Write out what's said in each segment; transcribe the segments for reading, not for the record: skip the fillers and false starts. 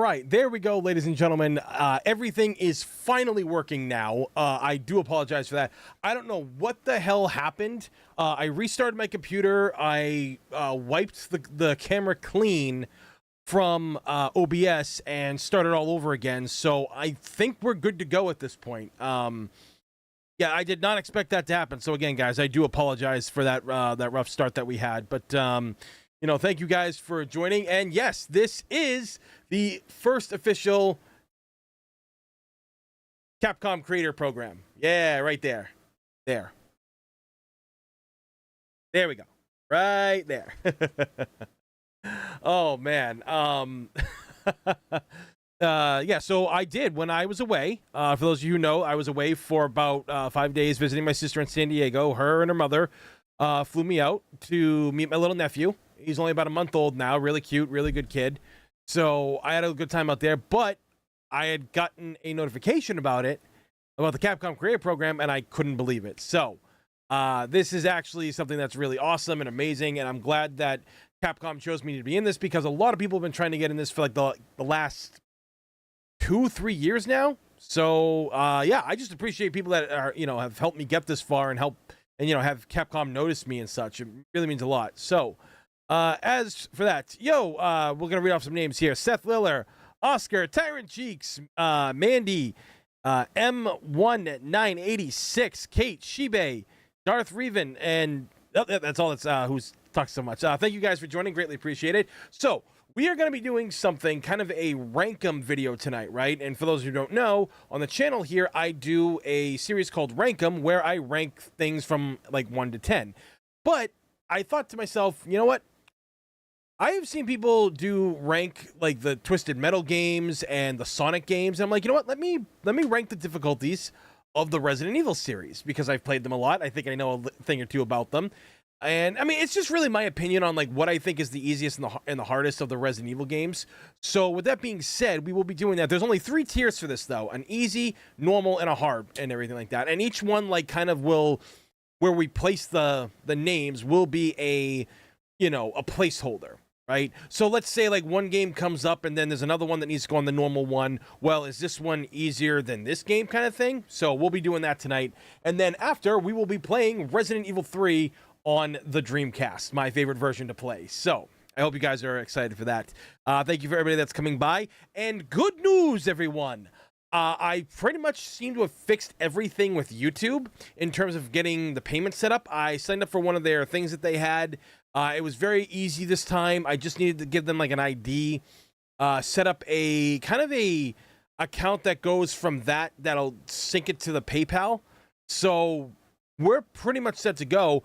right, there we go, ladies and gentlemen. Everything is finally working now. I do apologize for that. I don't know what the hell happened. I restarted my computer. I wiped the camera clean from OBS and started all over again. So I think we're good to go at this point. Yeah, I did not expect that to happen. So again, guys, I do apologize for that that rough start that we had. But you know, thank you guys for joining. And yes, this is the first official Capcom Creator Program. Yeah, right there. There we go. Right there. Oh, man. Yeah, so I did when I was away. For those of you who know, I was away for about 5 days visiting my sister in San Diego. Her and her mother flew me out to meet my little nephew. He's only about a month old now. Really cute, really good kid. So I had a good time out there, but I had gotten a notification about it, about the Capcom Creator Program, and I couldn't believe it. So this is actually something that's really awesome and amazing, and I'm glad that Capcom chose me to be in this, because a lot of people have been trying to get in this for like the last 2-3 years now. So yeah, I just appreciate people that are, you know, have helped me get this far and you know, have Capcom notice me and such. It really means a lot. So as for that, we're gonna read off some names here: Seth Liller, Oscar, Tyrant Cheeks, Mandy, M1986, Kate, Shibe, Darth Reven, and that's all. That's who's talked so much. Thank you guys for joining. Greatly appreciate it. So we are going to be doing something, kind of a Rankum video tonight, right? And for those who don't know, on the channel here, I do a series called Rankum, where I rank things from like 1 to 10. But I thought to myself, you know what? I have seen people do rank like the Twisted Metal games and the Sonic games. And I'm like, you know what? Let me rank the difficulties of the Resident Evil series, because I've played them a lot. I think I know a thing or two about them. And I mean, it's just really my opinion on like what I think is the easiest and the hardest of the Resident Evil games. So with that being said, we will be doing that. There's only 3 tiers for this though: an easy, normal, and a hard, and everything like that. And each one like kind of will, where we place the names, will be a, you know, a placeholder. Right? So let's say like one game comes up and then there's another one that needs to go on the normal one. Well, is this one easier than this game, kind of thing? So we'll be doing that tonight. And then after, we will be playing Resident Evil 3 on the Dreamcast, my favorite version to play. So I hope you guys are excited for that. Thank you for everybody that's coming by. And good news, everyone. I pretty much seem to have fixed everything with YouTube in terms of getting the payment set up. I signed up for one of their things that they had. It was very easy this time. I just needed to give them like an ID, set up a kind of a account that goes from that'll sync it to the PayPal. So we're pretty much set to go.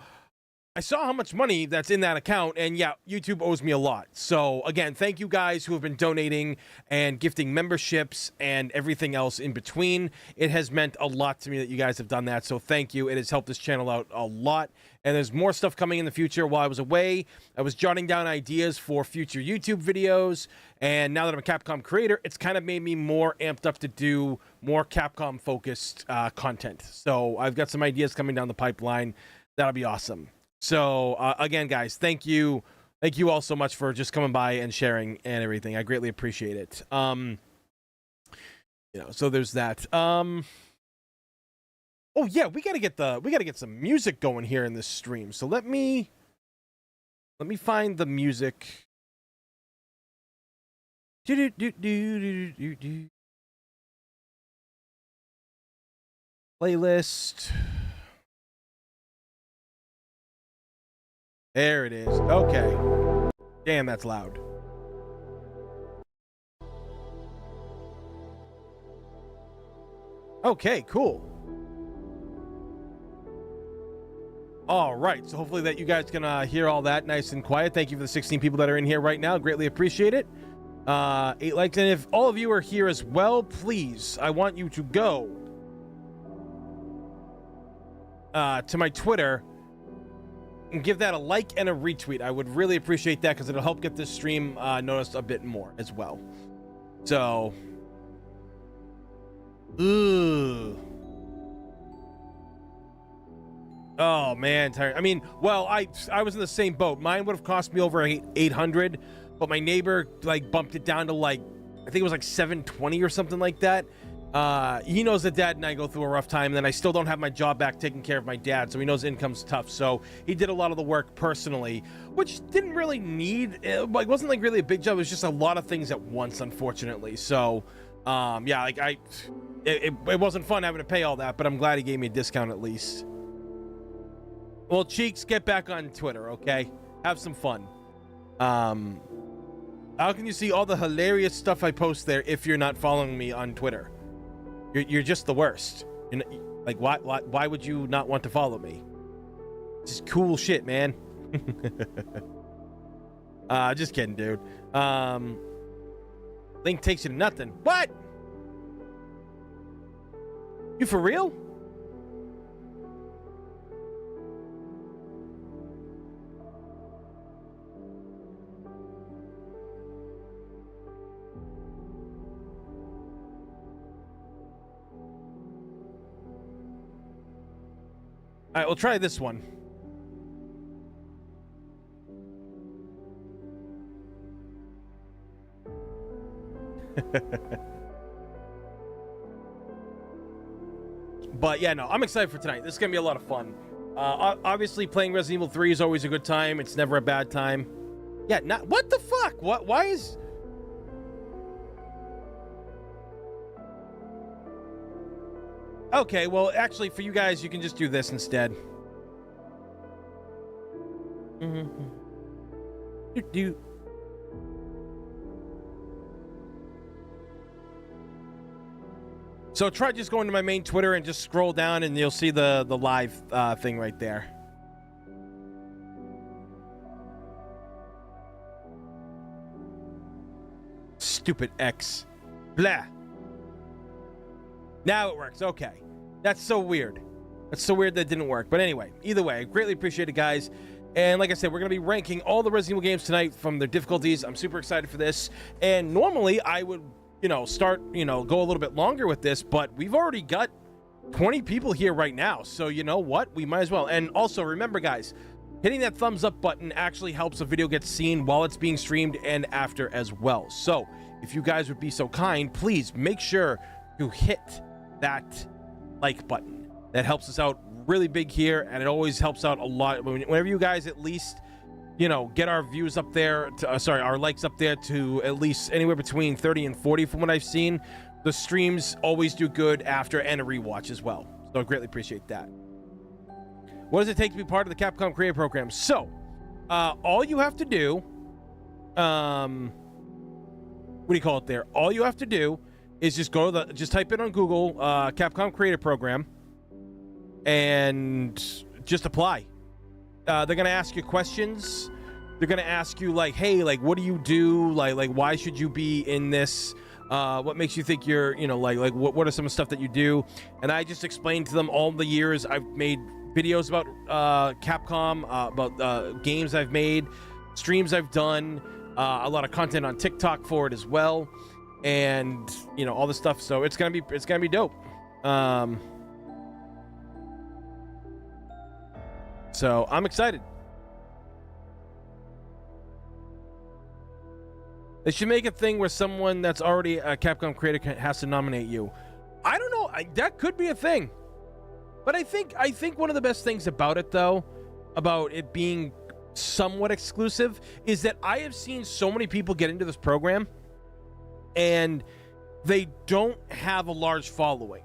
I saw how much money that's in that account, and yeah, YouTube owes me a lot. So again, thank you guys who have been donating and gifting memberships and everything else in between. It has meant a lot to me that you guys have done that, so thank you. It has helped this channel out a lot, and there's more stuff coming in the future. While I was away, I was jotting down ideas for future YouTube videos, and now that I'm a Capcom creator, it's kind of made me more amped up to do more Capcom-focused content. So I've got some ideas coming down the pipeline. That'll be awesome. So again, guys, thank you all so much for just coming by and sharing and everything. I greatly appreciate it. You know, so there's that. Oh yeah, we gotta get some music going here in this stream. So let me find the music. Playlist. There it is. Okay. Damn, that's loud. Okay, cool. All right, so hopefully that you guys can hear all that nice and quiet. Thank you for the 16 people that are in here right now. Greatly appreciate it. 8 likes. And if all of you are here as well, please, I want you to go to my Twitter and give that a like and a retweet. I would really appreciate that, because it'll help get this stream noticed a bit more as well. So, ooh. Oh man, tired. I mean, well, I was in the same boat. Mine would have cost me over 800, but my neighbor like bumped it down to like I think it was like 720 or something like that. He knows that Dad and I go through a rough time, and then I still don't have my job back taking care of my dad, so he knows income's tough. So he did a lot of the work personally, which didn't really need, like, wasn't like really a big job. It was just a lot of things at once, unfortunately. So, yeah, like it wasn't fun having to pay all that, but I'm glad he gave me a discount at least. Well, Cheeks, get back on Twitter, okay? Have some fun. How can you see all the hilarious stuff I post there if you're not following me on Twitter? You're just the worst. You know, like, why would you not want to follow me? This is cool shit, man. Just kidding, dude. Link takes you to nothing. What? You for real? All right, we'll try this one. But yeah, no, I'm excited for tonight. This is gonna be a lot of fun. Obviously, playing Resident Evil 3 is always a good time. It's never a bad time. Yeah, not what the fuck? What? Why is? Okay, well, actually, for you guys, you can just do this instead. Do. So try just going to my main Twitter and just scroll down, and you'll see the live thing right there. Stupid X. Blah. Now it works. Okay. That's so weird. That's so weird that didn't work. But anyway, either way, I greatly appreciate it, guys. And like I said, we're going to be ranking all the Resident Evil games tonight from their difficulties. I'm super excited for this. And normally I would, start, go a little bit longer with this, but we've already got 20 people here right now. So you know what? We might as well. And also remember, guys, hitting that thumbs up button actually helps a video get seen while it's being streamed and after as well. So if you guys would be so kind, please make sure to hit that like button. That helps us out really big here, and it always helps out a lot whenever you guys at least get our views up there to, our likes up there to at least anywhere between 30 and 40 from what I've seen. The streams always do good after and a rewatch as well, so I greatly appreciate that. What does it take to be part of the Capcom Creator Program? So all you have to do, what do you call it there, all you have to do is just type it on Google, Capcom Creator Program, and just apply. They're gonna ask you questions. They're gonna ask you like, hey, like, what do you do? Like why should you be in this? What makes you think you're, what are some of the stuff that you do? And I just explained to them all the years I've made videos about Capcom, about games I've made, streams I've done, a lot of content on TikTok for it as well. And all this stuff, so it's gonna be dope. So I'm excited. They should make a thing where someone that's already a Capcom creator has to nominate you. I don't know. That could be a thing. But I think one of the best things about it, though, about it being somewhat exclusive, is that I have seen so many people get into this program and they don't have a large following.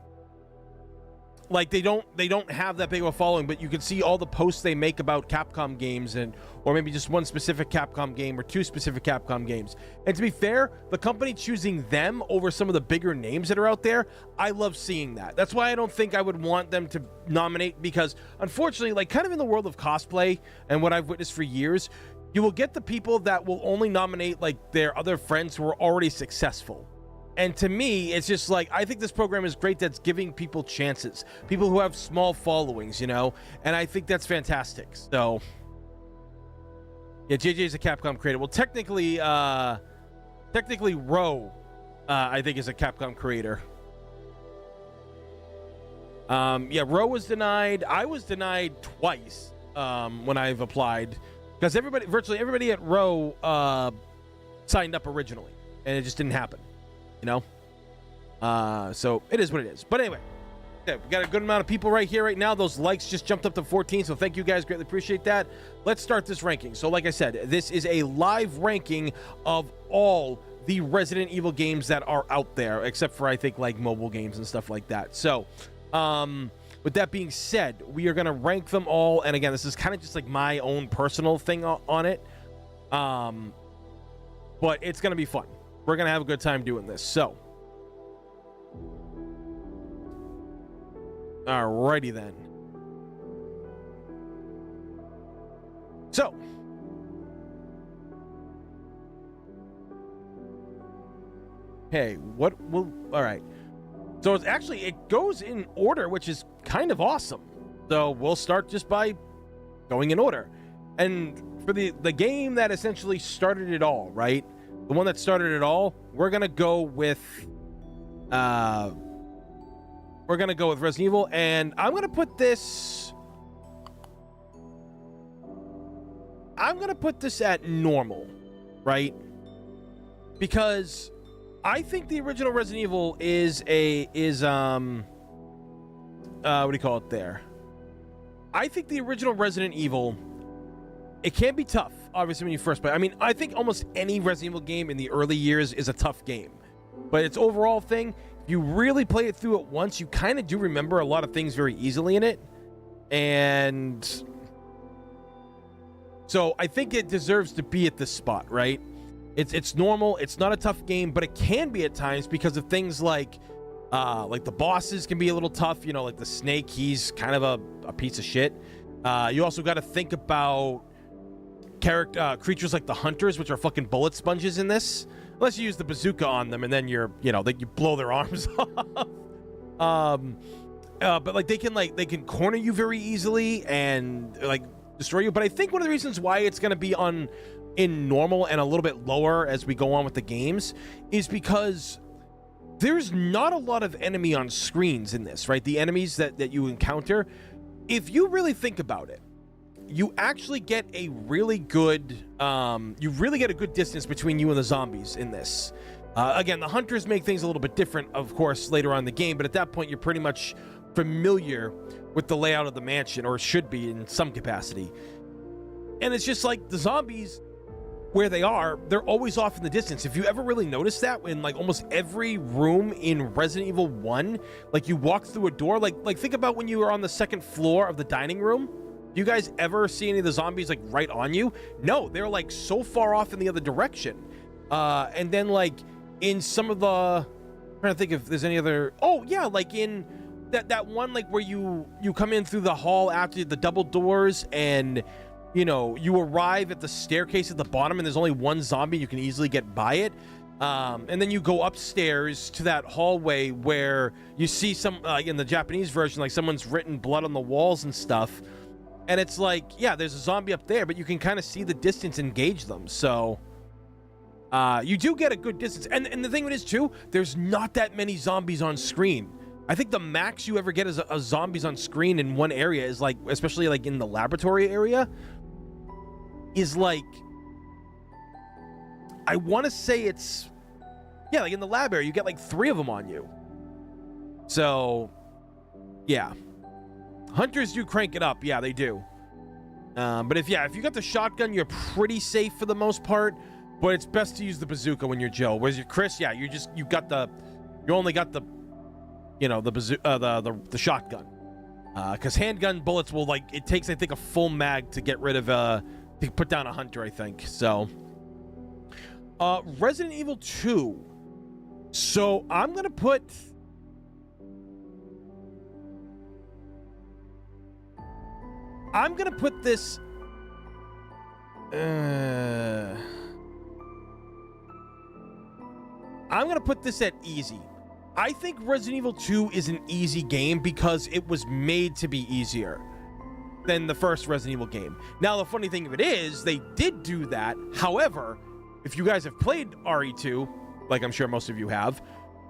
Like they don't have that big of a following, but you can see all the posts they make about Capcom games, or maybe just one specific Capcom game or two specific Capcom games. And to be fair, the company choosing them over some of the bigger names that are out there, I love seeing that. That's why I don't think I would want them to nominate, because unfortunately, like kind of in the world of cosplay and what I've witnessed for years, you will get the people that will only nominate like their other friends who are already successful. And to me, it's just like, I think this program is great that's giving people chances. People who have small followings, and I think that's fantastic. So, yeah, JJ's a Capcom creator. Well, technically, Ro, I think is a Capcom creator. Yeah, Ro was denied. I was denied twice when I've applied, because virtually everybody at Ro signed up originally, and it just didn't happen. you know. So it is what it is. But anyway, yeah, we got a good amount of people right here right now. Those likes just jumped up to 14, so thank you guys, greatly appreciate that. Let's start this ranking. So like I said, this is a live ranking of all the Resident Evil games that are out there, except for I think like mobile games and stuff like that. So with that being said, we are going to rank them all, and again, this is kind of just like my own personal thing on it, but it's going to be fun. We're going to have a good time doing this. So alrighty then. So hey, what will, all right, so it's actually, it goes in order, which is kind of awesome. So we'll start just by going in order, and for the game that essentially started it all, right, the one that started it all, we're gonna go with Resident Evil, and I'm gonna put this at normal, right? Because I think the original Resident Evil is what do you call it there? I think the original Resident Evil, it can be tough, obviously, when you first play. I mean, I think almost any Resident Evil game in the early years is a tough game, but its overall thing, if you really play it through at once, you kind of do remember a lot of things very easily in it. And so I think it deserves to be at this spot, right? It's normal. It's not a tough game, but it can be at times because of things like the bosses can be a little tough. You know, like the snake, he's kind of a piece of shit. You also got to think about creatures like the hunters, which are fucking bullet sponges in this. Unless you use the bazooka on them, and then you blow their arms off. But like they can corner you very easily and like destroy you. But I think one of the reasons why it's going to be in normal and a little bit lower as we go on with the games is because there's not a lot of enemy on screens in this, right? The enemies that you encounter, if you really think about it, you actually get a really good distance between you and the zombies in this. Again, the hunters make things a little bit different, of course, later on in the game, but at that point you're pretty much familiar with the layout of the mansion, or should be in some capacity. And it's just like the zombies, where they are, they're always off in the distance. If you ever really notice that, in like almost every room in Resident Evil 1, like you walk through a door, like think about when you were on the second floor of the dining room. You guys ever see any of the zombies like right on you? No, they're like so far off in the other direction. And then like in some of the, I'm trying to think if there's any other, oh yeah, like in that one, like where you come in through the hall after the double doors, and you know, you arrive at the staircase at the bottom and there's only one zombie, you can easily get by it. And then you go upstairs to that hallway where you see some, in the Japanese version, like someone's written blood on the walls and stuff. And it's like, yeah, there's a zombie up there, but you can kind of see the distance and gauge them. So you do get a good distance. And the thing is too, there's not that many zombies on screen. I think the max you ever get as a zombies on screen in one area is like, especially like in the laboratory area, is like, I want to say it's, yeah, like in the lab area, you get like 3 of them on you. So, yeah. Hunters do crank it up. Yeah, they do. But if you got the shotgun, you're pretty safe for the most part. But it's best to use the bazooka when you're Joe. Whereas you're Chris, yeah, you only got the, the shotgun. Because handgun bullets will, like, it takes, I think, a full mag to get rid of, to put down a hunter, I think. So, Resident Evil 2. So, I'm going to put... this... I'm going to put this at easy. I think Resident Evil 2 is an easy game because it was made to be easier than the first Resident Evil game. Now, the funny thing of it is, they did do that. However, if you guys have played RE2, like I'm sure most of you have,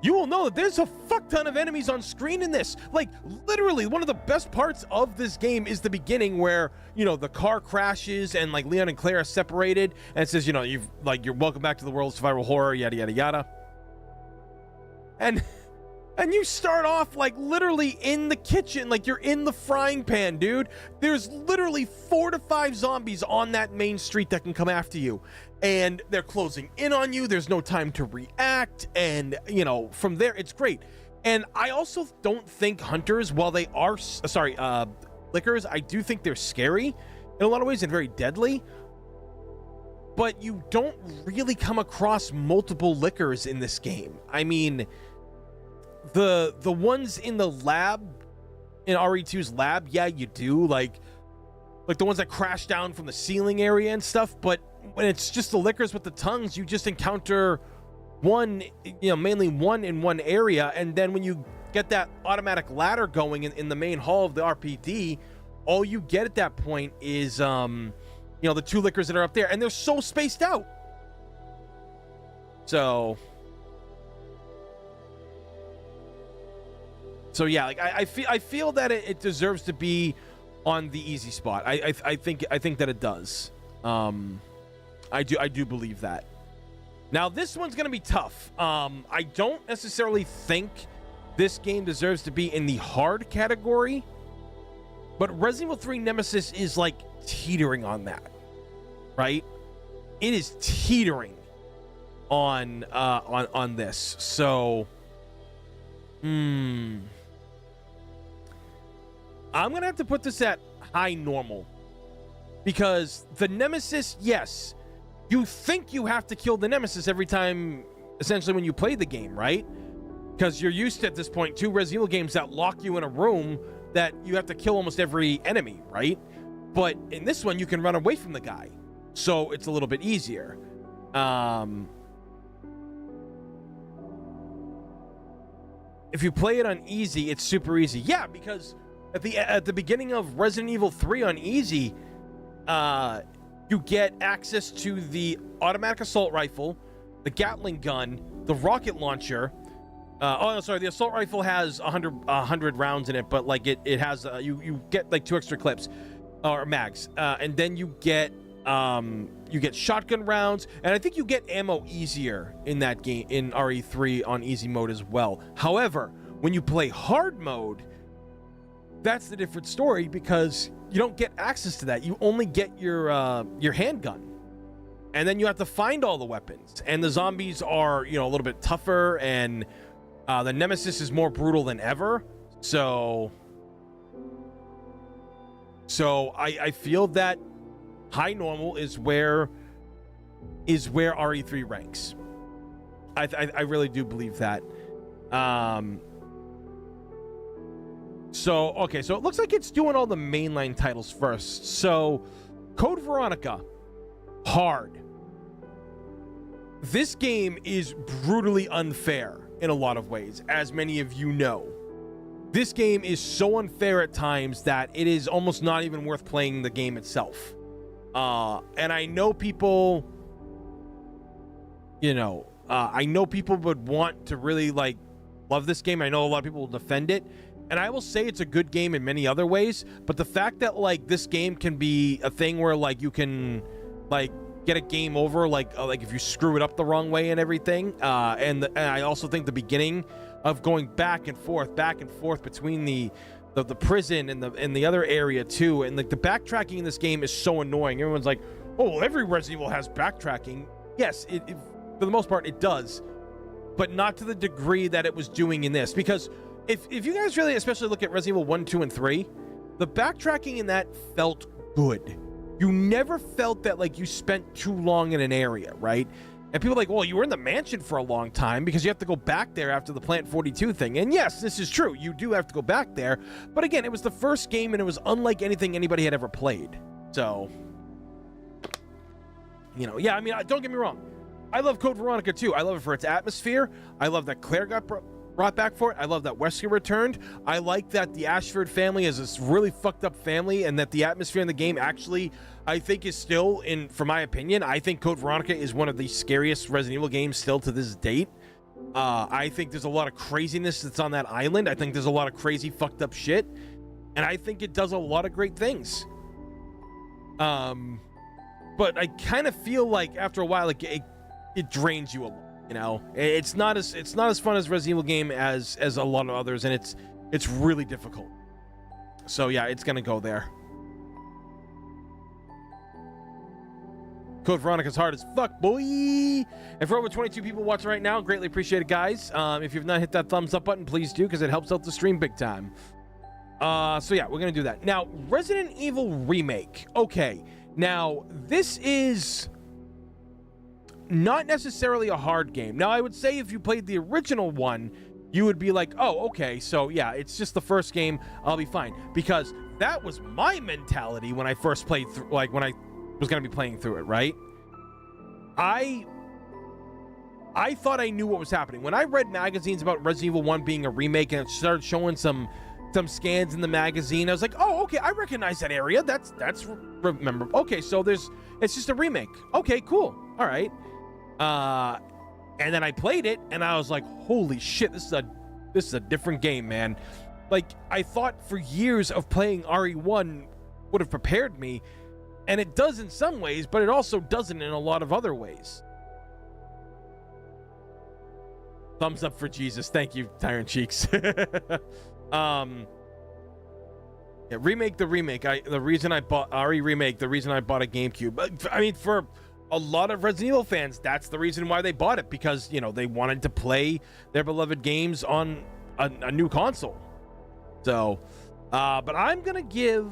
you will know that there's a fuck ton of enemies on screen in this. Like, literally, one of the best parts of this game is the beginning where, the car crashes and, like, Leon and Claire are separated, and it says, you're welcome back to the world of survival horror, yada, yada, yada. and you start off like literally in the kitchen, like you're in the frying pan, dude. There's literally 4 to 5 zombies on that main street that can come after you, and they're closing in on you. There's no time to react, and you know, from there it's great. And I also don't think hunters, while they are lickers, I do think they're scary in a lot of ways and very deadly, but you don't really come across multiple lickers in this game. I mean, the ones in the lab, in RE2's lab, yeah, you do, like the ones that crash down from the ceiling area and stuff, but when it's just the lickers with the tongues, you just encounter one, you know, mainly one in one area, and then when you get that automatic ladder going in the main hall of the RPD, all you get at that point is, you know, the 2 lickers that are up there, and they're so spaced out. So yeah, like I feel that it deserves to be on the easy spot. I think that it does. I do believe that. Now this one's gonna be tough. I don't necessarily think this game deserves to be in the hard category, but Resident Evil 3 Nemesis is like teetering on that, right? It is teetering on this. So, I'm gonna have to put this at high normal, because the Nemesis, yes, you think you have to kill the Nemesis every time, essentially, when you play the game, right? Because you're used to, at this point, to Resident Evil games that lock you in a room that you have to kill almost every enemy, right? But in this one, you can run away from the guy, so it's a little bit easier. If you play it on easy, it's super easy. Yeah, because at the beginning of Resident Evil 3 on easy, you get access to the automatic assault rifle, the Gatling gun, the rocket launcher. The assault rifle has 100 rounds in it, but like it has you get like 2 extra clips or mags, and then you get shotgun rounds, and I think you get ammo easier in that game in RE3 on easy mode as well. However, when you play hard mode, that's the different story, because you don't get access to that. You only get your handgun, and then you have to find all the weapons, and the zombies are, you know, a little bit tougher, and the Nemesis is more brutal than ever. So I feel that high normal is where RE3 ranks. I really do believe that. So it looks like it's doing all the mainline titles first. So Code Veronica, hard. This game is brutally unfair in a lot of ways, as many of you know. This game is so unfair at times that it is almost not even worth playing the game itself. And I know people, you know, I know people would want to really like love this game. I know a lot of people will defend it, and I will say it's a good game in many other ways, but the fact that like this game can be a thing where like you can like get a game over like if you screw it up the wrong way and everything, and I also think the beginning of going back and forth between the prison and the other area too, and like the backtracking in this game is so annoying. Everyone's like, oh, every Resident Evil has backtracking. Yes, it for the most part it does, but not to the degree that it was doing in this. Because if you guys really especially look at Resident Evil 1, 2, and 3, the backtracking in that felt good. You never felt that like you spent too long in an area, right? And people are like, well, you were in the mansion for a long time because you have to go back there after the Plant 42 thing. And yes, this is true. You do have to go back there. But again, it was the first game, and it was unlike anything anybody had ever played. So, you know, yeah, I mean, don't get me wrong. I love Code Veronica too. I love it for its atmosphere. I love that Claire got brought back for it. I love that Wesker returned. I like that the Ashford family is this really fucked up family, and that the atmosphere in the game actually, I think, is still, for my opinion, I think Code Veronica is one of the scariest Resident Evil games still to this date. I think there's a lot of craziness that's on that island. I think there's a lot of crazy fucked up shit, and I think it does a lot of great things. But I kind of feel like after a while, like it drains you a lot. You know, it's not as fun as Resident Evil game as a lot of others, and it's really difficult. So yeah, it's gonna go there. Code Veronica's hard as fuck, boy. And for over 22 people watching right now, greatly appreciate it, guys. If you've not hit that thumbs up button, please do, because it helps out the stream big time. So yeah, we're gonna do that. Now, Resident Evil Remake. Okay, now this is not necessarily a hard game. Now, I would say if you played the original one, you would be like, oh, okay, so yeah, it's just the first game, I'll be fine. Because that was my mentality when I first played through, like when I was gonna be playing through it, right? I thought I knew what was happening. When I read magazines about Resident Evil 1 being a remake and it started showing some scans in the magazine, I was like, oh, okay, I recognize that area. That's remember. Okay, so it's just a remake. Okay, cool. All right. And then I played it and I was like, holy shit, this is a different game, man. Like, I thought for years of playing RE1 would have prepared me, and it does in some ways, but it also doesn't in a lot of other ways. Thumbs up for Jesus. Thank you, Tyrant Cheeks. Yeah, remake the remake. The reason I bought RE Remake, the reason I bought a GameCube. I mean, for a lot of Resident Evil fans, that's the reason why they bought it, because, you know, they wanted to play their beloved games on a new console. So, but I'm gonna give...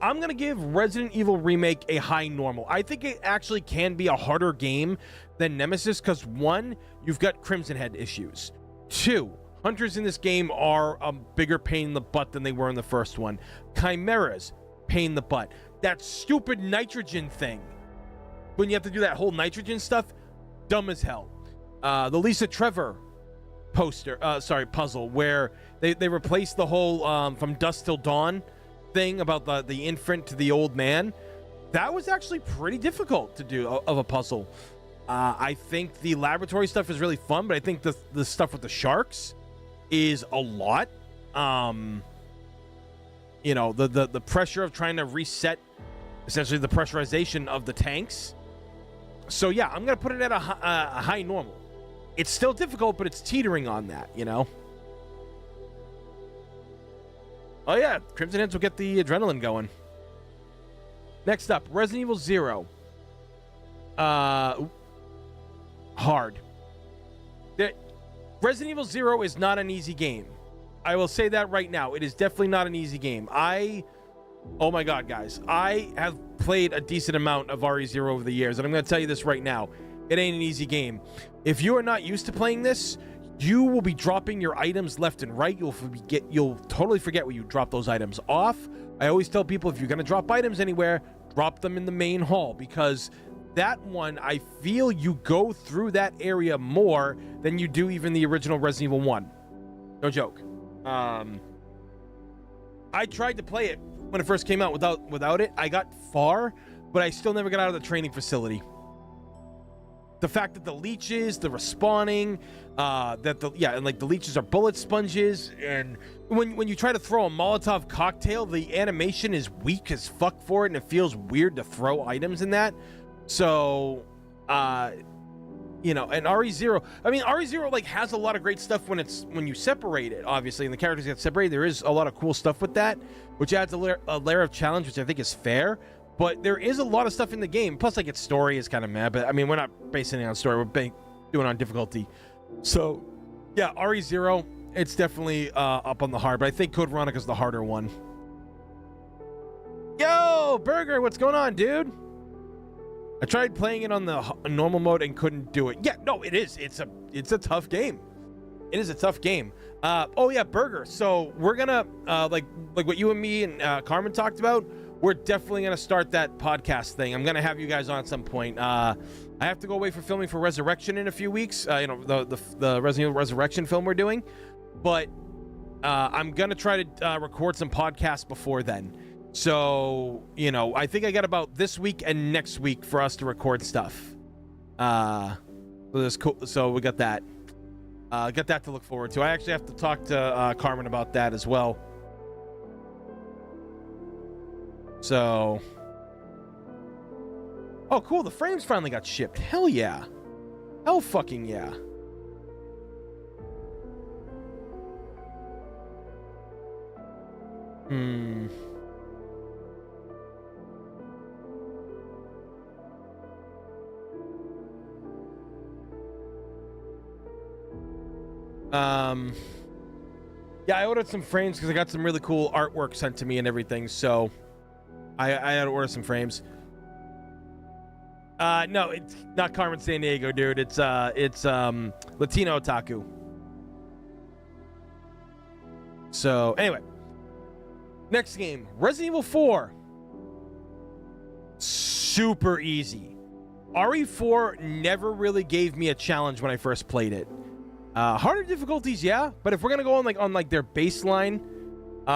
Resident Evil Remake a high normal. I think it actually can be a harder game than Nemesis, because 1, you've got Crimson Head issues. 2, hunters in this game are a bigger pain in the butt than they were in the first one. Chimeras, pain in the butt. That stupid nitrogen thing, when you have to do that whole nitrogen stuff, dumb as hell. The Lisa Trevor puzzle, where they replaced the whole From Dusk Till Dawn thing about the infant to the old man. That was actually pretty difficult to do of a puzzle. I think the laboratory stuff is really fun, but I think the stuff with the sharks is a lot. You know, the pressure of trying to reset essentially the pressurization of the tanks. So yeah, I'm gonna put it at a high normal. It's still difficult, but it's teetering on that, you know. Oh yeah, Crimson Heads will get the adrenaline going. Next up, Resident Evil 0. Hard. Resident Evil 0 is not an easy game. I will say that right now. It is definitely not an easy game. Oh my god, guys. I have played a decent amount of RE0 over the years, and I'm going to tell you this right now. It ain't an easy game. If you are not used to playing this, you will be dropping your items left and right. You'll totally forget where you drop those items off. I always tell people, if you're going to drop items anywhere, drop them in the main hall, because that one, I feel you go through that area more than you do even the original Resident Evil 1. No joke. I tried to play it when it first came out without it. I got far, but I still never got out of the training facility. The fact that the leeches, the respawning, and like the leeches are bullet sponges, and when you try to throw a Molotov cocktail, the animation is weak as fuck for it, and it feels weird to throw items in that. So, you know, and RE0, I mean, RE0 like has a lot of great stuff when you separate it, obviously, and the characters get separated. There is a lot of cool stuff with that, which adds a layer of challenge, which I think is fair. But there is a lot of stuff in the game. Plus, like, its story is kind of mad. But, I mean, we're not basing it on story. We're doing it on difficulty. So, yeah, RE0, it's definitely up on the hard. But I think Code Veronica's the harder one. Yo, Burger, what's going on, dude? I tried playing it on the normal mode and couldn't do it. Yeah, no, it is. It's a tough game. It is a tough game. Oh, yeah, Burger. So, we're going to, like what you and me and Carmen talked about, we're definitely going to start that podcast thing. I'm going to have you guys on at some point. I have to go away for filming for Resurrection in a few weeks. You know, the Resident Evil Resurrection film we're doing. But I'm going to try to record some podcasts before then. So, you know, I think I got about this week and next week for us to record stuff. So we got that. Got that to look forward to. I actually have to talk to Carmen about that as well. So, oh, cool. The frames finally got shipped. Hell yeah. Hell fucking yeah. Yeah, I ordered some frames because I got some really cool artwork sent to me and everything. So I had to order some frames. No, it's not Carmen Sandiego, dude. It's Latino Otaku. So anyway, next game, Resident Evil 4. Super easy. RE4 never really gave me a challenge when I first played it. Harder difficulties, yeah, but if we're gonna go on their baseline,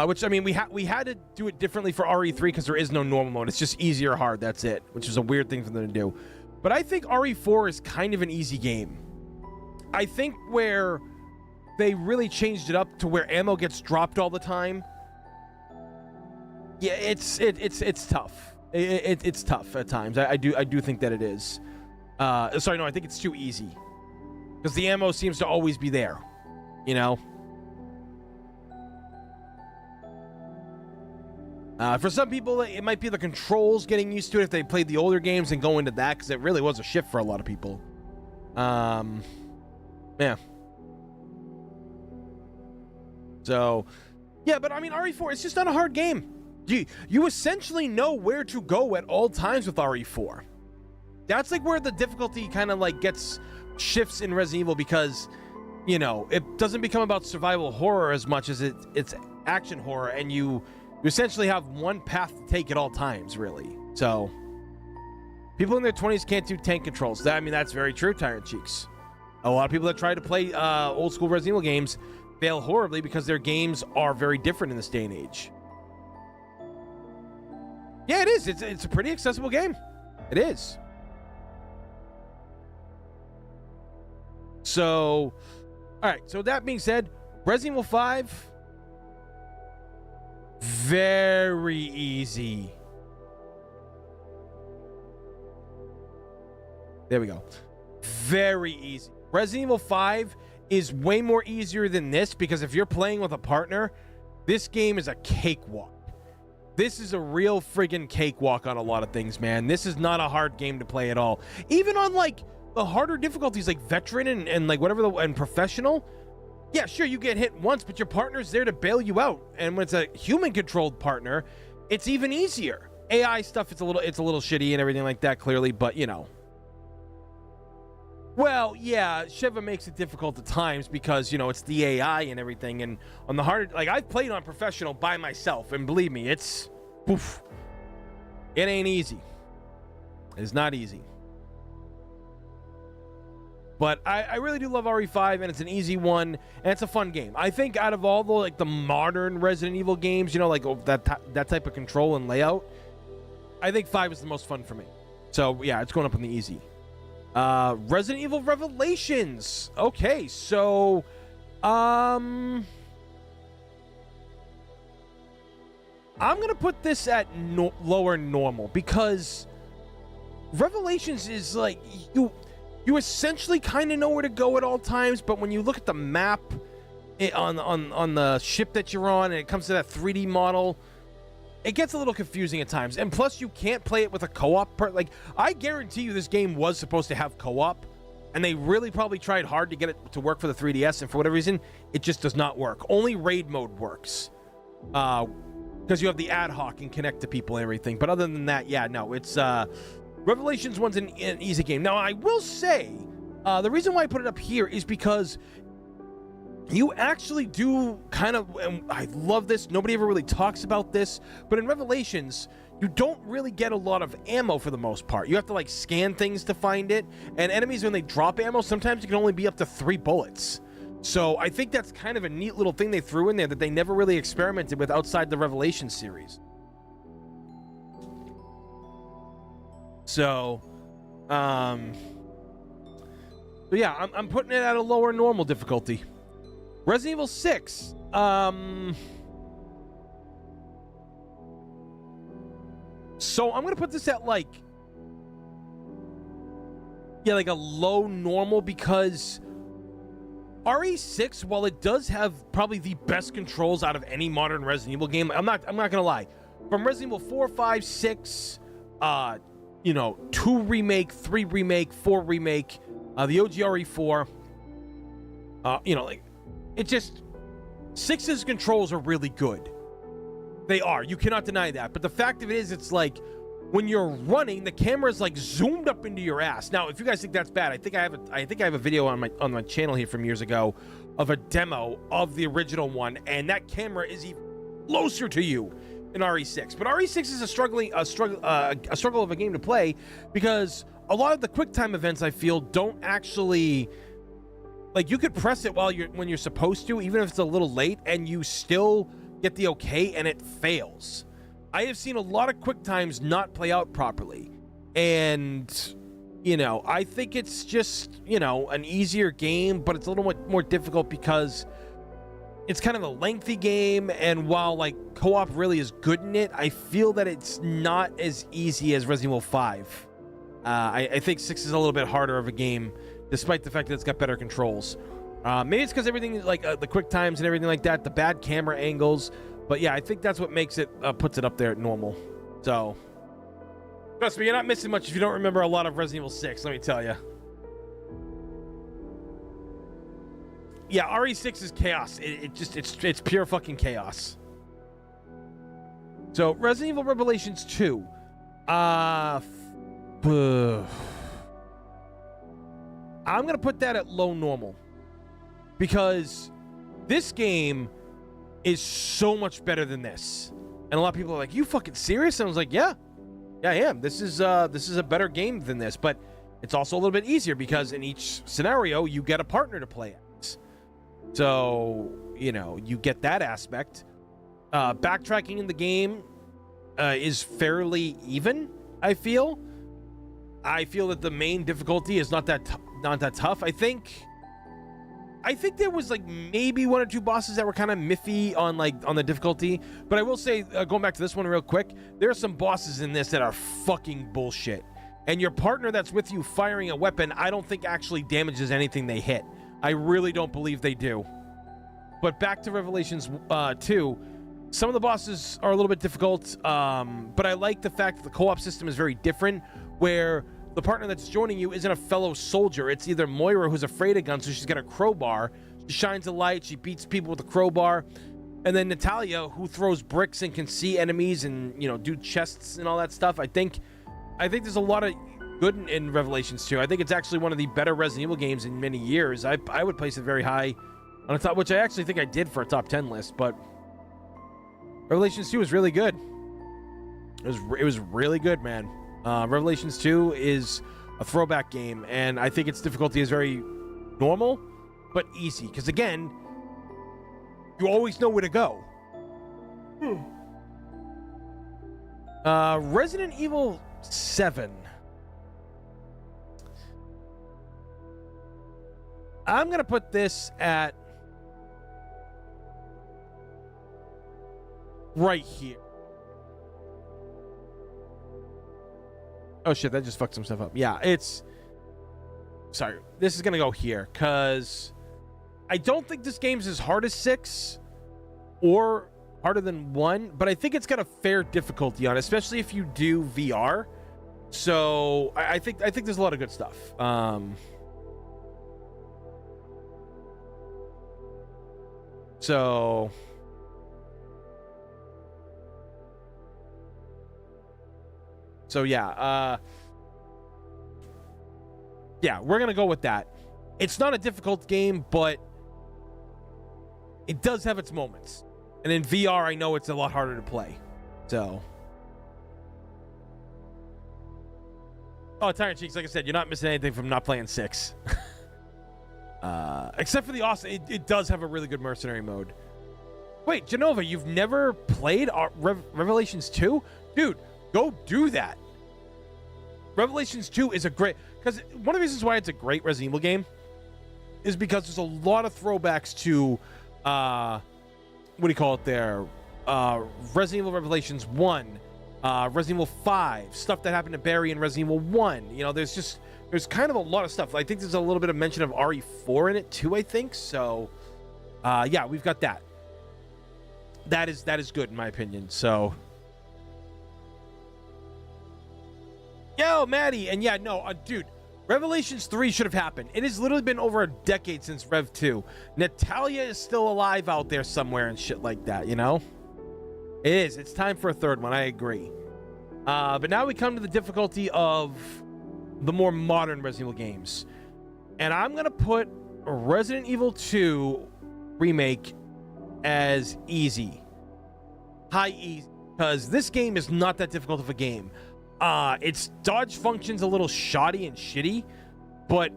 which I mean we had to do it differently for RE3 because there is no normal mode. It's just easy or hard. That's it, which is a weird thing for them to do. But I think RE4 is kind of an easy game. I think where they really changed it up to where ammo gets dropped all the time. Yeah, it's tough. It's tough at times. I do think that it is. Sorry, no, I think it's too easy. Because the ammo seems to always be there, you know? For some people, it might be the controls getting used to it if they played the older games and go into that, because it really was a shift for a lot of people. Yeah. So, yeah, but I mean, RE4, it's just not a hard game. You essentially know where to go at all times with RE4. That's like where the difficulty kind of like shifts in Resident Evil, because, you know, it doesn't become about survival horror as much as it's action horror, and you essentially have one path to take at all times, really. So people in their 20s can't do tank controls. That's very true, Tyrant Cheeks. A lot of people that try to play old school Resident Evil games fail horribly because their games are very different in this day and age. Yeah, it is. It's a pretty accessible game. It is. So, all right. So that being said, Resident Evil 5, very easy. There we go. Very easy. Resident Evil 5 is way more easier than this, because if you're playing with a partner, this game is a cakewalk. This is a real friggin' cakewalk on a lot of things, man. This is not a hard game to play at all. Even on like the harder difficulties like veteran and like whatever and professional, yeah, sure, you get hit once, but your partner's there to bail you out. And when it's a human controlled partner, it's even easier. AI stuff, it's a little shitty and everything like that, clearly, but you know. Well, yeah, Shiva makes it difficult at times because, you know, it's the AI and everything. And on the harder, like, I've played on professional by myself, and believe me, it's poof. It ain't easy. It's not easy. But I really do love RE5, and it's an easy one, and it's a fun game. I think out of all the like the modern Resident Evil games, you know, like that type of control and layout, I think 5 is the most fun for me. So yeah, it's going up on the easy. Resident Evil Revelations. Okay, so I'm gonna put this at lower normal, because Revelations is like you essentially kind of know where to go at all times, but when you look at the map on the ship that you're on, and it comes to that 3D model, it gets a little confusing at times. And plus, you can't play it with a co-op like, I guarantee you this game was supposed to have co-op, and they really probably tried hard to get it to work for the 3DS, and for whatever reason, it just does not work. Only raid mode works, because you have the ad hoc and connect to people and everything. But other than that, yeah, no, it's Revelations one's an easy game. Now, I will say, the reason why I put it up here is because you actually do kind of, and I love this, nobody ever really talks about this, but in Revelations, you don't really get a lot of ammo for the most part. You have to like scan things to find it, and enemies, when they drop ammo, sometimes it can only be up to 3 bullets. So I think that's kind of a neat little thing they threw in there that they never really experimented with outside the Revelation series. So, but yeah, I'm putting it at a lower normal difficulty. Resident Evil 6. So I'm gonna put this at like, yeah, like a low normal, because RE6, while it does have probably the best controls out of any modern Resident Evil game, I'm not gonna lie. From Resident Evil 4, 5, 6, 2 remake, 3 remake, 4 remake, the OG RE4, like, it just, 6's controls are really good. They are. You cannot deny that. But the fact of it is, it's like, when you're running, the camera's like zoomed up into your ass. Now, if you guys think that's bad, I think I have a video on my channel here from years ago of a demo of the original one, and that camera is even closer to you in RE6. But RE6 is a struggle of a game to play, because a lot of the QuickTime events, I feel, don't actually, like, you could press it when you're supposed to, even if it's a little late, and you still get the okay, and it fails. I have seen a lot of quick times not play out properly. And, I think it's just, an easier game, but it's a little more difficult because it's kind of a lengthy game. And while, like, co-op really is good in it, I feel that it's not as easy as Resident Evil 5. I think 6 is a little bit harder of a game, despite the fact that it's got better controls. Maybe it's because everything, like the quick times and everything like that, the bad camera angles. But yeah, I think that's what makes it, puts it up there at normal. So, trust me, you're not missing much if you don't remember a lot of Resident Evil 6, let me tell you. Yeah, RE6 is chaos. It's pure fucking chaos. So, Resident Evil Revelations 2. I'm gonna put that at low normal, because this game is so much better than this. And a lot of people are like, "You fucking serious?" And I was like, yeah, I am. This is a better game than this, but it's also a little bit easier because in each scenario you get a partner to play as. So, you get that aspect. Backtracking in the game is fairly even, I feel. I feel that the main difficulty is not that tough. I think there was like maybe 1 or 2 bosses that were kind of miffy on the difficulty, but I will say, going back to this one real quick, there are some bosses in this that are fucking bullshit, and your partner that's with you firing a weapon, I don't think actually damages anything they hit. I really don't believe they do. But back to Revelations 2, some of the bosses are a little bit difficult, but I like the fact that the co-op system is very different, where the partner that's joining you isn't a fellow soldier. It's either Moira, who's afraid of guns, so she's got a crowbar. She shines a light. She beats people with a crowbar. And then Natalia, who throws bricks and can see enemies and, do chests and all that stuff. I think there's a lot of good in Revelations 2. I think it's actually one of the better Resident Evil games in many years. I would place it very high on the top, which I actually think I did for a top 10 list. But Revelations 2 was really good. It was really good, man. Revelations 2 is a throwback game, and I think its difficulty is very normal, but easy. Because, again, you always know where to go. Resident Evil 7. I'm going to put this at right here. Oh shit, that just fucked some stuff up. Yeah, sorry. This is gonna go here, because I don't think this game's as hard as 6 or harder than 1, but I think it's got a fair difficulty on it, especially if you do VR. So I think there's a lot of good stuff. So yeah, we're gonna go with that. It's not a difficult game, but it does have its moments. And in VR, I know it's a lot harder to play. So, Tyrant Cheeks, like I said, you're not missing anything from not playing 6. Except for the awesome, it does have a really good mercenary mode. Wait, Genova, you've never played Revelations 2? Dude, go do that. Revelations 2 is a great, because one of the reasons why it's a great Resident Evil game is because there's a lot of throwbacks to, what do you call it there? Resident Evil Revelations 1, Resident Evil 5, stuff that happened to Barry in Resident Evil 1. You know, there's kind of a lot of stuff. I think there's a little bit of mention of RE4 in it too, I think. So, yeah, we've got that. That is good in my opinion. So, yo, Maddie, and yeah, no, dude, Revelations 3 should have happened. It has literally been over a decade since Rev 2. Natalia is still alive out there somewhere and shit like that, you know? It is. It's time for a third one. I agree. But now we come to the difficulty of the more modern Resident Evil games. And I'm going to put Resident Evil 2 Remake as easy. High easy. Because this game is not that difficult of a game. Its dodge function's a little shoddy and shitty. But,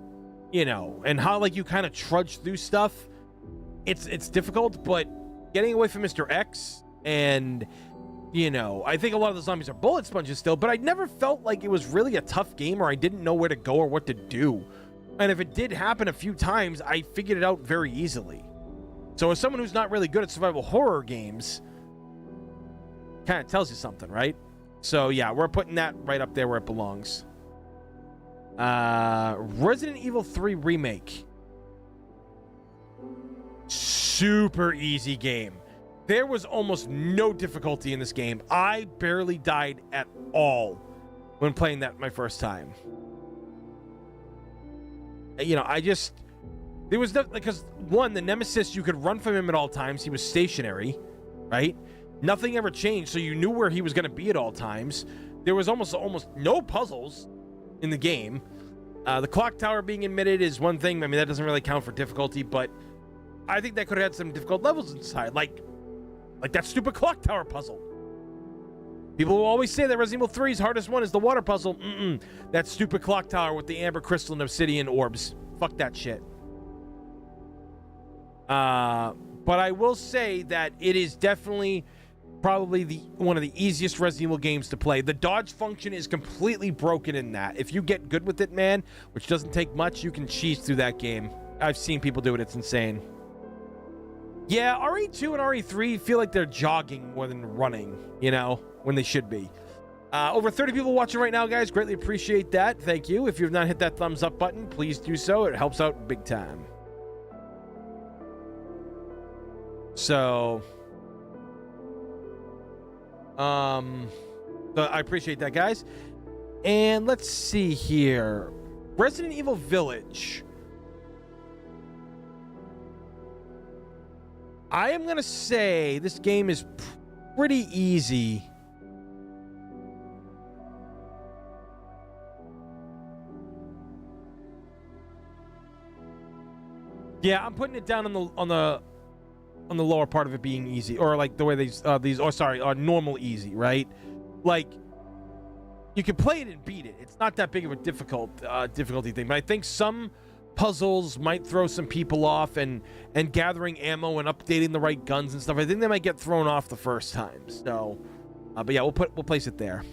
you know, and how, like, you kind of trudge through stuff. It's difficult, but getting away from Mr. X... And, you know, I think a lot of the zombies are bullet sponges still, but I never felt like it was really a tough game or I didn't know where to go or what to do. And if it did happen a few times, I figured it out very easily. So as someone who's not really good at survival horror games, kind of tells you something, right? So yeah, we're putting that right up there where it belongs. Resident Evil 3 Remake. Super easy game. There was almost no difficulty in this game. I barely died at all when playing that my first time. You know, there was nothing, because one, the Nemesis, you could run from him at all times. He was stationary, right? Nothing ever changed, so you knew where he was going to be at all times. There was almost no puzzles in the game. The clock tower being emitted is one thing. I mean, that doesn't really count for difficulty, but I think that could have had some difficult levels inside, like that stupid clock tower puzzle. People will always say that Resident Evil 3's hardest one is the water puzzle. That stupid clock tower with the amber crystal and obsidian orbs. Fuck that shit. But I will say that it is definitely probably one of the easiest Resident Evil games to play. The dodge function is completely broken in that. If you get good with it, man, which doesn't take much, you can cheese through that game. I've seen people do it. It's insane. Yeah, RE2 and RE3 feel like they're jogging more than running, you know, when they should be. Over 30 people watching right now, guys. Greatly appreciate that. Thank you. If you have not hit that thumbs up button, please do so. It helps out big time. So, I appreciate that, guys. And let's see here. Resident Evil Village. I am going to say this game is pretty easy. Yeah, I'm putting it down on the lower part of it being easy, or like the way normal easy, right? Like, you can play it and beat it. It's not that big of a difficulty thing, but I think some puzzles might throw some people off, and gathering ammo and updating the right guns and stuff, I think they might get thrown off the first time. So, but yeah, we'll place it there.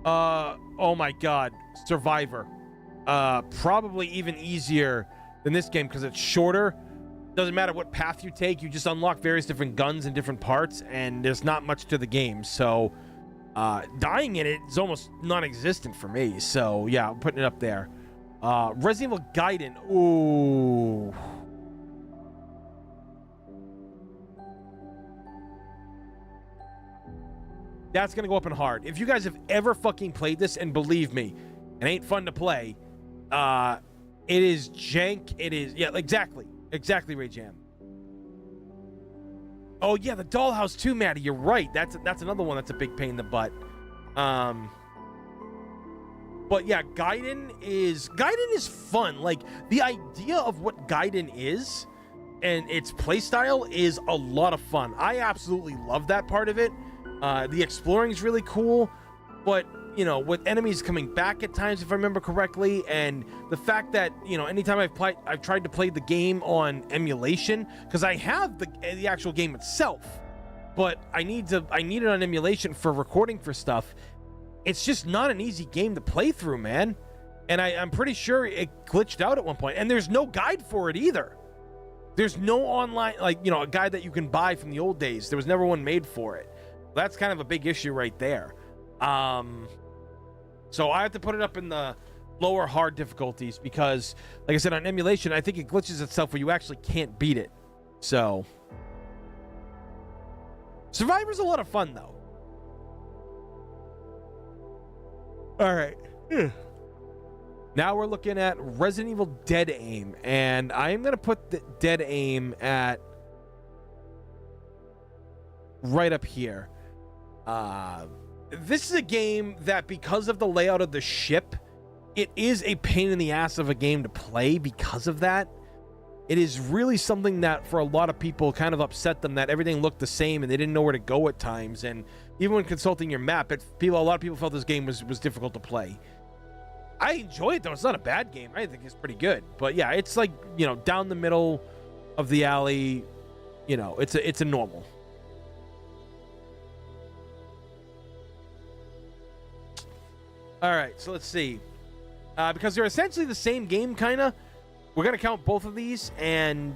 Oh my God, Survivor. Probably even easier than this game because it's shorter. Doesn't matter what path you take, you just unlock various different guns and different parts, and there's not much to the game. So, dying in it is almost non-existent for me. So yeah, I'm putting it up there. Resident Evil Gaiden. Ooh. That's gonna go up in hard. If you guys have ever fucking played this, and believe me, it ain't fun to play. It is jank. It is, yeah, exactly, Ray Jam. Oh yeah, the dollhouse too, Maddie. You're right. That's another one that's a big pain in the butt. But yeah, Gaiden is fun. Like, the idea of what Gaiden is and its playstyle is a lot of fun. I absolutely love that part of it. The exploring is really cool, but you know, with enemies coming back at times, if I remember correctly, and the fact that, you know, anytime I've tried to play the game on emulation, because I have the actual game itself, but I need it on emulation for recording for stuff. It's just not an easy game to play through, man. And I'm pretty sure it glitched out at one point, and there's no guide for it either. There's no online, like, you know, a guide that you can buy from the old days. There was never one made for it. That's kind of a big issue right there. So I have to put it up in the lower hard difficulties because, like I said, on emulation, I think it glitches itself where you actually can't beat it. So Survivor's a lot of fun, though. All right. Now we're looking at Resident Evil Dead Aim, and I am going to put the Dead Aim at right up here. This is a game that, because of the layout of the ship, it is a pain in the ass of a game to play because of that. It is really something that, for a lot of people, kind of upset them that everything looked the same and they didn't know where to go at times. And even when consulting your map, a lot of people felt this game was difficult to play. I enjoy it, though. It's not a bad game. I think it's pretty good. But yeah, it's like, down the middle of the alley. It's a normal. All right, so let's see. Because they're essentially the same game, kind of. We're going to count both of these, and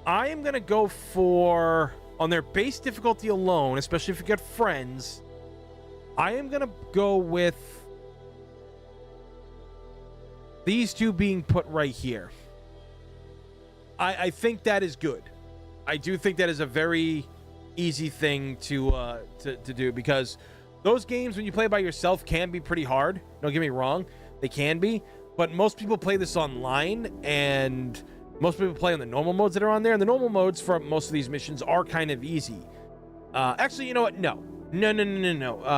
I am going to go for, on their base difficulty alone, especially if you get friends, I am going to go with these two being put right here. I think that is good. I do think that is a very easy thing to do, because those games, when you play by yourself, can be pretty hard. Don't get me wrong. They can be. But most people play this online, and most people play on the normal modes that are on there. And the normal modes for most of these missions are kind of easy. Actually, you know what? No.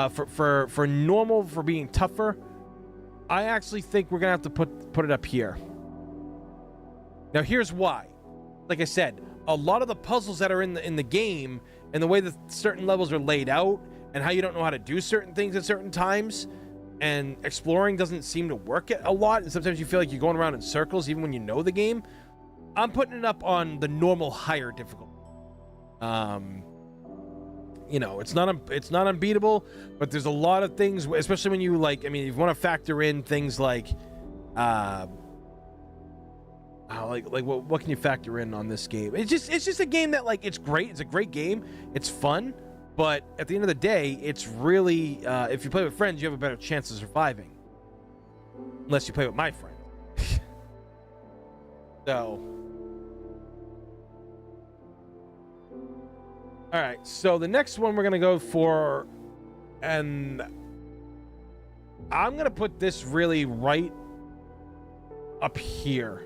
For normal, for being tougher, I actually think we're going to have to put it up here. Now, here's why. Like I said, a lot of the puzzles that are in the game, and the way that certain levels are laid out, and how you don't know how to do certain things at certain times, and exploring doesn't seem to work a lot, and sometimes you feel like you're going around in circles even when you know the game. I'm putting it up on the normal higher difficulty. It's not unbeatable, but there's a lot of things, especially when you you want to factor in things like what can you factor in on this game? It's just a game that, it's great. It's a great game. It's fun. But at the end of the day, it's really, if you play with friends, you have a better chance of surviving. Unless you play with my friend. So. Alright, so the next one we're going to go for, and I'm going to put this really right up here.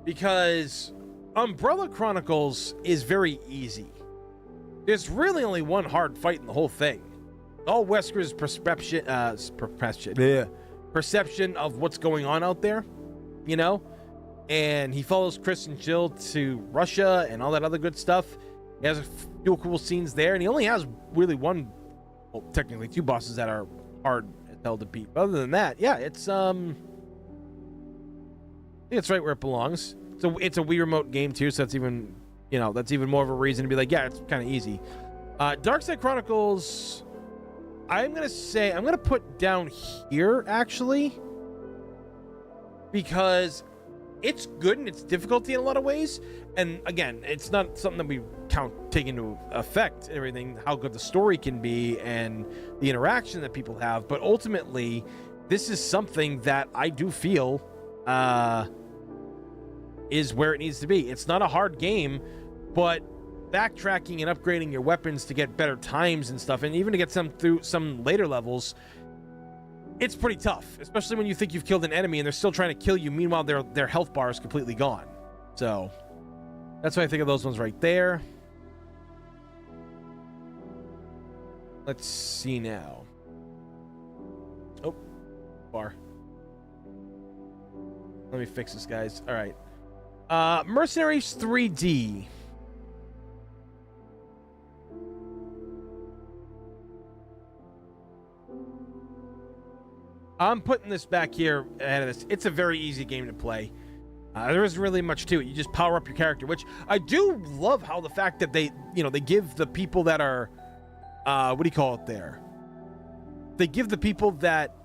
Because Umbrella Chronicles is very easy. There's really only one hard fight in the whole thing. All Wesker's perception of what's going on out there, and he follows Chris and Jill to Russia and all that other good stuff. He has a few cool scenes there, and he only has really technically two bosses that are hard as hell to beat. But other than that, yeah, it's I think it's right where it belongs. So it's a Wii Remote game too, so that's even more of a reason to be like, yeah, it's kind of easy. Darkside Chronicles, I'm gonna put down here actually, because it's good in its difficulty in a lot of ways. And again, it's not something that we take into effect everything, how good the story can be and the interaction that people have. But ultimately, this is something that I do feel is where it needs to be. It's not a hard game, but backtracking and upgrading your weapons to get better times and stuff, and even to get some through some later levels, it's pretty tough, especially when you think you've killed an enemy and they're still trying to kill you. Meanwhile, their health bar is completely gone. So that's why I think of those ones right there. Let's see now. Oh, bar. Let me fix this, guys. All right. Mercenaries 3D. I'm putting this back here ahead of this. It's a very easy game to play. There isn't really much to it. You just power up your character, which I do love how the fact that they give the people that are, what do you call it there? They give the people that,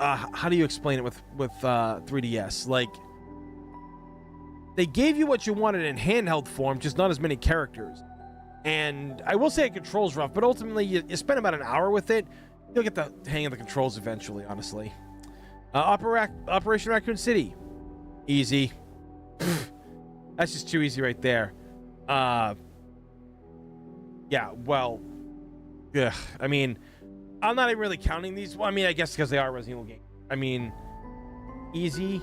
how do you explain it with 3DS? Like, they gave you what you wanted in handheld form, just not as many characters. And I will say it controls rough, but ultimately you spend about an hour with it. You'll get the hang of the controls eventually, honestly. Operation Raccoon City. Easy. That's just too easy right there. Yeah, well, ugh, I mean, I'm not even really counting these. Well, I mean, I guess because they are Resident Evil games. I mean, easy.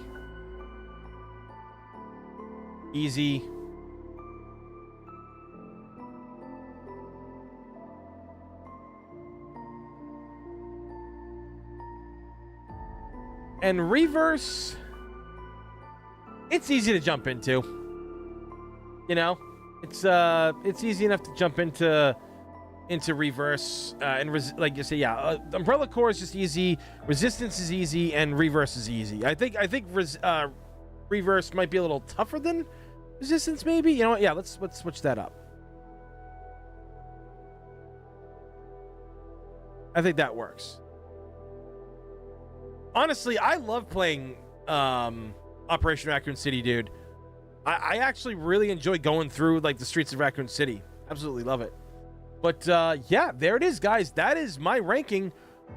Easy. And Reverse, it's easy to jump into. You know, it's easy enough to jump into Reverse, and like you say, yeah, Umbrella Core is just easy, Resistance is easy, and Reverse is easy. I think Reverse might be a little tougher than Resistance, maybe. You know what? Yeah, let's switch that up. I think that works. Honestly, I love playing Operation Raccoon City, dude. I actually really enjoy going through like the streets of Raccoon City. Absolutely love it. But yeah, there it is, guys. That is my ranking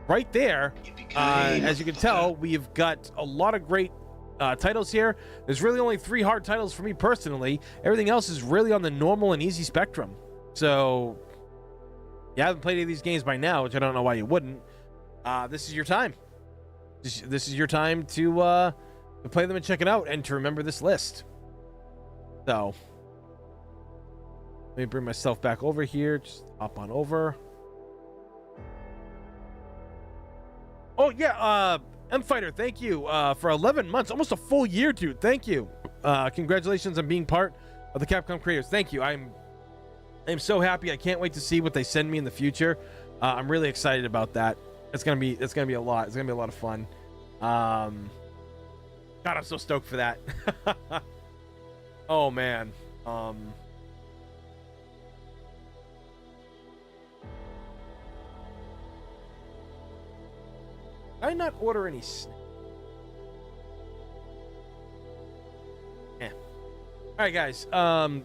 right there. As you can tell, we've got a lot of great titles here. There's really only 3 hard titles for me personally. Everything else is really on the normal and easy spectrum. So, you haven't played any of these games by now, which I don't know why you wouldn't. This is your time. This is your time to play them and check it out, and to remember this list. So, let me bring myself back over here. Just hop on over. Oh yeah, M Fighter, thank you for 11 months, almost a full year, dude. Thank you. Congratulations on being part of the Capcom creators. Thank you. I'm so happy. I can't wait to see what they send me in the future. I'm really excited about that. It's gonna be a lot. It's gonna be a lot of fun. God, I'm so stoked for that. Oh man. Did I not order any snacks? Yeah. All right, guys.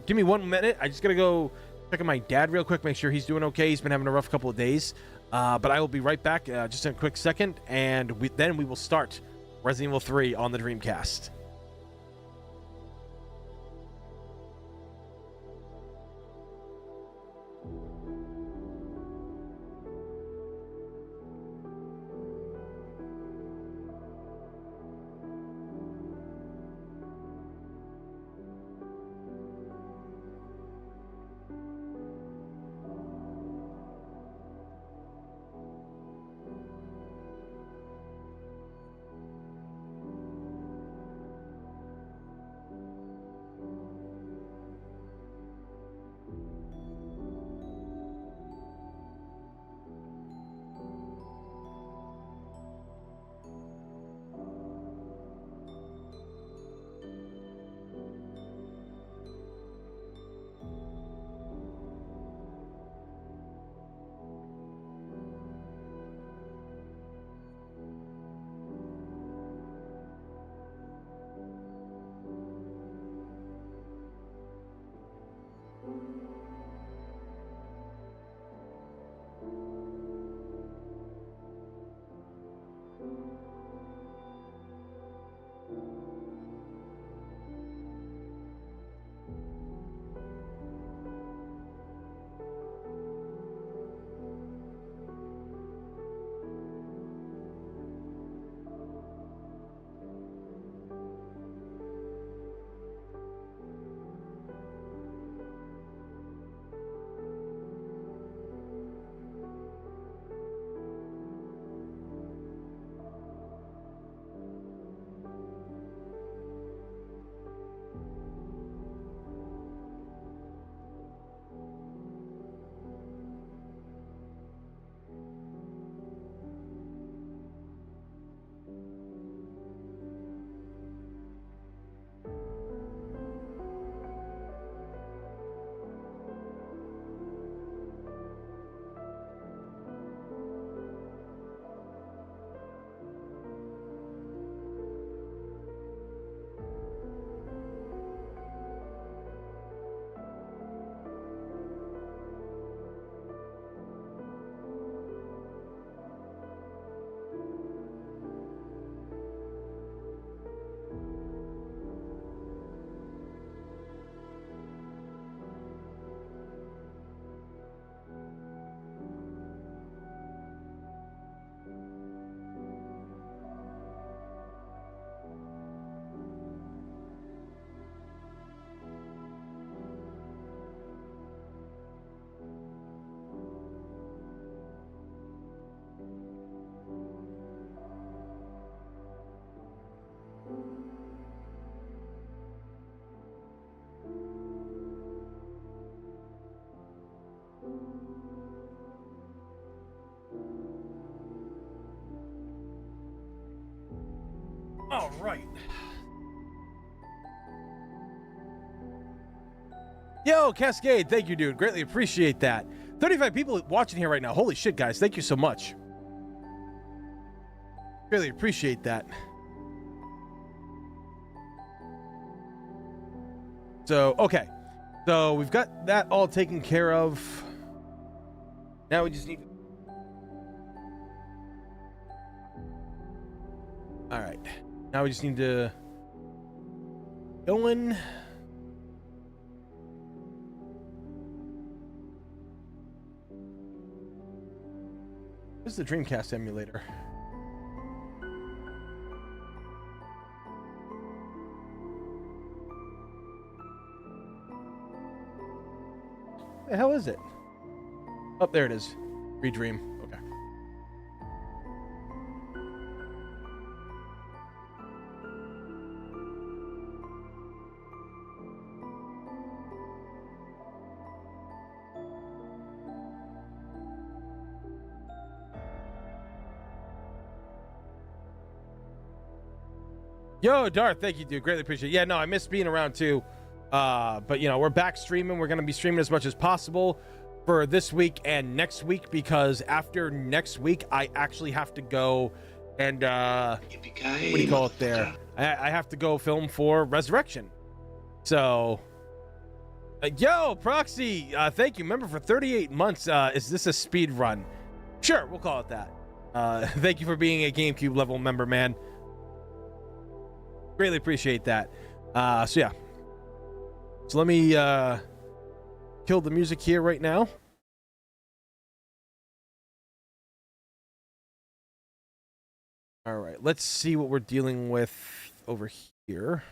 Give me 1 minute. I just gotta go check on my dad real quick, make sure he's doing okay. He's been having a rough couple of days. But I will be right back just in a quick second, and then we will start Resident Evil 3 on the Dreamcast. All right. Yo, Cascade, thank you, dude. Greatly appreciate that. 35 people watching here right now. Holy shit, guys. Thank you so much. Really appreciate that. So, okay. So, we've got that all taken care of. Now we just need to... All right. Now we just need to go in. This is the Dreamcast emulator. The hell is it? Oh, there it is. Redream. Okay. Yo, Darth, thank you, dude. Greatly appreciate it. Yeah, no, I miss being around too. But you know, we're back streaming. We're gonna be streaming as much as possible for this week and next week, because after next week I actually have to go and what do you call it there? I have to go film for Resurrection. So yo, Proxy, thank you. Member for 38 months. Is this a speed run? Sure, we'll call it that. Thank you for being a GameCube level member, man. Greatly appreciate that. So yeah. So let me kill the music here right now. All right, let's see what we're dealing with over here.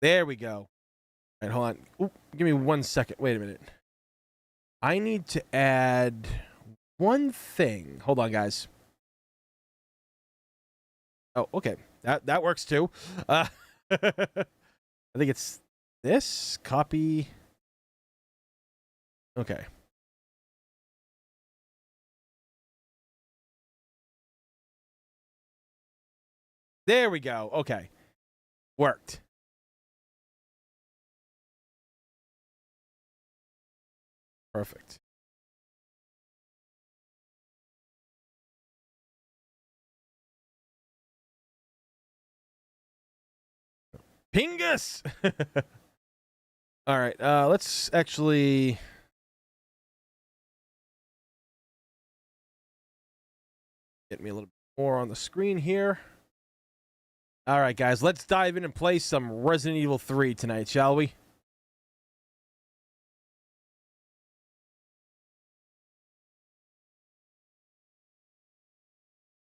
There we go. All right, hold on. Ooh, give me 1 second. Wait a minute. I need to add one thing. Hold on, guys. Oh, okay. That works too. I think it's this. Copy. Okay. There we go. Okay. Worked. Perfect. Pingus! All right, let's actually... get me a little bit more on the screen here. All right, guys, let's dive in and play some Resident Evil 3 tonight, shall we?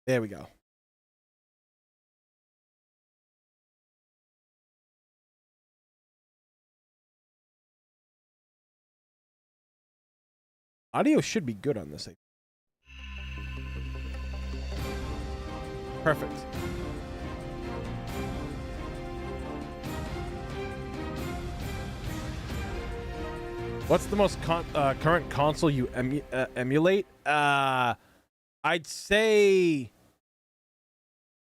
There we go. Audio should be good on this. Perfect. What's the most current console you emulate? I'd say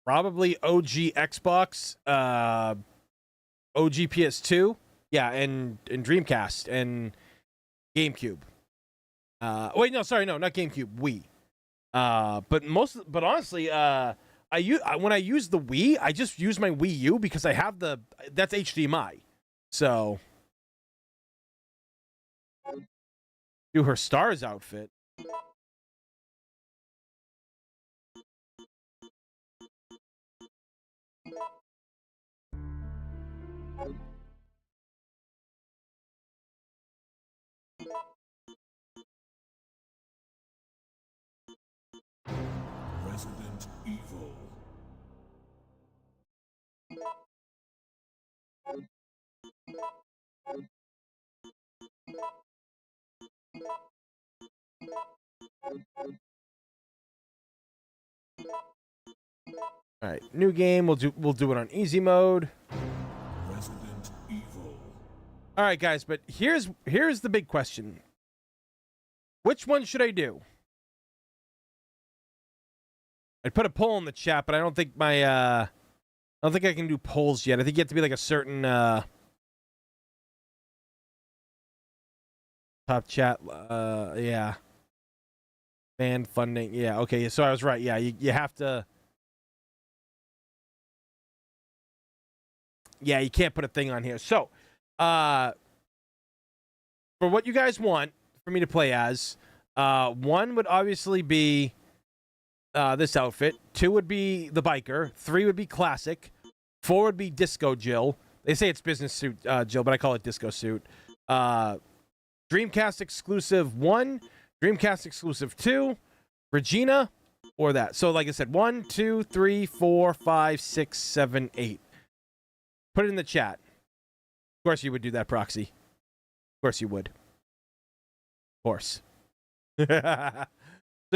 probably OG Xbox, OG PS2, yeah, and Dreamcast and GameCube. Wait, no, sorry, no, not GameCube, Wii. But honestly, when I use the Wii, I just use my Wii U because I have that's HDMI. So, do her Stars outfit. Resident Evil. All right, new game. We'll do it on easy mode. Resident Evil. All right, guys, but here's the big question. Which one should I do? I'd put a poll in the chat, but I don't think I don't think I can do polls yet. I think you have to be like a certain top chat. Yeah. Fan funding. Yeah. Okay. So I was right. Yeah. You have to. Yeah. You can't put a thing on here. So, for what you guys want for me to play as, one would obviously be this outfit. 2 would be the biker. 3 would be classic. 4 would be disco Jill. They say it's business suit Jill, but I call it disco suit. Dreamcast exclusive 1, Dreamcast exclusive 2, Regina, or that. So like I said, 1, 2, 3, 4, 5, 6, 7, 8. Put it in the chat. Of course you would do that, Proxy. Of course you would. Of course. So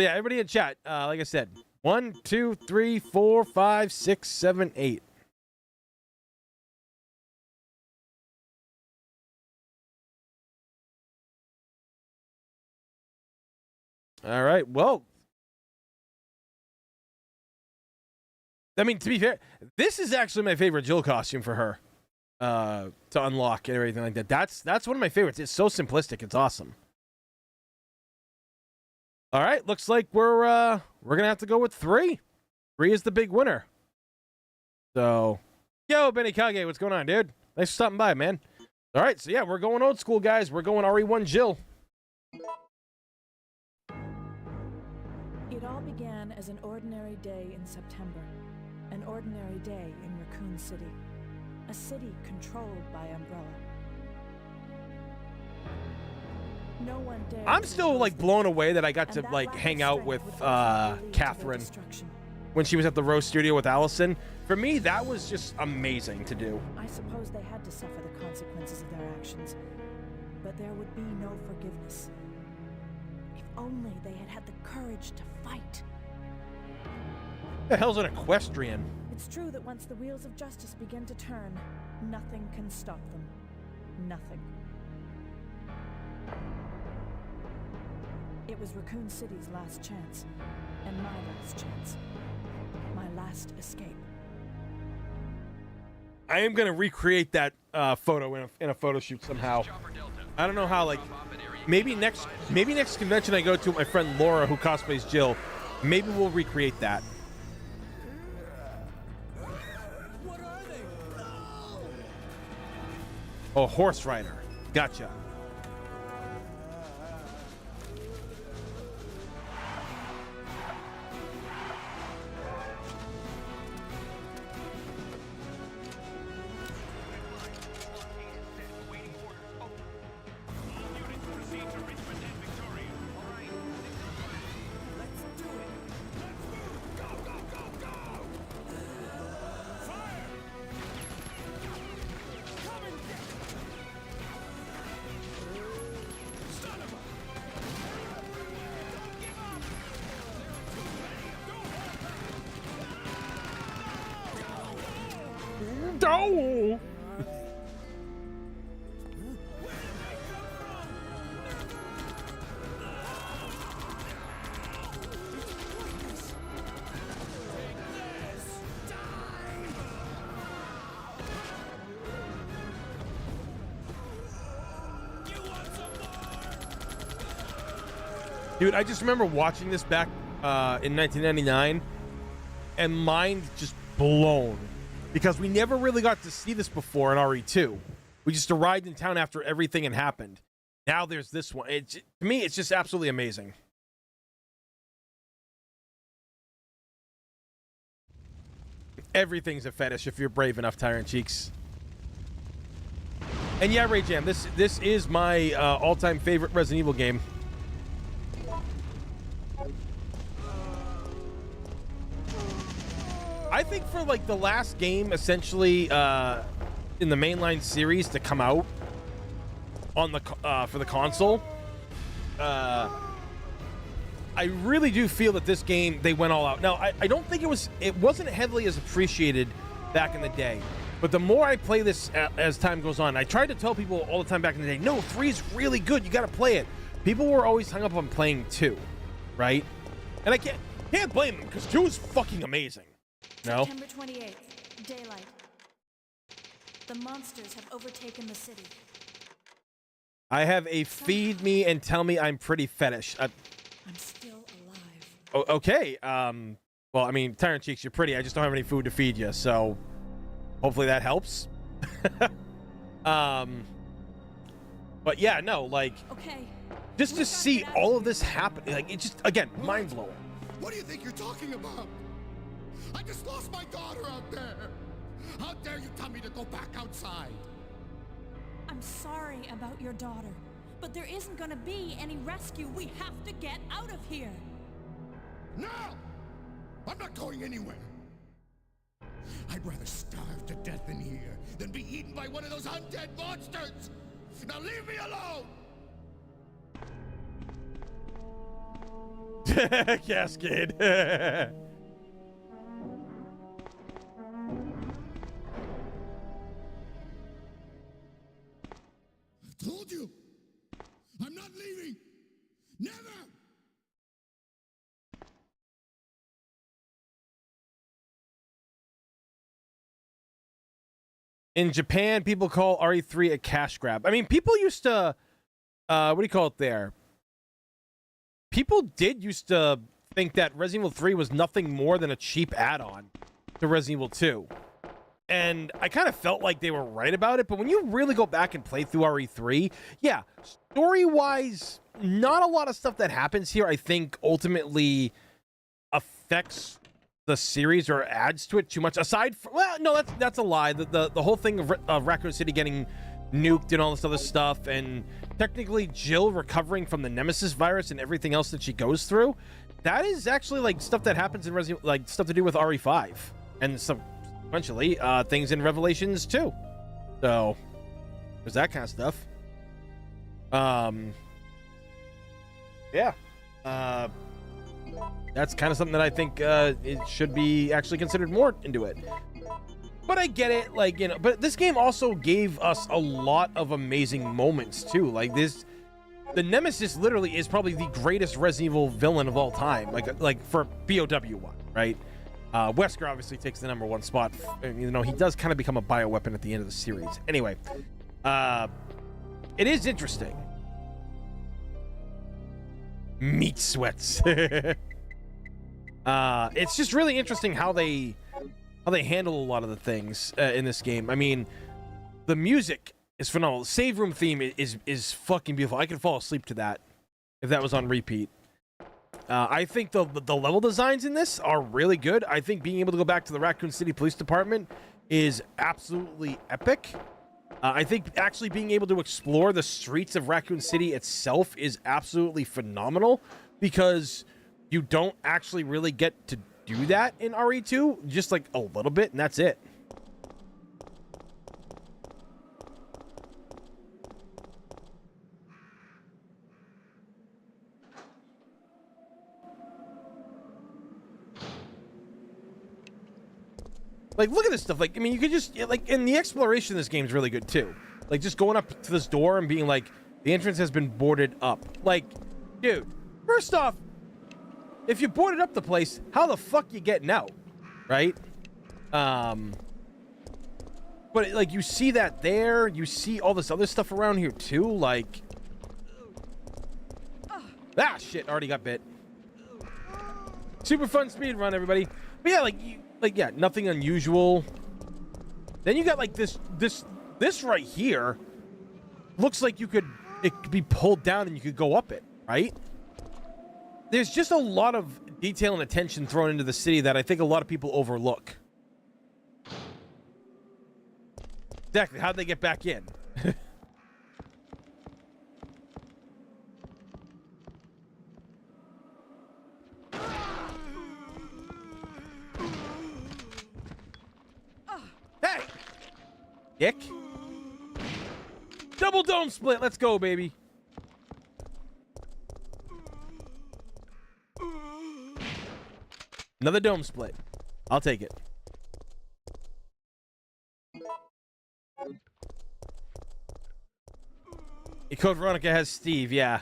yeah, everybody in chat, like I said, 1, 2, 3, 4, 5, 6, 7, 8. All right. Well, I mean, to be fair, this is actually my favorite Jill costume for her to unlock and everything like that. That's one of my favorites. It's so simplistic. It's awesome. All right. Looks like we're gonna have to go with 3. 3 is the big winner. So, yo, Benny Kage, what's going on, dude? Thanks for stopping by, man. All right. So yeah, we're going old school, guys. We're going RE1 Jill. It all began as an ordinary day in September. An ordinary day in Raccoon City. A city controlled by Umbrella. No one dared. I'm still like blown away that I got to like hang out with Catherine when she was at the Rose Studio with Allison. For me, that was just amazing to do. I suppose they had to suffer the consequences of their actions, but there would be no forgiveness. If only they had had the courage to fight. The hell's an equestrian? It's true that once the wheels of justice begin to turn, nothing can stop them. Nothing. It was Raccoon City's last chance, and my last chance. My last escape. I am gonna recreate that photo in a photo shoot somehow. I don't know how. Like, maybe next convention I go to with my friend Laura, who cosplays Jill. Maybe we'll recreate that. What are they? Oh, horse rider. Gotcha. No! Dude, I just remember watching this back in 1999 and mind just blown. Because we never really got to see this before in RE2. We just arrived in town after everything had happened. Now there's this one. To me, it's just absolutely amazing. Everything's a fetish if you're brave enough, Tyrant Cheeks. And yeah, Ray Jam, this is my all-time favorite Resident Evil game. I think for like the last game, essentially, in the mainline series to come out on the for the console, I really do feel that this game they went all out. Now, I don't think it wasn't heavily as appreciated back in the day, but the more I play this as time goes on, I tried to tell people all the time back in the day, no, 3's really good. You got to play it. People were always hung up on playing 2, right? And I can't. Can't blame them, because 2 is fucking amazing. No? September 28th, daylight. The monsters have overtaken the city. I have a feed me and tell me I'm pretty fetish. I'm still alive. Okay. Well, I mean, Tyrant Cheeks, you're pretty. I just don't have any food to feed you, so hopefully that helps. But yeah, no, like, Okay. just to see all of this happen, like, it's just, again, mind-blowing. What do you think you're talking about? I just lost my daughter out there. How dare you tell me to go back outside? I'm sorry about your daughter, but there isn't gonna be any rescue. We have to get out of here. No! I'm not going anywhere. I'd rather starve to death in here than be eaten by one of those undead monsters. Now leave me alone! Cascade. I told you! I'm not leaving! Never! In Japan, people call RE3 a cash grab. I mean, people used to, what do you call it there? People did used to think that Resident Evil 3 was nothing more than a cheap add-on to Resident Evil 2. And I kind of felt like they were right about it, but when you really go back and play through RE3, yeah, story-wise, not a lot of stuff that happens here, I think, ultimately affects the series or adds to it too much. Aside from, well, no, that's a lie. The whole thing of Raccoon City getting nuked and all this other stuff, and technically Jill recovering from the Nemesis virus and everything else that she goes through, that is actually like stuff that happens in Resident, like stuff to do with RE5 and some eventually things in Revelations too. So there's that kind of stuff. Yeah. That's kind of something that I think it should be actually considered more into it. But I get it, like, you know, but this game also gave us a lot of amazing moments too. Like this, the Nemesis literally is probably the greatest Resident Evil villain of all time. Like for BOW one, right? Wesker obviously takes the #1 spot. You know, he does kind of become a bioweapon at the end of the series. Anyway, it is interesting. Meat sweats. It's just really interesting how they handle a lot of the things in this game. I mean, the music is phenomenal. The save room theme is fucking beautiful. I could fall asleep to that if that was on repeat. I think the level designs in this are really good. I think being able to go back to the Raccoon City Police Department is absolutely epic. I think actually being able to explore the streets of Raccoon City itself is absolutely phenomenal, because you don't actually really get to do that in RE2, just like a little bit, and that's it. Like, look at this stuff. Like, I mean, you could just, like, and the exploration of this game is really good, too. Like, just going up to this door and being like, the entrance has been boarded up. Like, dude, first off, if you boarded up the place, how the fuck you getting out? Right? But, like, you see that there. You see all this other stuff around here, too. Like, ah, shit, already got bit. Super fun speed run, everybody. But, yeah, yeah, nothing unusual. Then you got like this right here. Looks like it could be pulled down and you could go up it, right? There's just a lot of detail and attention thrown into the city that I think a lot of people overlook. Exactly, how'd they get back in? Hey! Dick. Double dome split. Let's go, baby. Another dome split. I'll take it. Code Veronica has Steve, yeah.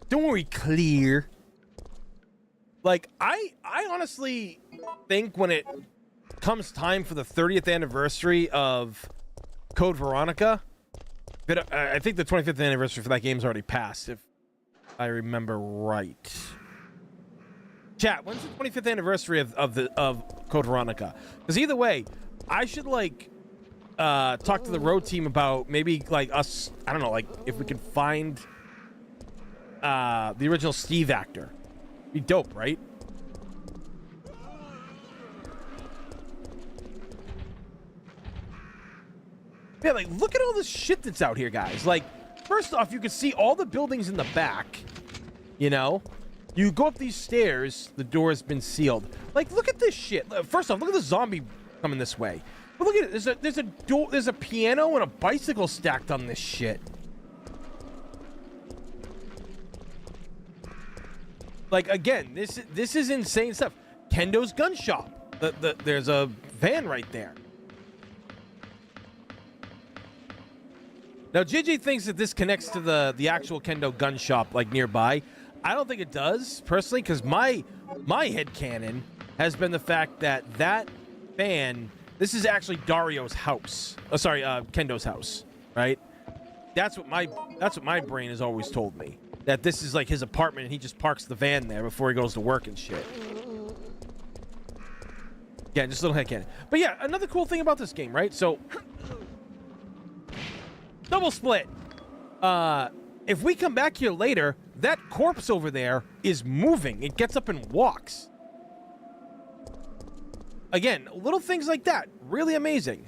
Don't worry, Clear. Like, I honestly think when it comes time for the 30th anniversary of Code Veronica, but I think the 25th anniversary for that game's already passed, if I remember right. Chat, when's the 25th anniversary of Code Veronica? Because either way, I should like talk to the road team about maybe like us. I don't know, like if we can find the original Steve actor. Be dope, right? Yeah, like look at all this shit that's out here, guys. Like, first off, you can see all the buildings in the back. You know, you go up these stairs, the door has been sealed. Like, look at this shit. First off, look at the zombie coming this way. But look at it. There's a door. There's a piano and a bicycle stacked on this shit. Like, again, this is insane stuff. Kendo's gun shop. There's a van right there. Now, JJ thinks that this connects to the actual Kendo gun shop, like, nearby. I don't think it does, personally, because my headcanon has been the fact that van, this is actually Dario's house. Oh, sorry, Kendo's house, right? That's what my brain has always told me. That this is like his apartment and he just parks the van there before he goes to work and shit. Yeah, just a little headcanon. But yeah, another cool thing about this game, right? So, double split. If we come back here later, that corpse over there is moving. It gets up and walks. Again, little things like that. Really amazing.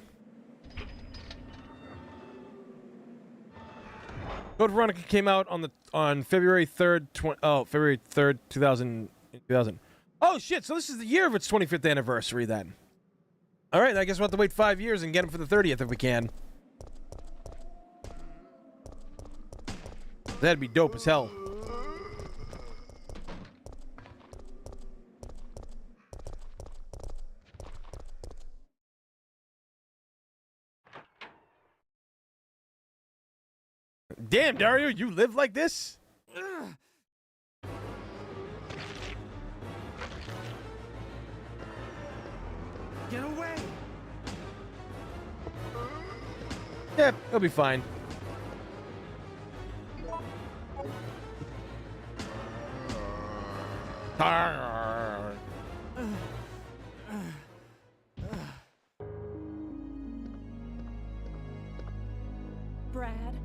Code Veronica came out on February 3rd, February 3rd, 2000. Oh shit, so this is the year of its 25th anniversary then. All right, I guess we'll have to wait 5 years and get them for the 30th if we can. That'd be dope as hell. Damn, Dario, you live like this? Get away! Yeah, it'll be fine. Brad,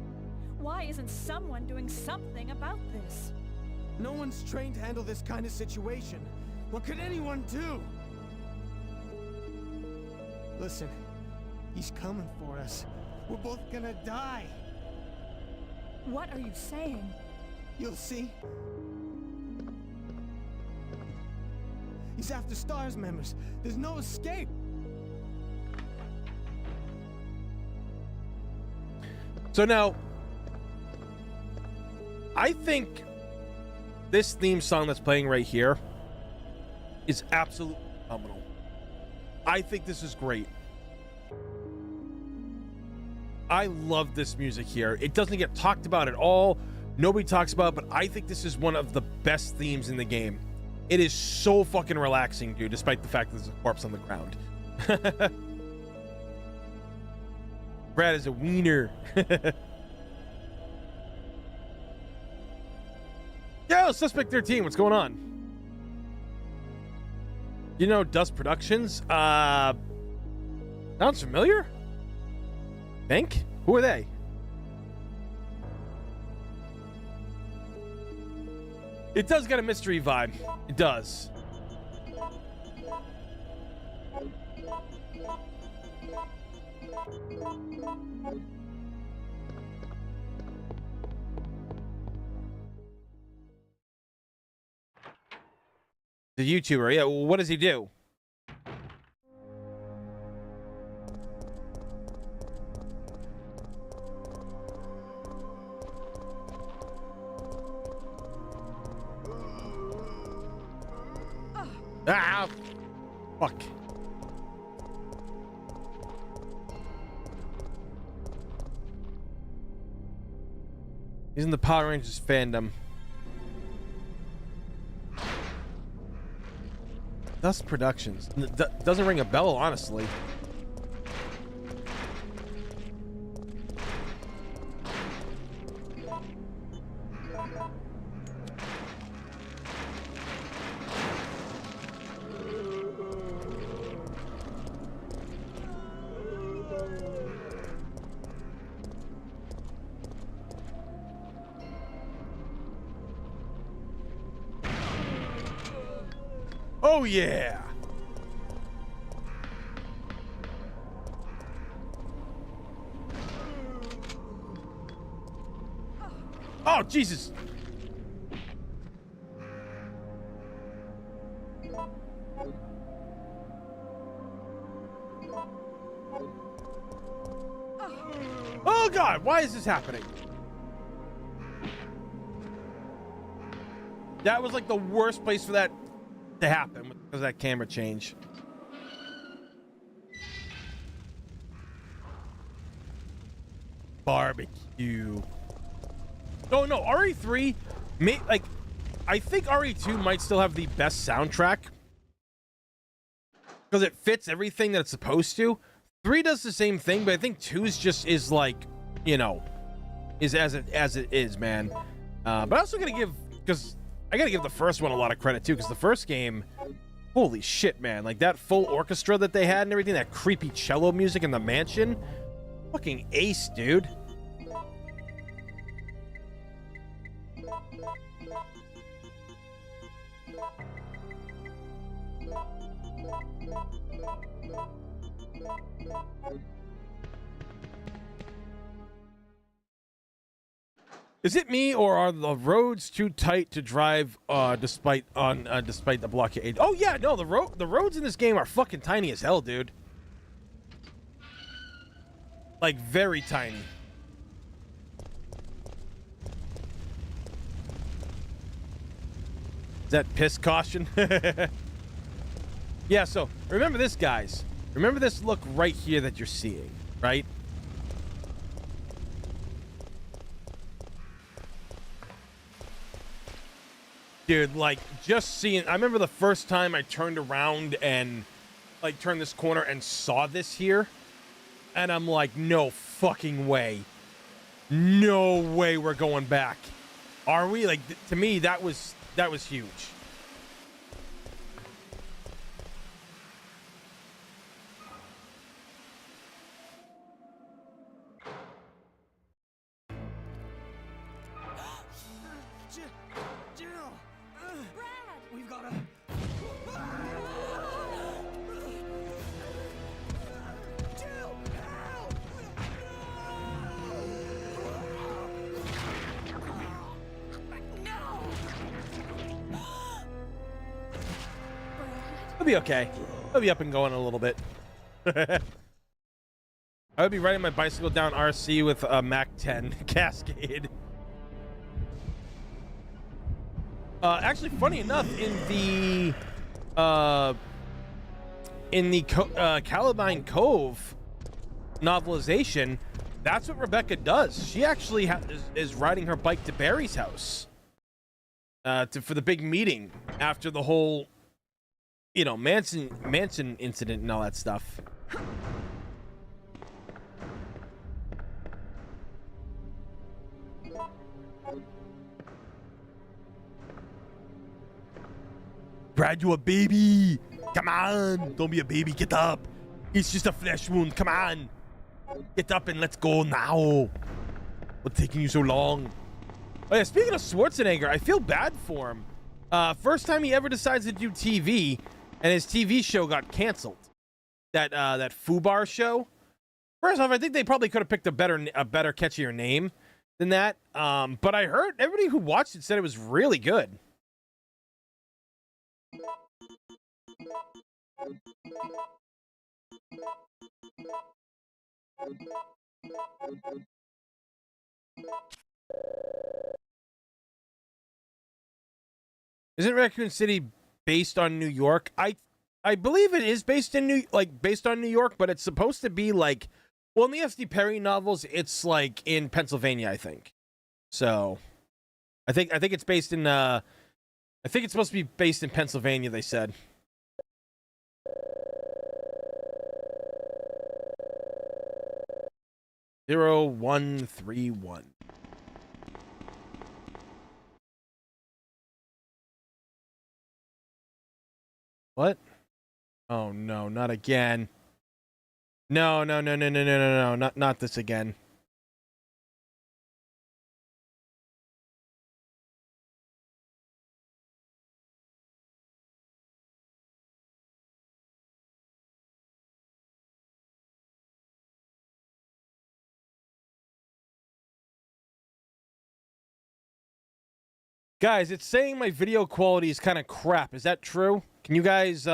why isn't someone doing something about this? No one's trained to handle this kind of situation. What could anyone do? Listen, he's coming for us. We're both gonna die. What are you saying? You'll see. He's after STARS members. There's no escape. So now, I think this theme song that's playing right here is absolutely phenomenal. I think this is great. I love this music here. It doesn't get talked about at all. Nobody talks about it, but I think this is one of the best themes in the game. It is so fucking relaxing, dude, despite the fact that there's a corpse on the ground. Brad is a wiener. Yo, Suspect 13, what's going on? You know Dust Productions? Sounds familiar? Think? Who are they? It does get a mystery vibe. It does. The YouTuber, yeah. Well, what does he do? Ah, fuck. He's in the Power Rangers fandom. Dust Productions. Doesn't ring a bell, honestly. Oh yeah. Oh Jesus. Oh God, why is this happening? That was like the worst place for that to happen because of that camera change. Barbecue. Oh no, RE3 like I think RE2 might still have the best soundtrack because it fits everything that it's supposed to. 3 does the same thing, but I think 2 is like, you know, is as it is, man. But I also gotta give, because I gotta give the first one a lot of credit too, because the first game, holy shit, man, like that full orchestra that they had and everything, that creepy cello music in the mansion, fucking ace, dude. Is it me, or are the roads too tight to drive despite the blockade? Oh yeah, no, the roads in this game are fucking tiny as hell, dude. Like very tiny. Is that piss caution? Yeah, so remember this, guys. Remember this look right here that you're seeing, right? Dude, like, just seeing, I remember the first time I turned around and, like, turned this corner and saw this here, and I'm like, no fucking way. No way we're going back. Are we? Like, to me, that was huge. We've got to... Jill! Help! No! I'll be okay. I'll be up and going in a little bit. I would be riding my bicycle down RC with a Mac 10 Cascade. Actually, funny enough, in the Calabaine Cove novelization, that's what Rebecca does. She actually is riding her bike to Barry's house for the big meeting after the whole, you know, Manson incident and all that stuff. Brad, you a baby. Come on. Don't be a baby. Get up. It's just a flesh wound. Come on. Get up and let's go now. What's taking you so long? Oh yeah, speaking of Schwarzenegger, I feel bad for him. First time he ever decides to do TV, and his TV show got canceled. That Fubar show. First off, I think they probably could have picked a better, catchier name than that. But I heard everybody who watched it said it was really good. Isn't Raccoon City based on New York? I believe it is based on New York, but it's supposed to be like, well, in the F.D. Perry novels, it's like in Pennsylvania, I think. So, I think it's based in I think it's supposed to be based in Pennsylvania, they said. 0131. What? Oh no, not again. No, no, no, no, no, no, no, no, not this again. Guys, it's saying my video quality is kind of crap. Is that true? Can you guys,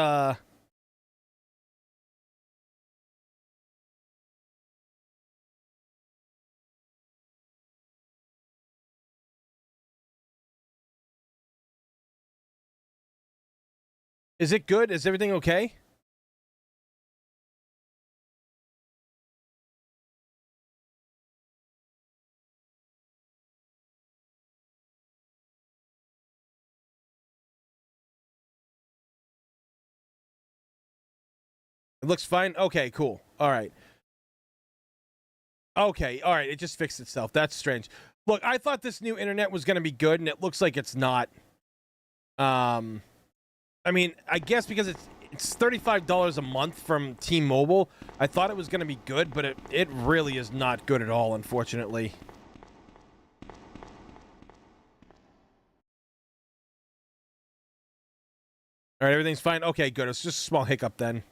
is it good? Is everything okay? It looks fine? Okay, cool. All right. Okay, all right. It just fixed itself. That's strange. Look, I thought this new internet was going to be good, and it looks like it's not. I mean, I guess because it's $35 a month from T-Mobile, I thought it was going to be good, but it really is not good at all, unfortunately. All right, everything's fine? Okay, good. It's just a small hiccup then.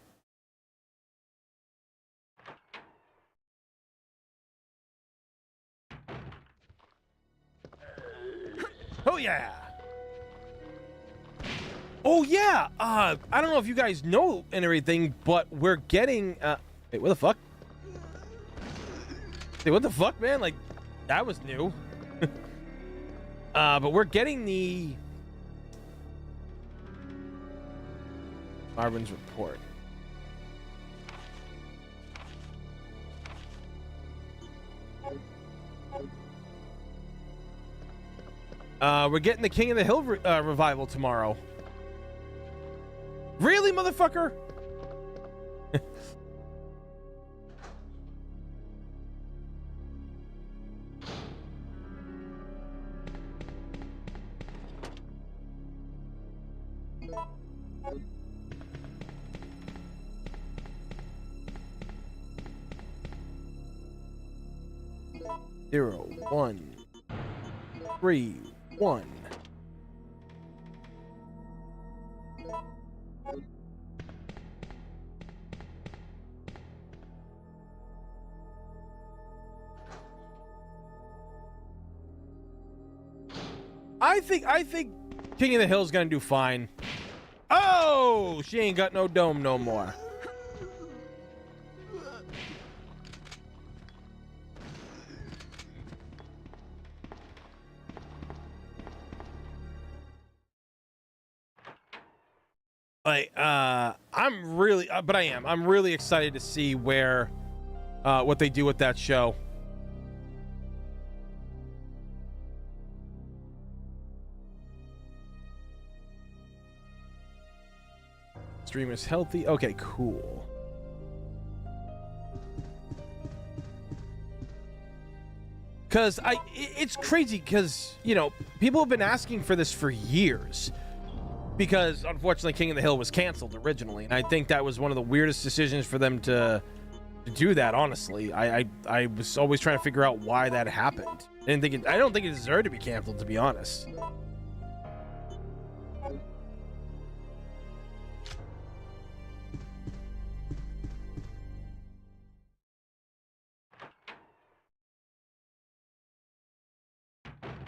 Oh, yeah! Oh, yeah! I don't know if you guys know and everything, but we're getting, wait, what the fuck? Hey, what the fuck, man? Like, that was new. But we're getting the Marvin's report. We're getting the King of the Hill revival tomorrow. Really, motherfucker? Zero, 1, 3, 1. I think King of the Hill's gonna do fine. Oh, she ain't got no dome no more. Like, I'm really, but I'm really excited to see where, what they do with that show. Stream is healthy. Okay, cool. Cause it's crazy because, you know, people have been asking for this for years. Because unfortunately King of the Hill was canceled originally, and I think that was one of the weirdest decisions for them to do that, honestly. I was always trying to figure out why that happened. I don't think it deserved to be canceled, to be honest.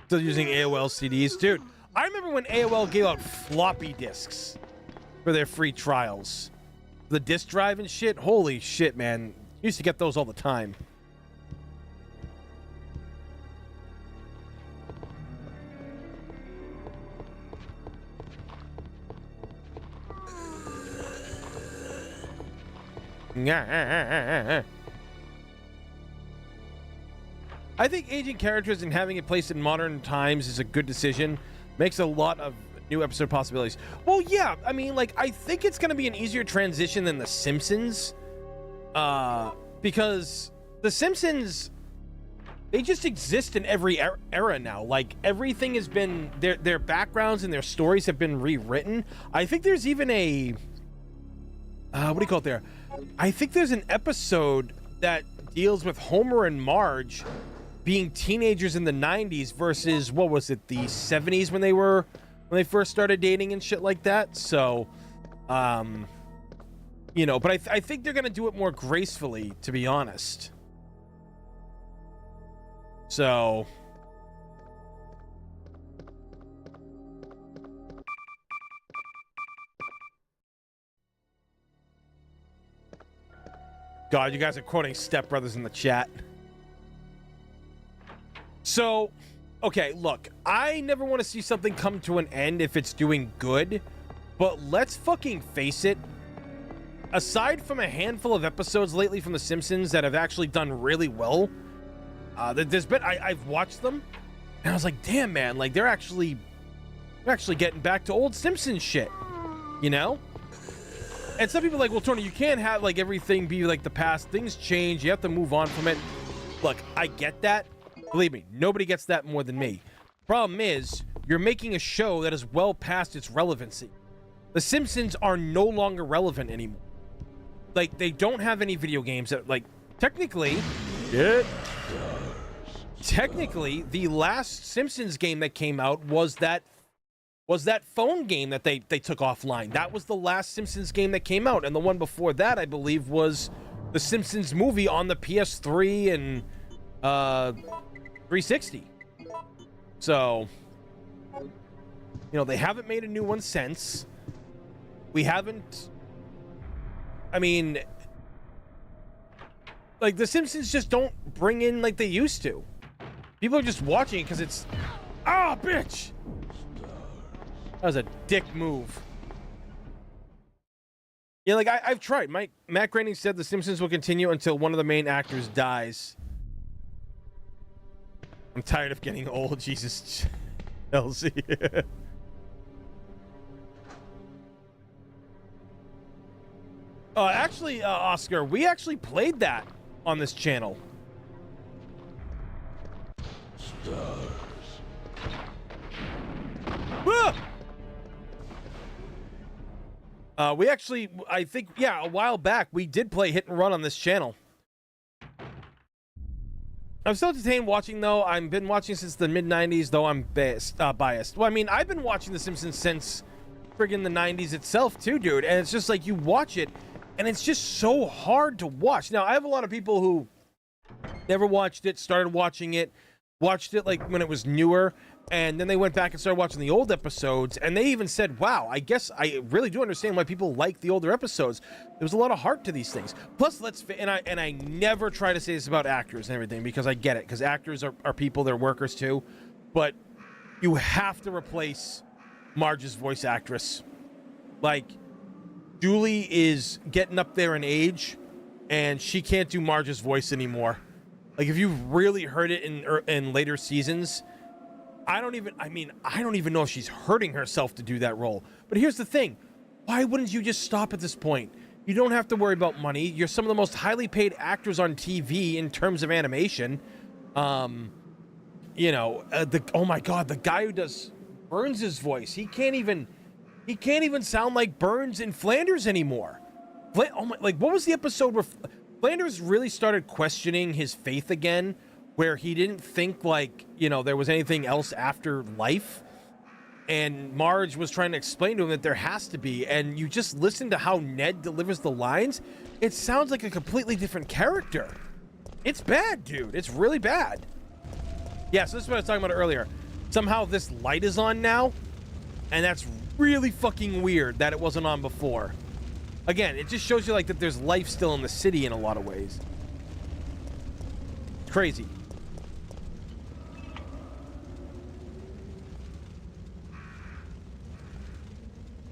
Still using AOL CDs, dude. I remember when AOL gave out floppy disks for their free trials. The disk drive and shit. Holy shit, man. Used to get those all the time. I think aging characters and having it placed in modern times is a good decision. Makes a lot of new episode possibilities. Well, yeah, I mean, like, I think it's going to be an easier transition than The Simpsons. Because The Simpsons, they just exist in every era now. Like everything has been their backgrounds and their stories have been rewritten. I think there's even a what do you call it there? I think there's an episode that deals with Homer and Marge being teenagers in the 90s versus what was it, the 70s when they first started dating and shit like that. So you know, but I think they're gonna do it more gracefully, to be honest. So God, you guys are quoting Step Brothers in the chat. So, okay, look, I never want to see something come to an end if it's doing good, but let's fucking face it. Aside from a handful of episodes lately from The Simpsons that have actually done really well, there's been I've watched them, and I was like, damn, man, like they're actually getting back to old Simpsons shit, you know? And some people are like, well, Tony, you can't have like everything be like the past. Things change. You have to move on from it. Look, I get that. Believe me, nobody gets that more than me. Problem is, you're making a show that is well past its relevancy. The Simpsons are no longer relevant anymore. Like, they don't have any video games that, like, technically, the last Simpsons game that came out was that phone game that they took offline. That was the last Simpsons game that came out. And the one before that, I believe, was the Simpsons movie on the PS3 and 360. So, you know, they haven't made a new one since. We haven't... I mean... Like, the Simpsons just don't bring in like they used to. People are just watching it because it's... Ah, bitch! That was a dick move. Yeah, like, I've tried. Matt Groening said The Simpsons will continue until one of the main actors dies. I'm tired of getting old, Jesus. Elsie. Actually, Oscar, we actually played that on this channel. Stars. We actually, I think, yeah, a while back, we did play Hit and Run on this channel. I'm still entertained watching, though. I've been watching since the mid-90s, though I'm biased. Well, I mean, I've been watching The Simpsons since friggin' the 90s itself, too, dude. And it's just like, you watch it, and it's just so hard to watch. Now, I have a lot of people who never watched it, started watching it, watched it, like, when it was newer, and then they went back and started watching the old episodes, and they even said, wow, I guess I really do understand why people like the older episodes. There was a lot of heart to these things. Plus, I never try to say this about actors and everything, because I get it, because actors are people, they're workers too, but you have to replace Marge's voice actress. Like, Julie is getting up there in age, and she can't do Marge's voice anymore. Like, if you've really heard it in later seasons, I don't even know if she's hurting herself to do that role. But here's the thing. Why wouldn't you just stop at this point? You don't have to worry about money. You're some of the most highly paid actors on TV in terms of animation. You know, oh my God, the guy who does Burns' voice, he can't even sound like Burns in Flanders anymore. Like, what was the episode where Flanders really started questioning his faith again, where he didn't think, like, you know, there was anything else after life, and Marge was trying to explain to him that there has to be, and you just listen to how Ned delivers the lines, it sounds like a completely different character. It's bad, dude. It's really bad. Yeah, so this is what I was talking about earlier. Somehow this light is on now, and that's really fucking weird that it wasn't on before. Again, it just shows you, like, that there's life still in the city in a lot of ways. It's crazy.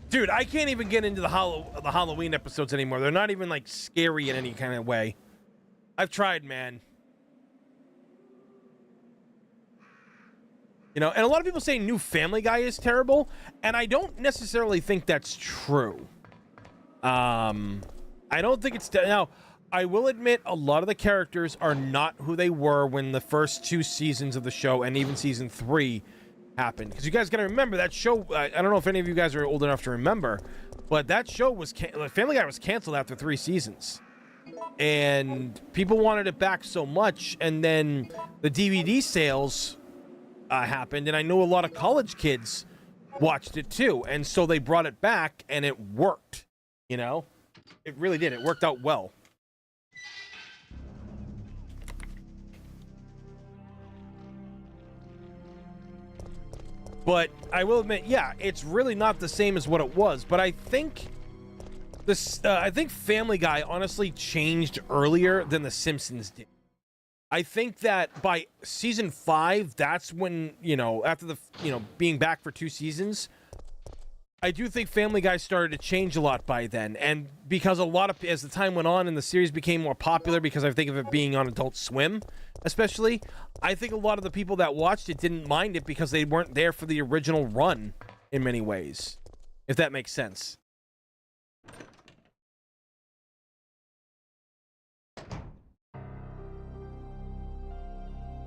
Dude, I can't even get into the Halloween episodes anymore. They're not even, like, scary in any kind of way. I've tried, man. You know, and a lot of people say New Family Guy is terrible, and I don't necessarily think that's true. I don't think it's... Now, I will admit a lot of the characters are not who they were when the first 2 seasons of the show and even season 3 happened. Because you guys got to remember that show. I don't know if any of you guys are old enough to remember, but that show was Family Guy was canceled after 3 seasons, and people wanted it back so much. And then the DVD sales happened, and I know a lot of college kids watched it too, and so they brought it back, and it worked. You know, it really did. It worked out well. But I will admit, yeah, it's really not the same as what it was. But I think I think Family Guy honestly changed earlier than The Simpsons did. I think that by season 5, that's when, you know, after the, you know, being back for 2 seasons, I do think Family Guy started to change a lot by then. And because as the time went on and the series became more popular, because I think of it being on Adult Swim, especially, I think a lot of the people that watched it didn't mind it because they weren't there for the original run in many ways, if that makes sense.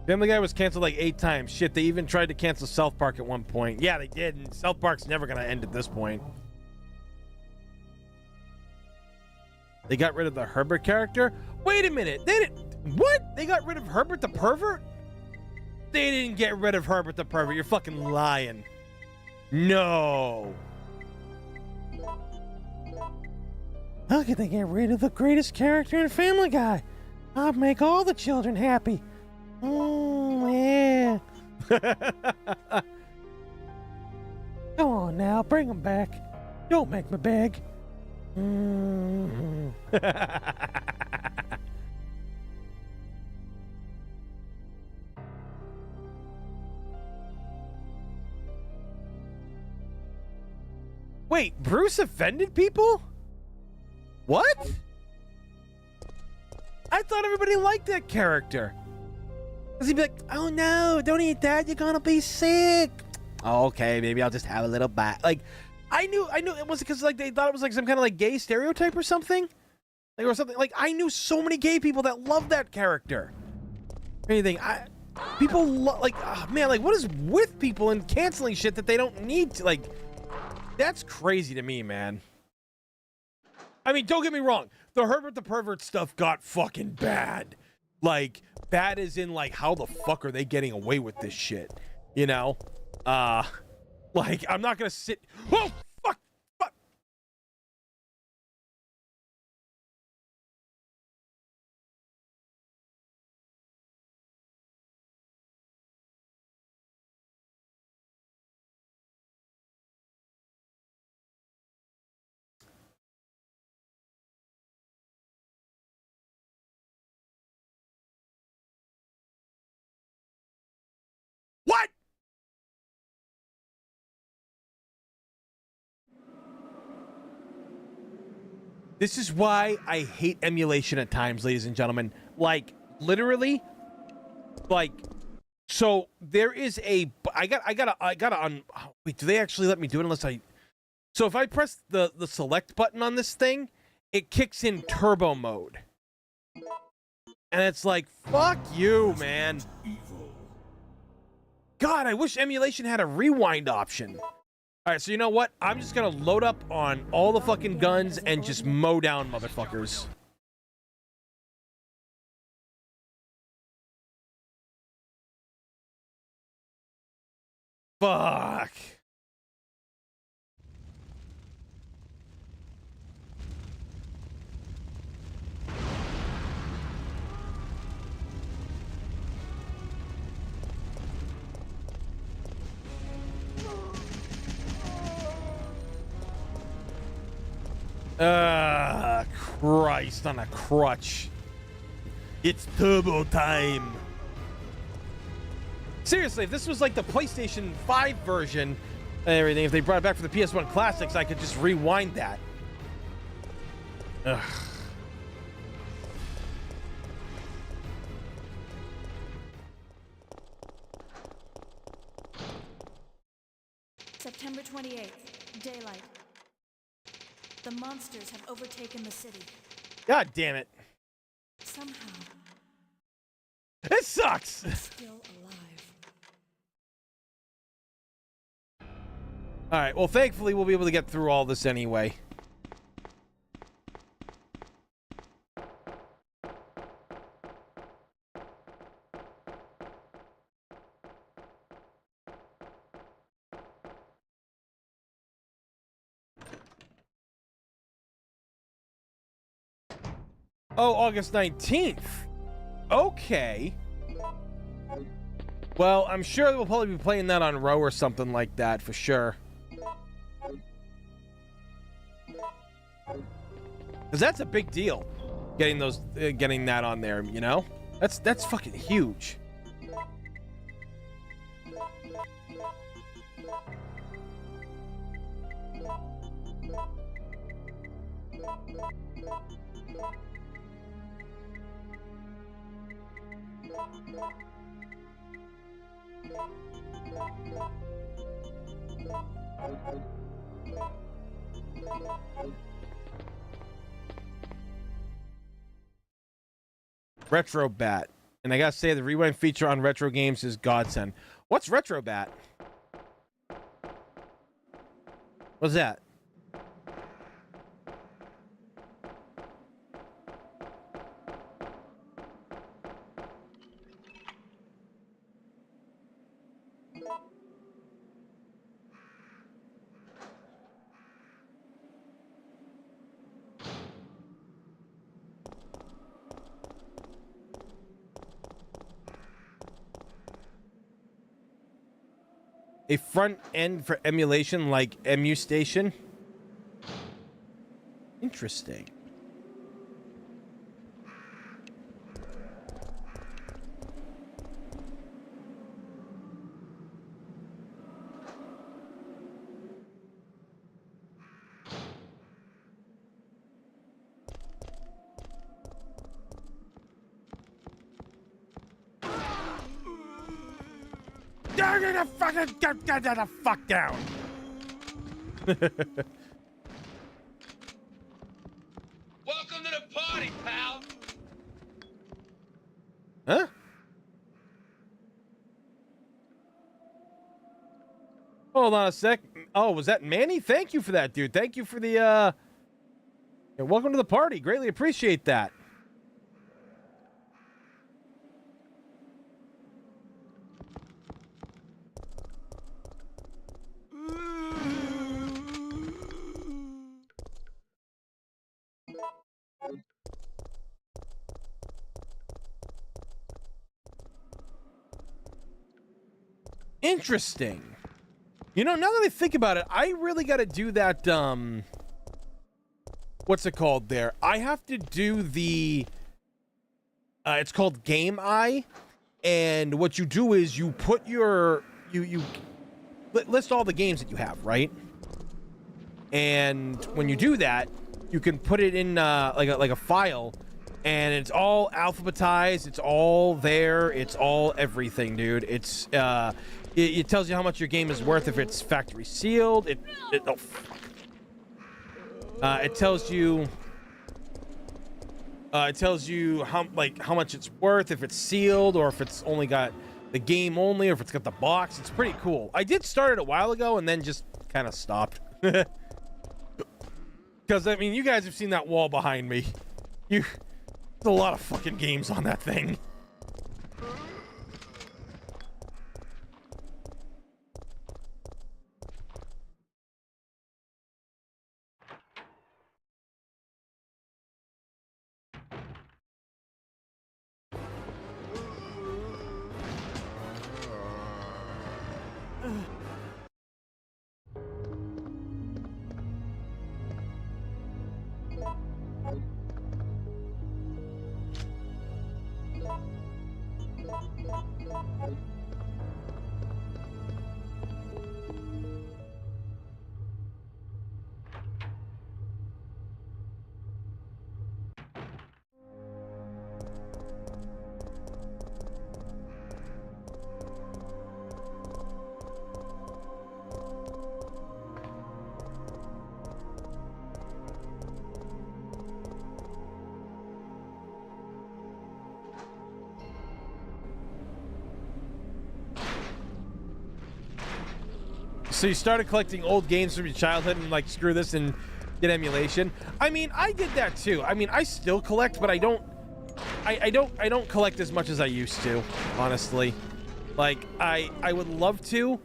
Family Guy was canceled like 8 times. Shit, they even tried to cancel South Park at one point. Yeah, they did, and South Park's never gonna end at this point. They got rid of the Herbert character? Wait a minute, they didn't... What? They got rid of Herbert the pervert? They didn't get rid of Herbert the pervert. You're fucking lying. No. How could they get rid of the greatest character in Family Guy? I'll make all the children happy. Yeah. Come on now, bring them back. Don't make me beg. Wait, Bruce offended people? What? I thought everybody liked that character. Cause he'd be like, oh no, don't eat that, you're gonna be sick. Oh, okay, maybe I'll just have a little bite. Like, I knew it wasn't because like they thought it was like some kind of like gay stereotype or something. Like, or something. Like, I knew so many gay people that loved that character. Anything. People like, oh, man, like what is with people and canceling shit that they don't need to, like, that's crazy to me, man. I mean, don't get me wrong. The Herbert the Pervert stuff got fucking bad. Like, bad as in, like, how the fuck are they getting away with this shit? You know? Like, I'm not gonna sit... Whoa! Fuck! Fuck! What? This is why I hate emulation at times, ladies and gentlemen. Like, literally, like, so there is a, I gotta wait, do they actually let me do it unless I, so if I press the select button on this thing, it kicks in turbo mode. And it's like, fuck you, man. God, I wish emulation had a rewind option. All right, so you know what? I'm just gonna load up on all the fucking guns and just mow down motherfuckers. Fuck. Christ on a crutch. It's turbo time. Seriously, if this was like the PlayStation 5 version and everything, if they brought it back for the PS1 Classics, I could just rewind that. Ugh. September 28th, daylight. The monsters have overtaken the city. God damn it. somehow, It sucks. it's still alive. All right. Well, thankfully, we'll be able to get through all this anyway. Oh, August 19th. Okay. Well, I'm sure we'll probably be playing that on Row or something like that for sure. Because that's a big deal, getting those, getting that on there. You know, that's fucking huge. Retro Bat. And I gotta say, the rewind feature on retro games is godsend. What's Retro Bat? What's that? A front end for emulation like Emu Station? Interesting. Get the fuck down. Welcome to the party, pal. Huh? Hold on a sec. Oh, was that Manny? Thank you for that, dude. Thank you for the yeah, welcome to the party. Greatly appreciate that. Interesting. You know, now that I think about it, I really got to do that, what's it called there? I have to do the, it's called Game Eye, and what you do is you put your, you list all the games that you have, right? And when you do that, you can put it in, like a file, and it's all alphabetized, it's all there, it's all everything, dude. It's, it tells you how much your game is worth if it's factory sealed. It tells you how much it's worth if it's sealed or if it's only got the game only or if it's got the box. It's pretty cool. I did start it a while ago and then just kind of stopped. Because I mean, you guys have seen that wall behind me. There's a lot of fucking games on that thing. So you started collecting old games from your childhood and like screw this and get emulation. I mean, I did that too. I mean, I still collect, but I don't collect as much as I used to, honestly. Like I would love to,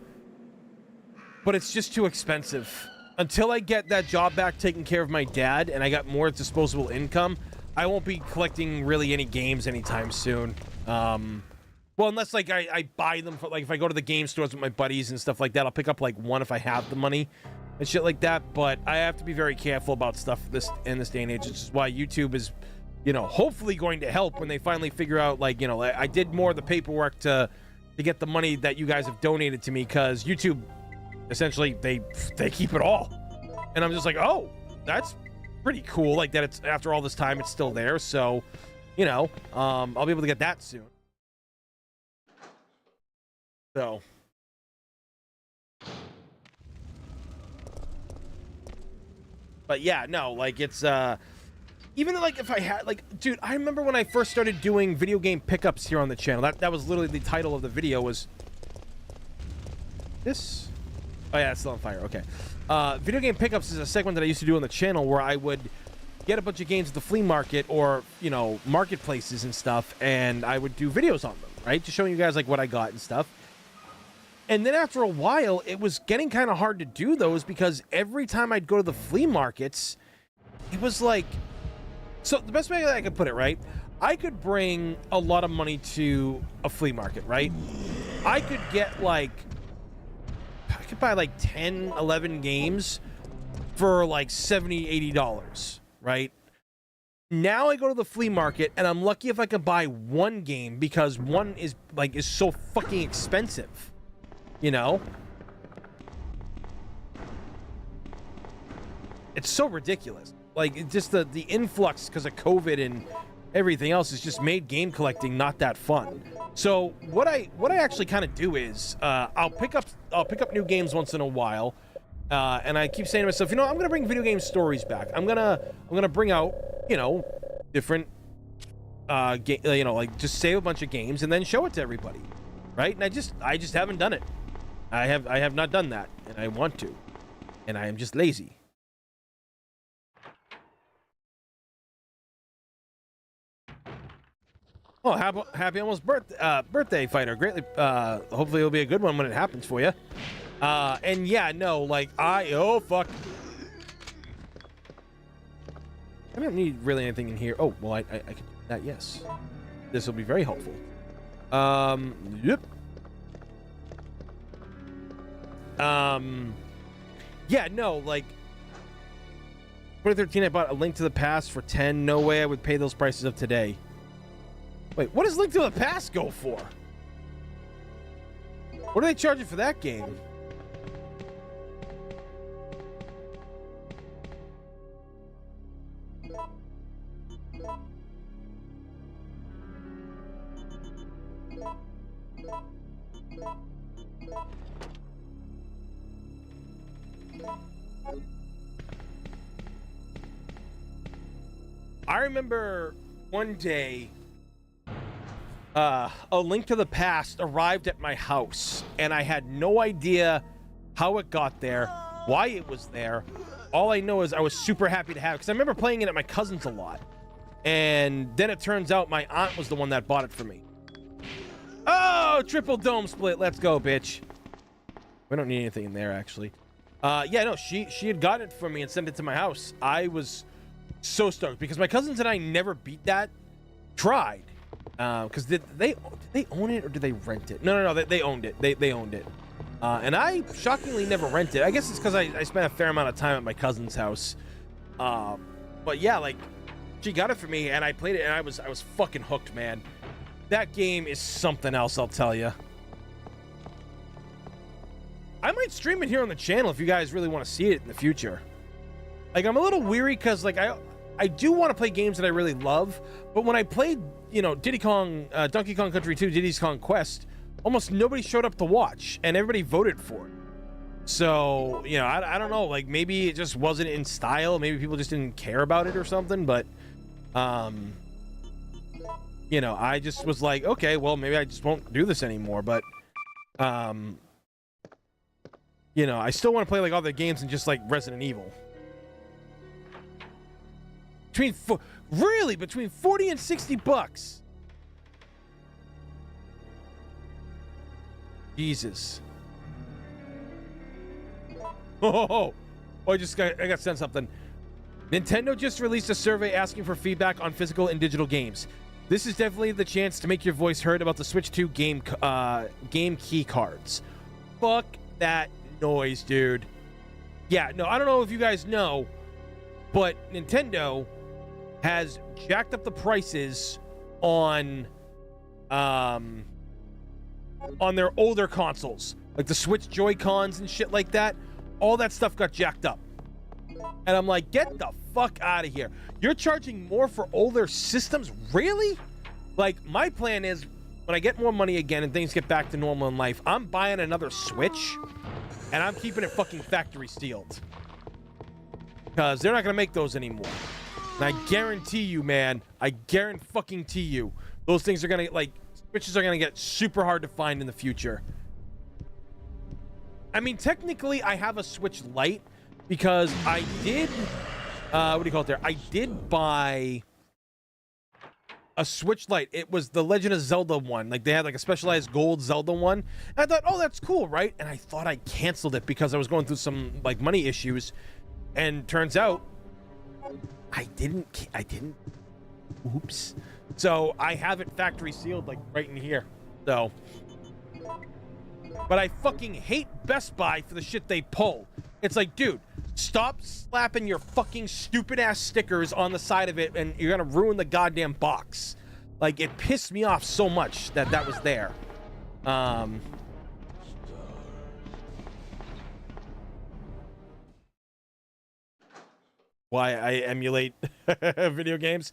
but it's just too expensive. Until I get that job back taking care of my dad and I got more disposable income, I won't be collecting really any games anytime soon. Well, unless like I buy them for, like, if I go to the game stores with my buddies and stuff like that, I'll pick up like one if I have the money and shit like that. But I have to be very careful about stuff in this day and age. Which is why YouTube is, you know, hopefully going to help when they finally figure out, like, you know, I did more of the paperwork to get the money that you guys have donated to me, because YouTube essentially they keep it all. And I'm just like, oh, that's pretty cool. Like that it's after all this time it's still there. So, you know, I'll be able to get that soon. So, but yeah, no, like it's even like if I had, like, dude, I remember when I first started doing video game pickups here on the channel. That was literally the title of the video was this. Oh yeah, it's still on fire. Okay. Video game pickups is a segment that I used to do on the channel where I would get a bunch of games at the flea market or, you know, marketplaces and stuff, and I would do videos on them, right? Just showing you guys like what I got and stuff. And then after a while, it was getting kind of hard to do those because every time I'd go to the flea markets, it was like, so the best way that I could put it, right? I could bring a lot of money to a flea market, right? I could get like, I could buy like 10, 11 games for like $70, $80, right? Now I go to the flea market and I'm lucky if I could buy one game because one is so fucking expensive. You know? It's so ridiculous. Like, it just the influx because of COVID and everything else has just made game collecting not that fun. So what I actually kind of do is I'll pick up new games once in a while, and I keep saying to myself, you know, I'm gonna bring video game stories back. I'm gonna bring out, you know, different you know, like just save a bunch of games and then show it to everybody, right? And I just haven't done it. I have not done that, and I want to, and I am just lazy. Oh, happy almost birthday, fighter! Greatly, hopefully it'll be a good one when it happens for you. And yeah, no, like oh fuck, I don't need really anything in here. Oh well, I can do that. Yes, this will be very helpful. Yep. Yeah, no, like 2013 I bought A Link to the Past for 10. No way I would pay those prices of today. Wait, what does Link to the Past go for? What are they charging for that game? I remember one day, A Link to the Past arrived at my house, and I had no idea how it got there, why it was there. All I know is I was super happy to have it, because I remember playing it at my cousin's a lot. And then it turns out my aunt was the one that bought it for me. Oh, triple dome split. Let's go, bitch. We don't need anything in there, actually. Yeah, no, she had gotten it for me and sent it to my house. I was so stoked because my cousins and I never beat that. Tried. Because did they own it or did they rent it? No, they owned it. They owned it. And I shockingly never rented. I guess it's because I spent a fair amount of time at my cousin's house. But yeah, like, she got it for me and I played it and I was fucking hooked, man. That game is something else, I'll tell you. I might stream it here on the channel if you guys really want to see it in the future. Like, I'm a little weary because, like, I do want to play games that I really love, but when I played, you know, Donkey Kong Country 2, Diddy's Kong Quest, almost nobody showed up to watch, and everybody voted for it. So, you know, I don't know, like, maybe it just wasn't in style, maybe people just didn't care about it or something, but, you know, I just was like, okay, well, maybe I just won't do this anymore, but, you know, I still want to play like other games and just like Resident Evil. Between 40 and 60 bucks. Jesus. Oh, I got sent something. Nintendo just released a survey asking for feedback on physical and digital games. This is definitely the chance to make your voice heard about the Switch 2 game key cards. Fuck that noise, dude. Yeah, no, I don't know if you guys know, but Nintendo has jacked up the prices on their older consoles, like the Switch Joy-Cons and shit like that. All that stuff got jacked up. And I'm like, get the fuck out of here. You're charging more for older systems? Really? Like, my plan is, when I get more money again and things get back to normal in life, I'm buying another Switch, and I'm keeping it fucking factory sealed. Because they're not going to make those anymore. And I guarantee you, man, I guarantee you, those things are going to, like, Switches are going to get super hard to find in the future. I mean, technically, I have a Switch Lite because I did, what do you call it there? I did buy a Switch Lite. It was the Legend of Zelda one. Like, they had like a specialized gold Zelda one. And I thought, oh, that's cool, right? And I thought I canceled it because I was going through some like money issues. And turns out I didn't. Oops. So I have it factory sealed, like right in here. So, but I fucking hate Best Buy for the shit they pull. It's like, dude, stop slapping your fucking stupid ass stickers on the side of it, and you're gonna ruin the goddamn box. Like, it pissed me off so much that that was there. Why I emulate video games?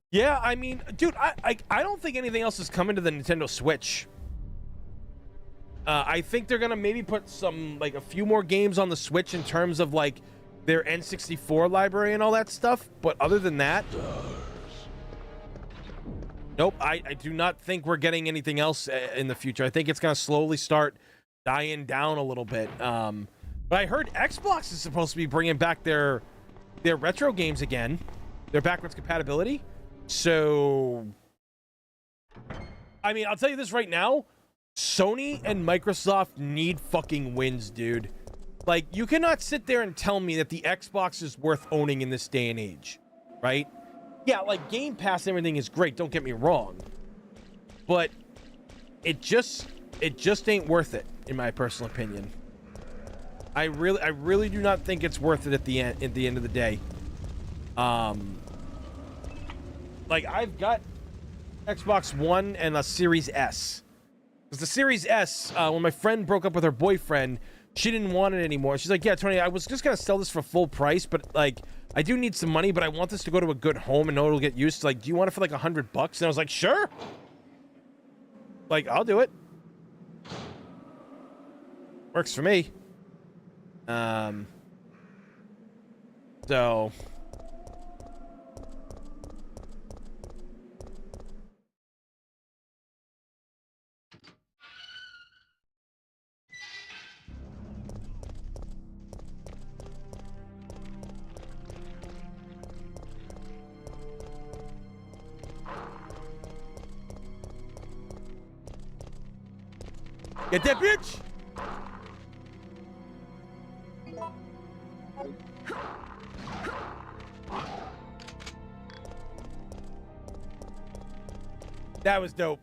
Yeah, I mean, dude, I don't think anything else is coming to the Nintendo Switch. I think they're gonna maybe put some, like, a few more games on the Switch in terms of like their N64 library and all that stuff. But other than that, nope. I do not think we're getting anything else in the future. I think it's gonna slowly start dying down a little bit. But I heard Xbox is supposed to be bringing back their retro games again, their backwards compatibility. So, I mean, I'll tell you this right now. Sony and Microsoft need fucking wins, dude. Like, you cannot sit there and tell me that the Xbox is worth owning in this day and age, right? Yeah, like, Game Pass and everything is great, don't get me wrong. But it just ain't worth it, in my personal opinion. I really do not think it's worth it at the end of the day. Like, I've got Xbox One and a Series S. Because the Series S, when my friend broke up with her boyfriend, she didn't want it anymore. She's like, yeah, Tony, I was just going to sell this for full price, but, like, I do need some money, but I want this to go to a good home and know it'll get used. Like, do you want it for, like, $100? And I was like, sure. Like, I'll do it. Works for me. So... Get that bitch! That was dope.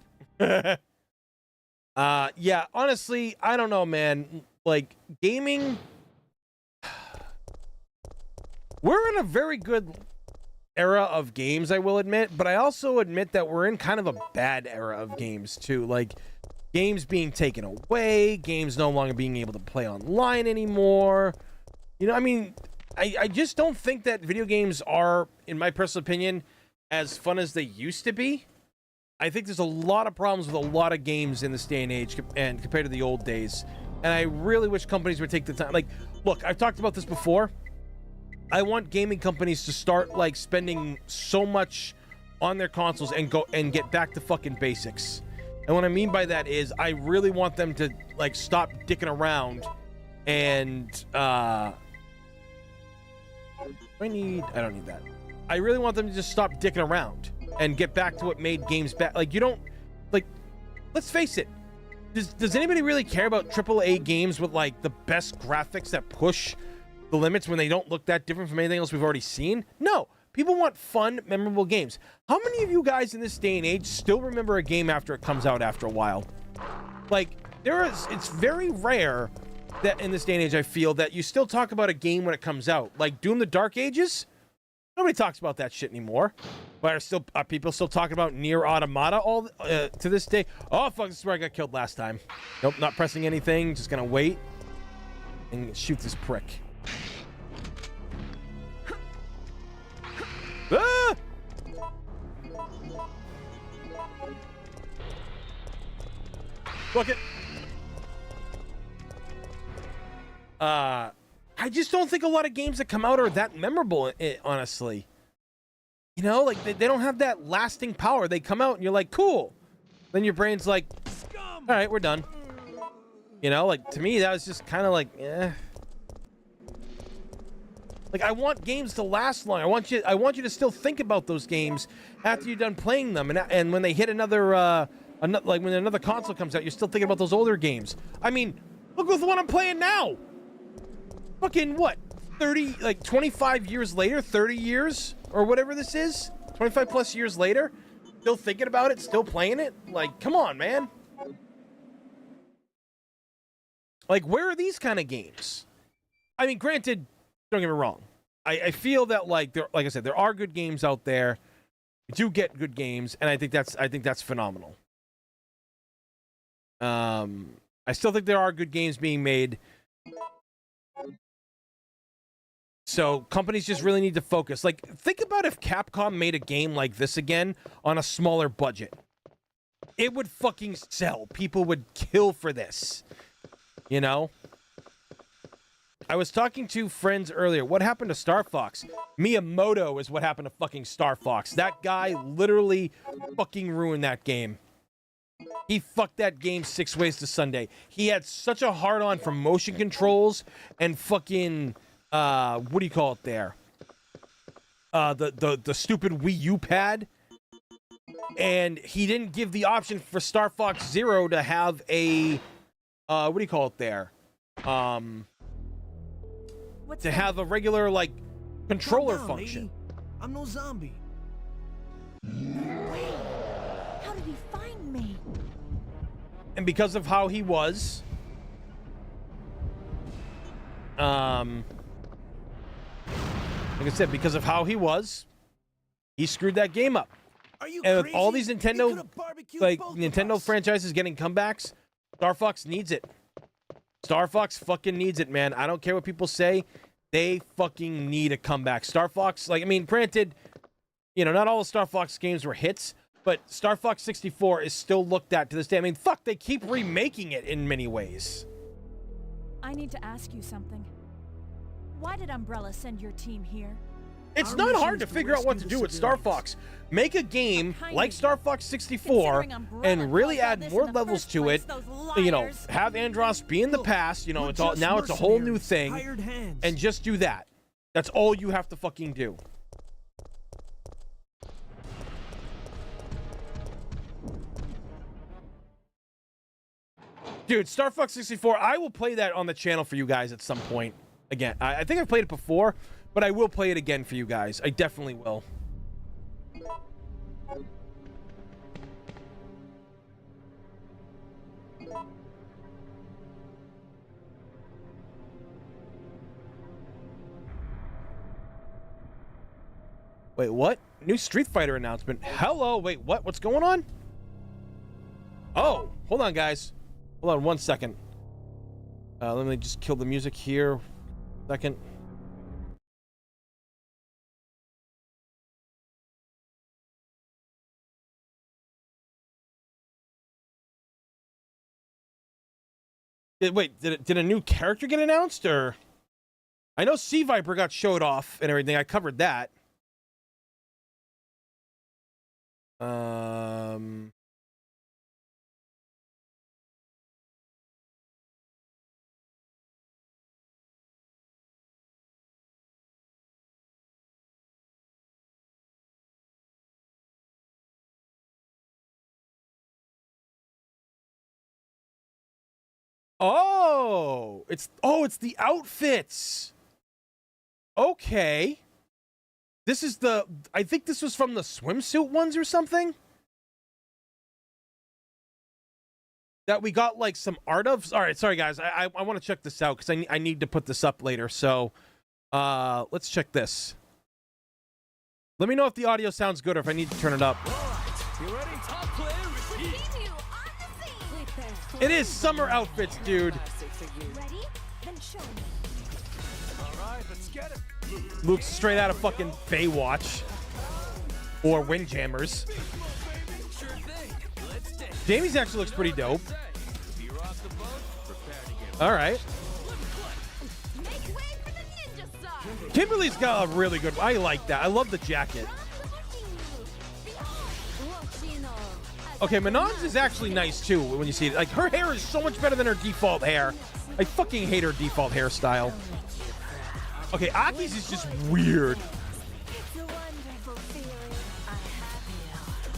Yeah, honestly, I don't know, man. Like, gaming... We're in a very good era of games, I will admit, but I also admit that we're in kind of a bad era of games, too. Like, games being taken away, games no longer being able to play online anymore. You know, I mean, I just don't think that video games are, in my personal opinion, as fun as they used to be. I think there's a lot of problems with a lot of games in this day and age and compared to the old days. And I really wish companies would take the time. Like, look, I've talked about this before. I want gaming companies to start, like, spending so much on their consoles and go and get back to fucking basics. And what I mean by that is I really want them to, like, stop dicking around And I don't need that. I really want them to just stop dicking around and get back to what made games back. Like, you don't, like, let's face it. Does anybody really care about AAA games with like the best graphics that push the limits when they don't look that different from anything else we've already seen? No. People want fun, memorable games. How many of you guys in this day and age still remember a game after it comes out after a while? Like, it's very rare that in this day and age, I feel that you still talk about a game when it comes out. Like Doom the Dark Ages, nobody talks about that shit anymore. But are people still talking about Nier Automata to this day? Oh, fuck, this is where I got killed last time. Nope, not pressing anything, just gonna wait and shoot this prick. Ah! Look it. I just don't think a lot of games that come out are that memorable, honestly. You know, like they don't have that lasting power. They come out and you're like, cool. Then your brain's like, all right, we're done. You know, like to me, that was just kind of like, eh. Like, I want games to last long. I want you to still think about those games after you're done playing them, and when they hit like when another console comes out, you're still thinking about those older games. I mean, look at the one I'm playing now. Fucking what? 25 years later, 30 years or whatever this is, 25 plus years later, still thinking about it, still playing it. Like, come on, man. Like, where are these kind of games? I mean, granted. Don't get me wrong. I feel that like I said, there are good games out there. You do get good games, and I think that's phenomenal. I still think there are good games being made. So companies just really need to focus. Like, think about if Capcom made a game like this again on a smaller budget. It would fucking sell. People would kill for this. You know? I was talking to friends earlier. What happened to Star Fox? Miyamoto is what happened to fucking Star Fox. That guy literally fucking ruined that game. He fucked that game 6 ways to Sunday. He had such a hard-on for motion controls and fucking, what do you call it there? The stupid Wii U pad. And he didn't give the option for Star Fox Zero to have a, what do you call it there? To have a regular, like, controller function. Lady. I'm no zombie. Wait, how did he find me? And because of how he was, like I said, because of how he was, he screwed that game up. Are you And crazy? with all these Nintendo franchises getting comebacks, Star Fox needs it. Star Fox fucking needs it, man. I don't care what people say. They fucking need a comeback. Star Fox, like, I mean, granted, you know, not all the Star Fox games were hits, but Star Fox 64 is still looked at to this day. I mean, fuck, they keep remaking it in many ways. I need to ask you something. Why did Umbrella send your team here? It's Our not mission hard is to to figure out what to rescue do the with Star civilians. Fox. Make a game Kind like of Star Fox 64 Considering Umbrella and really caused all add this more in the levels first to place, it. those You know, liars. have Andros be in the Look, past. You know, we're it's all just now. It's a whole new mercenaries, thing, hired hands. and just do that. That's all you have to fucking do. Dude, Star Fox 64, I will play that on the channel for you guys at some point. Again, I think I've played it before, but I will play it again for you guys. I definitely will. Wait, what? New Street Fighter announcement. Hello, wait, what? What's going on? Oh, hold on, guys. Hold on 1 second. Let me just kill the music here. Second. Wait, did a new character get announced, or? I know Sea Viper got showed off and everything. I covered that. Oh, it's the outfits. Okay. This is I think this was from the swimsuit ones or something. That we got like some art of. All right, sorry guys. I want to check this out because I need to put this up later. So, let's check this. Let me know if the audio sounds good or if I need to turn it up. You ready? Top player, repeat. It is summer outfits, dude. Ready? Then show me. All right, let's get it. Luke's straight out of fucking Baywatch or Windjammers. Sure thing. Let's take it. Jamie's actually looks pretty dope. If you rock the boat, prepare to get All right. Make way for the ninja star. Kimberly's got a really good. I like that. I love the jacket. Okay, Manon's is actually nice too when you see it. Like, her hair is so much better than her default hair. I fucking hate her default hairstyle. Okay, Aki's is just weird. It's a wonderful feeling. I have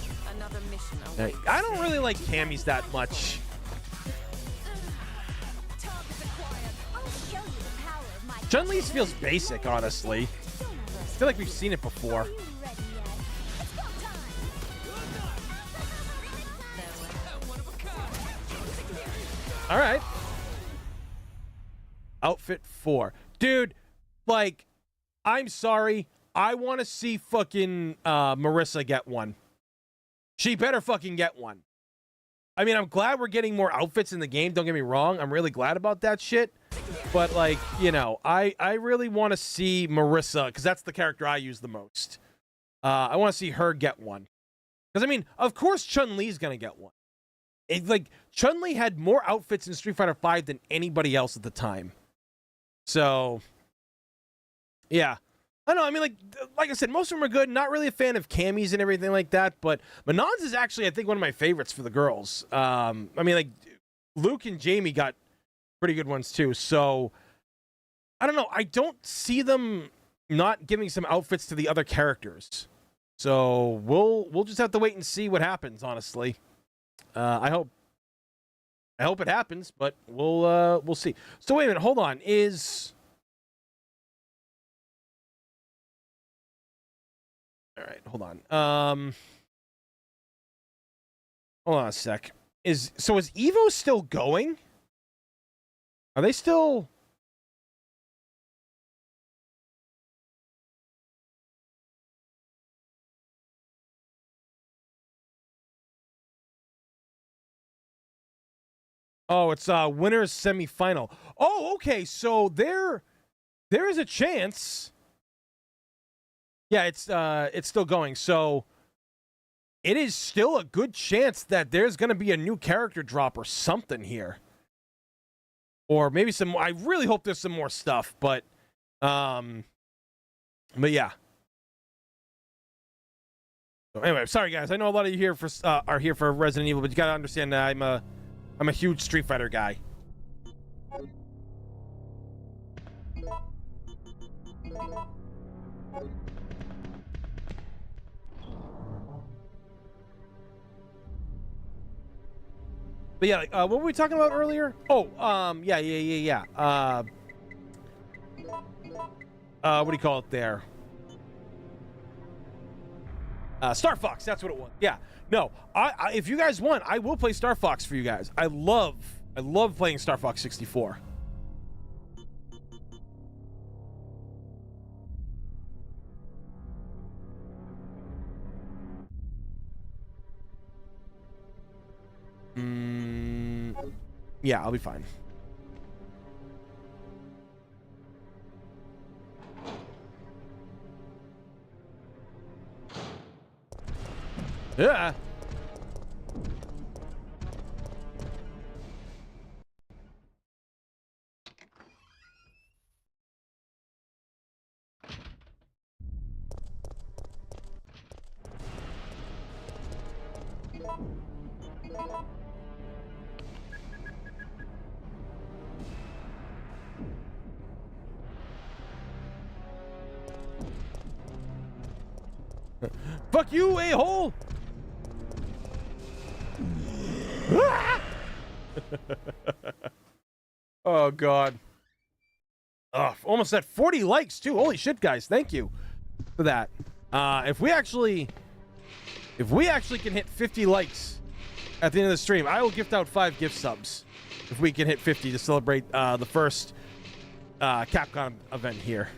you. Another mission awaits. I don't really like Cammy's that much. I'll show you the power of my Chun-Li's feels basic, honestly. I feel like we've seen it before. Are you ready yet? It's go time. All right. Outfit 4. Dude, like, I'm sorry. I want to see fucking Marissa get one. She better fucking get one. I mean, I'm glad we're getting more outfits in the game. Don't get me wrong. I'm really glad about that shit. But, like, you know, I really want to see Marissa, because that's the character I use the most. I want to see her get one. Because, I mean, of course Chun-Li's going to get one. Like, Chun-Li had more outfits in Street Fighter V than anybody else at the time. So, yeah. I don't know. I mean, like I said, most of them are good. Not really a fan of Cammy's and everything like that. But Manon's is actually, I think, one of my favorites for the girls. I mean, like, Luke and Jamie got pretty good ones, too. So, I don't know. I don't see them not giving some outfits to the other characters. So, we'll just have to wait and see what happens, honestly. I hope it happens, but we'll see. So wait a minute, hold on. All right, hold on. Hold on a sec. Is Evo still going? Are they still? Oh, it's winners semifinal. Oh, okay. So there is a chance. Yeah, it's still going. So it is still a good chance that there's going to be a new character drop or something here. Or maybe some I really hope there's some more stuff, but yeah. So anyway, sorry guys. I know a lot of you here are here for Resident Evil, but you got to understand that I'm a huge Street Fighter guy. But yeah, what were we talking about earlier? Oh, yeah. What do you call it there? Star Fox, that's what it was. Yeah. No, I if you guys want, I will play Star Fox for you guys. I love playing Star Fox 64. Yeah, I'll be fine. Yeah. Fuck you, a-hole! Oh God. Almost at 40 likes too. Holy shit, guys! Thank you for that. If we actually can hit 50 likes at the end of the stream, I will gift out 5 gift subs. If we can hit 50 to celebrate the first Capcom event here.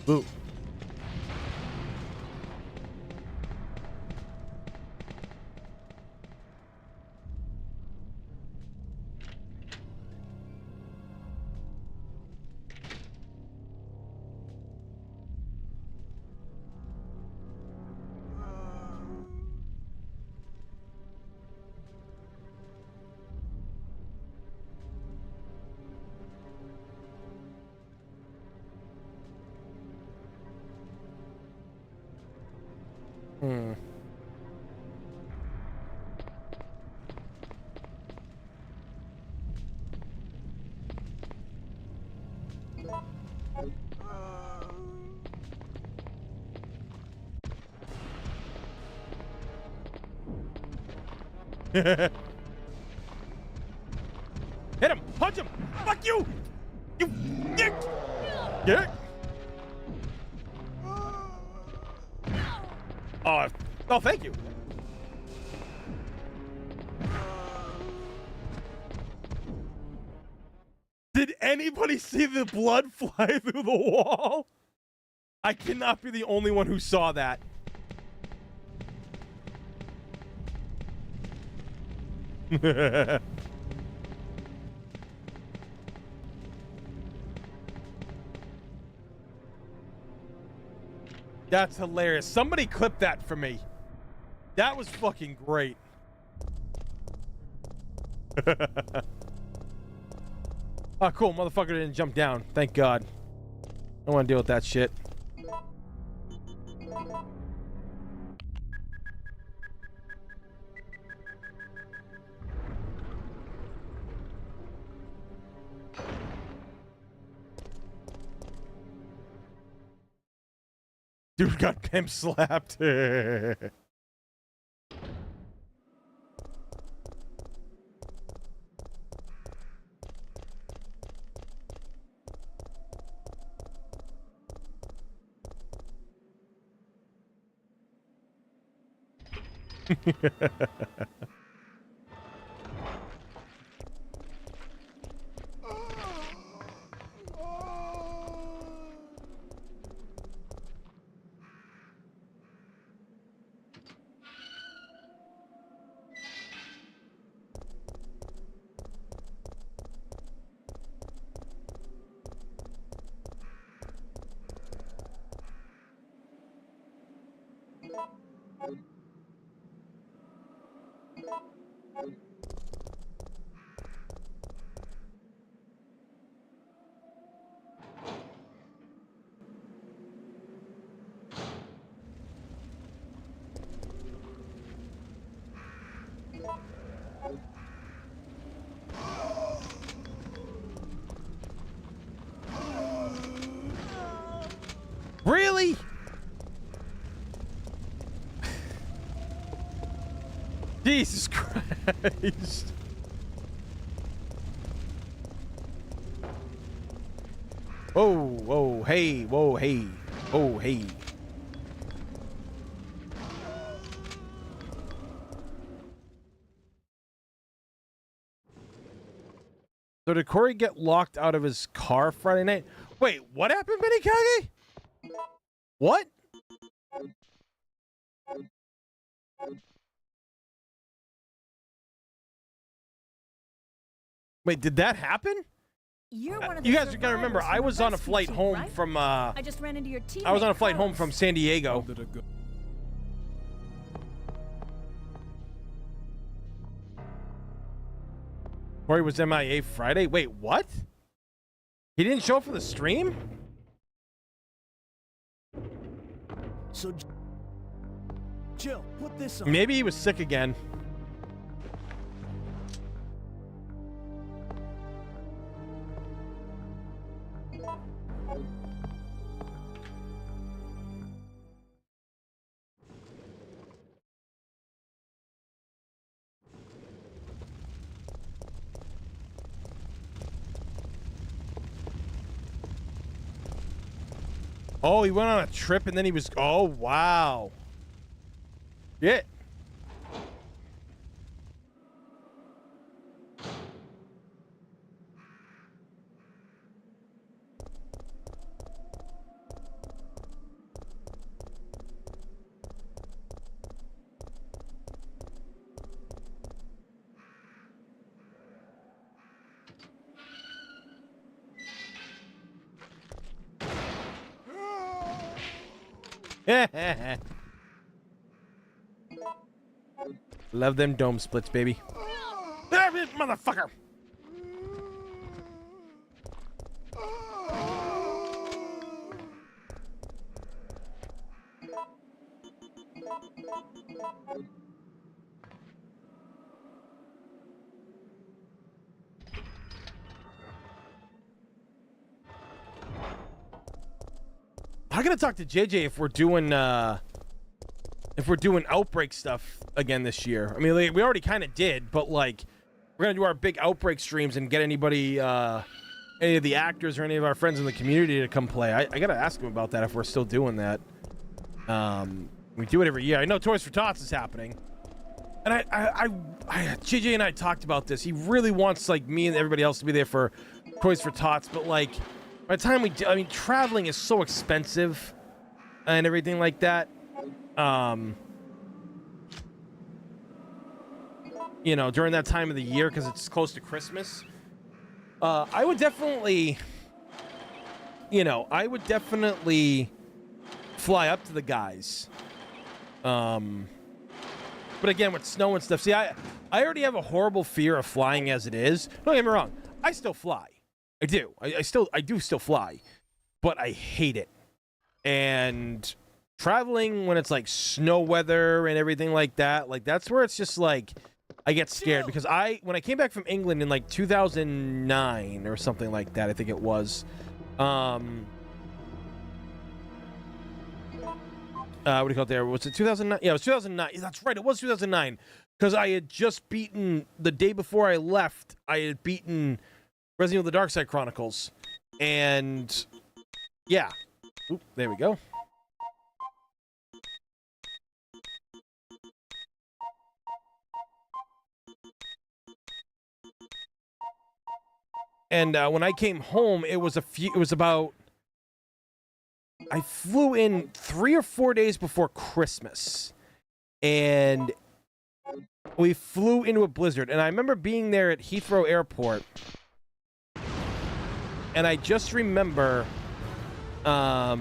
Boo. Hit him! Punch him! Fuck you! You dick! Dick! Oh, thank you. Did anybody see the blood fly through the wall? I cannot be the only one who saw that. That's hilarious. Somebody clip that for me. That was fucking great. Oh, cool. Motherfucker didn't jump down. Thank God. I don't want to deal with that shit. Dude got pimp slapped. Really? Jesus Christ. Whoa, whoa, hey, whoa, hey, oh, hey. So did Corey get locked out of his car Friday night? Wait, what happened, Benny Kage? What? Wait, did that happen? You're one of the You guys gotta remember, survivors I from was the on a rescue flight team, home right? from I just ran into your teammate. I was on a flight home Carlos. from San Diego. Corey was MIA Friday. Wait, what? He didn't show up for the stream? So, Jill, put this on. Maybe he was sick again. Oh, he went on a trip and then he was... Oh, wow. Yeah. Love them dome splits, baby. Motherfucker. I'm gonna talk to JJ if we're doing outbreak stuff again this year. I mean, like, we already kind of did, but like we're gonna do our big outbreak streams and get anybody, any of the actors or any of our friends in the community to come play. I gotta ask him about that if we're still doing that. We do it every year. I know Toys for Tots is happening, and I JJ and I talked about this. He really wants like me and everybody else to be there for Toys for Tots, but like by the time we do, I mean, traveling is so expensive and everything like that. You know, during that time of the year, because it's close to Christmas, I would definitely, fly up to the guys. But again, with snow and stuff, see, I already have a horrible fear of flying as it is. Don't get me wrong, I still fly. I do. I do still fly, but I hate it. And traveling when it's like snow weather and everything like that, like that's where it's just like I get scared, because when I came back from England in like 2009 or something like that, I think it was. What do you call it there? Was it 2009? Yeah, it was 2009. That's right, it was 2009. Because I had just beaten, the day before I left, I had beaten Resident Evil: The Dark Side Chronicles. And yeah. Oop, there we go. And when I came home, it was about, I flew in 3 or 4 days before Christmas, and we flew into a blizzard. And I remember being there at Heathrow Airport, and I just remember, what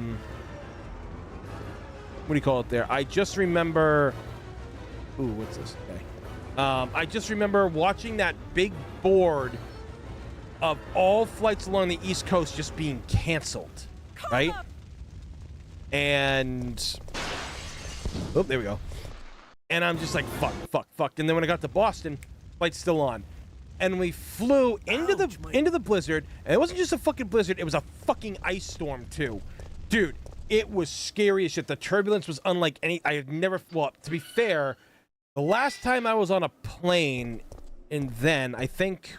do you call it there? I just remember, ooh, what's this? Okay. I just remember watching that big board of all flights along the East Coast just being canceled, right? And oh, there we go. And I'm just like, fuck. And then when I got to Boston, flight's still on. And we flew into the blizzard, and it wasn't just a fucking blizzard, it was a fucking ice storm too. Dude, it was scary as shit. The turbulence was unlike any I had never, well, to be fair, the last time I was on a plane, and then I think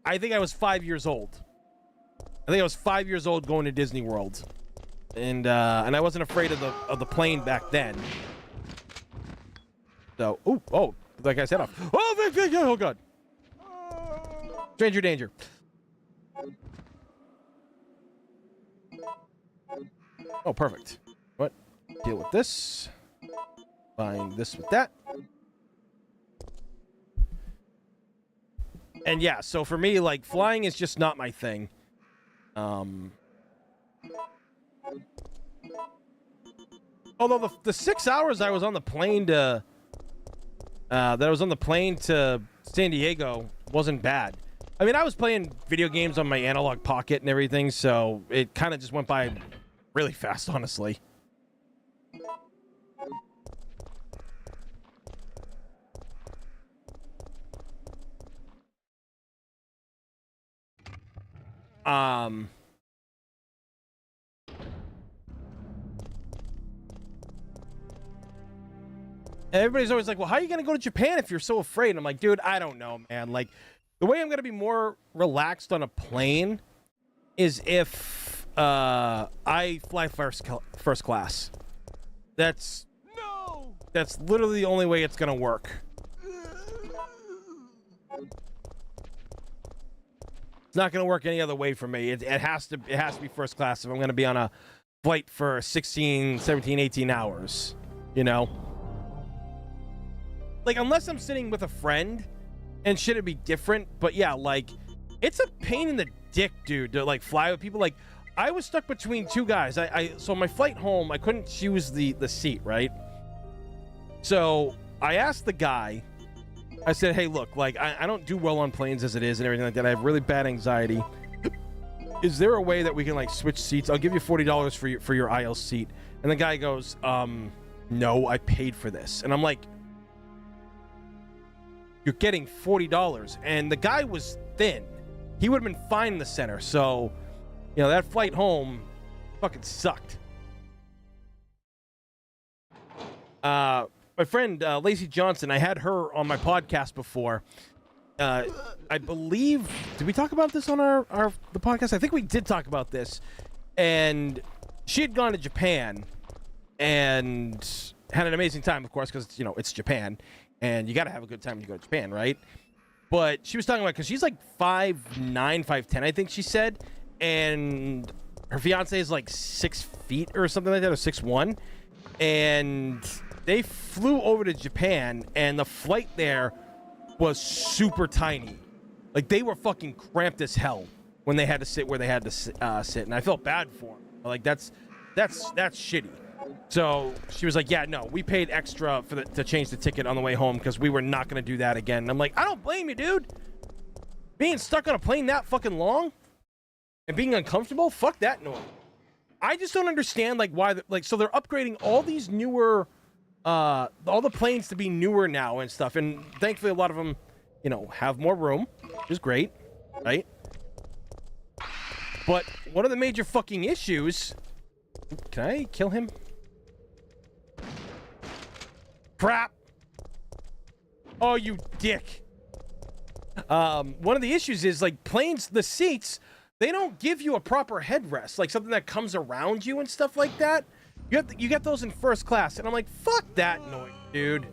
I was 5 years old. I think I was 5 years old going to Disney World, and I wasn't afraid of the plane back then. So, oh, like I said, off. Oh god, stranger danger. Oh, perfect. What? Deal with this. Find this with that. And yeah, so for me, like, flying is just not my thing. Although the 6 hours I was on the plane to that I was on the plane to San Diego wasn't bad. I mean, I was playing video games on my analog pocket and everything, so it kind of just went by really fast, honestly. Everybody's always like, well, how are you going to go to Japan if you're so afraid? And I'm like, dude, I don't know, man. Like, the way I'm going to be more relaxed on a plane is if I fly first class. That's literally the only way it's going to work. It's not going to work any other way for me. It has to be first class if I'm going to be on a flight for 16, 17, 18 hours, you know? Like, unless I'm sitting with a friend and shit, it'd be different. But yeah, like, it's a pain in the dick, dude, to like fly with people. Like, I was stuck between two guys. So my flight home, I couldn't choose the seat, right? So I asked the guy, I said, hey, look, like, I don't do well on planes as it is and everything like that. I have really bad anxiety. Is there a way that we can like switch seats? I'll give you $40 for your aisle seat. And the guy goes, no, I paid for this. And I'm like, you're getting $40. And the guy was thin. He would have been fine in the center. So, you know, that flight home fucking sucked. My friend, Lacey Johnson, I had her on my podcast before. I believe, did we talk about this on the podcast? I think we did talk about this. And she had gone to Japan and had an amazing time, of course, because, you know, it's Japan. And you got to have a good time when you go to Japan, right? But she was talking about, because she's like 5'9", 5'10", I think she said. And her fiance is like 6 feet or something like that, or 6'1". And they flew over to Japan, and the flight there was super tiny. Like, they were fucking cramped as hell when they had to sit where they had to sit. And I felt bad for them. Like, that's shitty. So she was like, yeah, no, we paid extra to change the ticket on the way home because we were not going to do that again. And I'm like, I don't blame you, dude. Being stuck on a plane that fucking long and being uncomfortable, fuck that noise. I just don't understand, like, why, so they're upgrading all these newer, all the planes to be newer now and stuff. And thankfully, a lot of them, you know, have more room, which is great, right? But one of the major fucking issues, can I kill him? Crap. Oh, you dick. One of the issues is, like, planes, the seats, they don't give you a proper headrest, like something that comes around you and stuff like that. You get those in first class, and I'm like, fuck that noise, dude.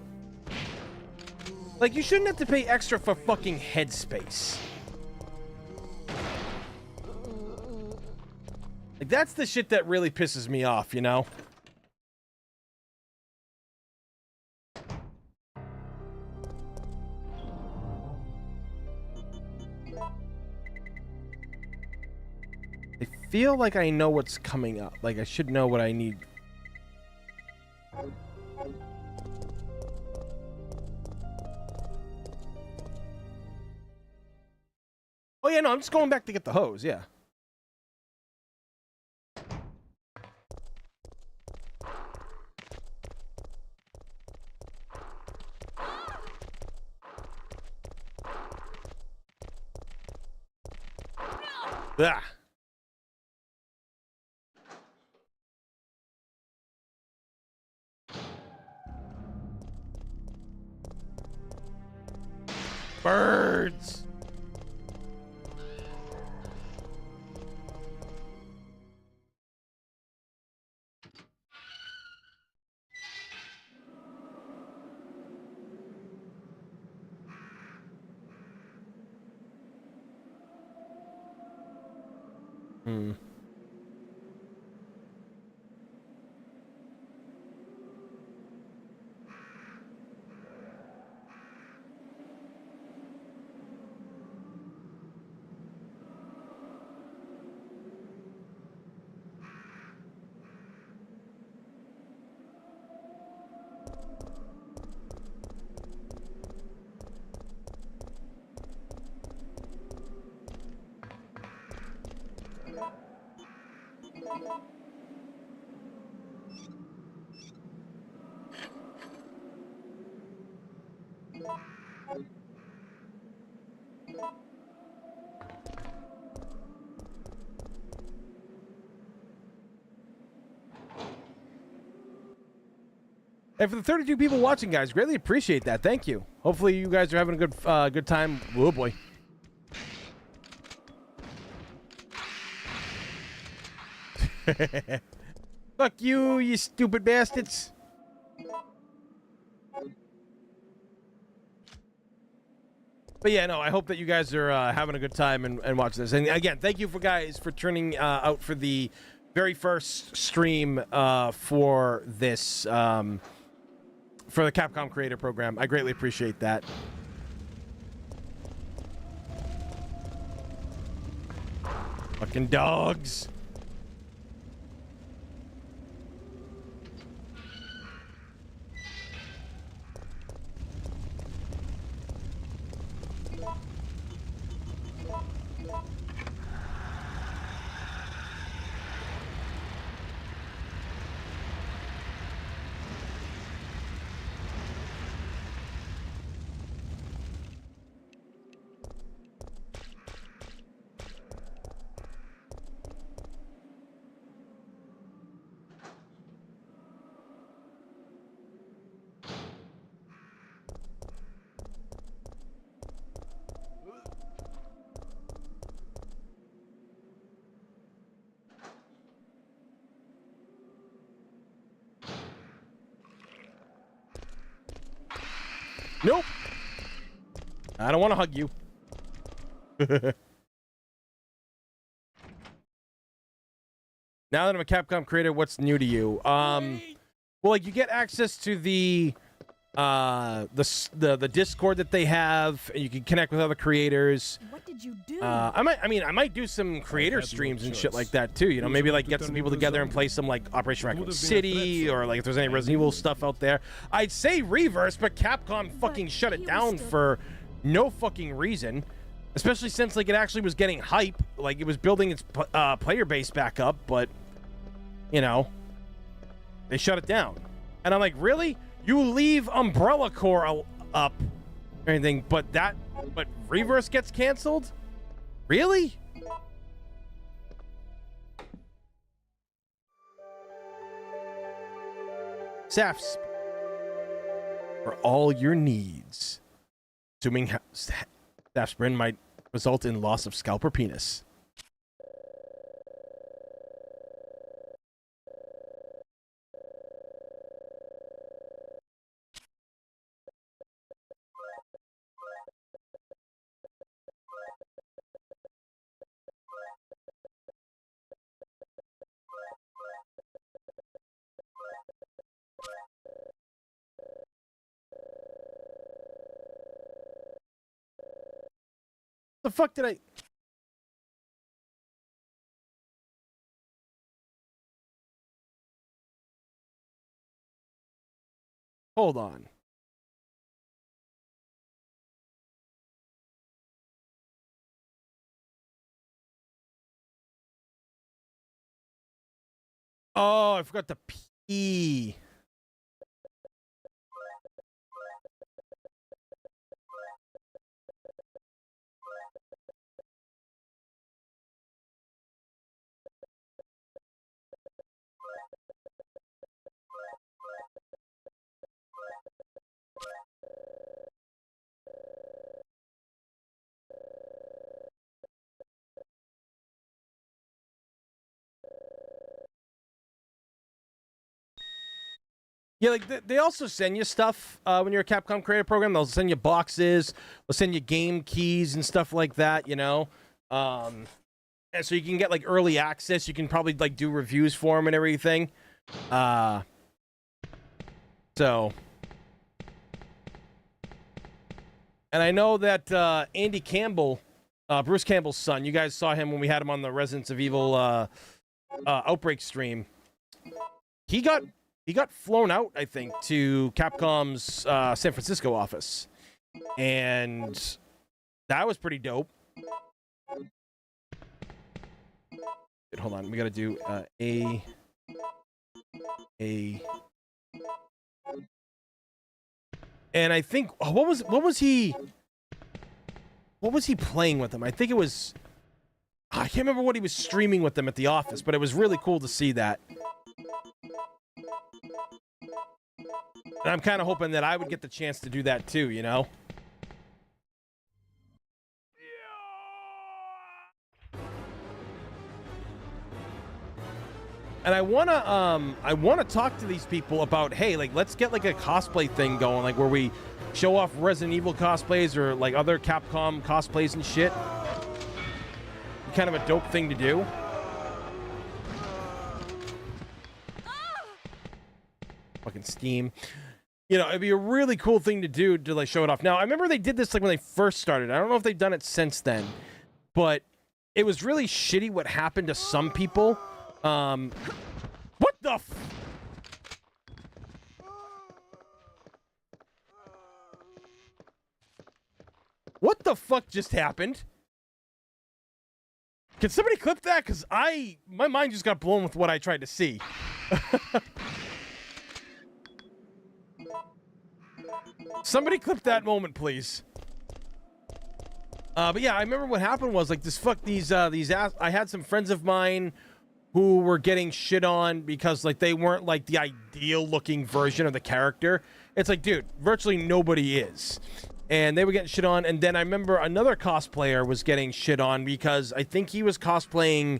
Like, you shouldn't have to pay extra for fucking headspace. Like, that's the shit that really pisses me off, you know? I feel like I know what's coming up. Like, I should know what I need. Oh, yeah, no, I'm just going back to get the hose, yeah. Ah. Birds. Hmm. And for the 32 people watching, guys, greatly appreciate that. Thank you. Hopefully you guys are having a good time. Oh, boy. Fuck you, you stupid bastards. But yeah, no, I hope that you guys are having a good time and watch this. And again, thank you for turning out for the very first stream for this for the Capcom Creator Program. I greatly appreciate that. Fucking dogs. Nope. I don't want to hug you. Now that I'm a Capcom creator, what's new to you? Well, like you get access to the Discord that they have, and you can connect with other creators. What did you do? I might do some creator streams and shit like that too. You know, maybe like get some people together and play some like Operation Raccoon City, or like if there's any Resident Evil stuff out there. I'd say Reverse, but Capcom fucking shut it down for no fucking reason. Especially since like it actually was getting hype, like it was building its player base back up, but you know, they shut it down. And I'm like, really? You leave Umbrella Corps up or anything, but Reverse gets canceled? Really? Safs for all your needs. Assuming Safsprin might result in loss of scalp or penis. The fuck did I... Hold on. Oh, I forgot the P. Yeah, like they also send you stuff when you're a Capcom Creator Program. They'll send you boxes, they'll send you game keys and stuff like that, you know. And so you can get like early access. You can probably like do reviews for them and everything. So, and I know that Andy Campbell, Bruce Campbell's son, you guys saw him when we had him on the Residents of Evil Outbreak stream. He got flown out, I think, to Capcom's San Francisco office. And that was pretty dope. hold on. We gotta do A. And I think what was he playing with them? I think it was I can't remember what he was streaming with them at the office, but it was really cool to see that. And I'm kind of hoping that I would get the chance to do that too, you know? And I wanna talk to these people about, hey, like, let's get like a cosplay thing going, like where we show off Resident Evil cosplays or like other Capcom cosplays and shit. Kind of a dope thing to do. Fucking Steam. You know, it'd be a really cool thing to do to like show it off. Now, I remember they did this like when they first started. I don't know if they've done it since then, but it was really shitty what happened to some people. What the f- What the fuck just happened? Can somebody clip that? Because my mind just got blown with what I tried to see. Somebody clip that moment, please. But yeah, I remember what happened was like I had some friends of mine who were getting shit on because like they weren't like the ideal looking version of the character. It's like, dude, virtually nobody is. And they were getting shit on. And then I remember another cosplayer was getting shit on because I think he was cosplaying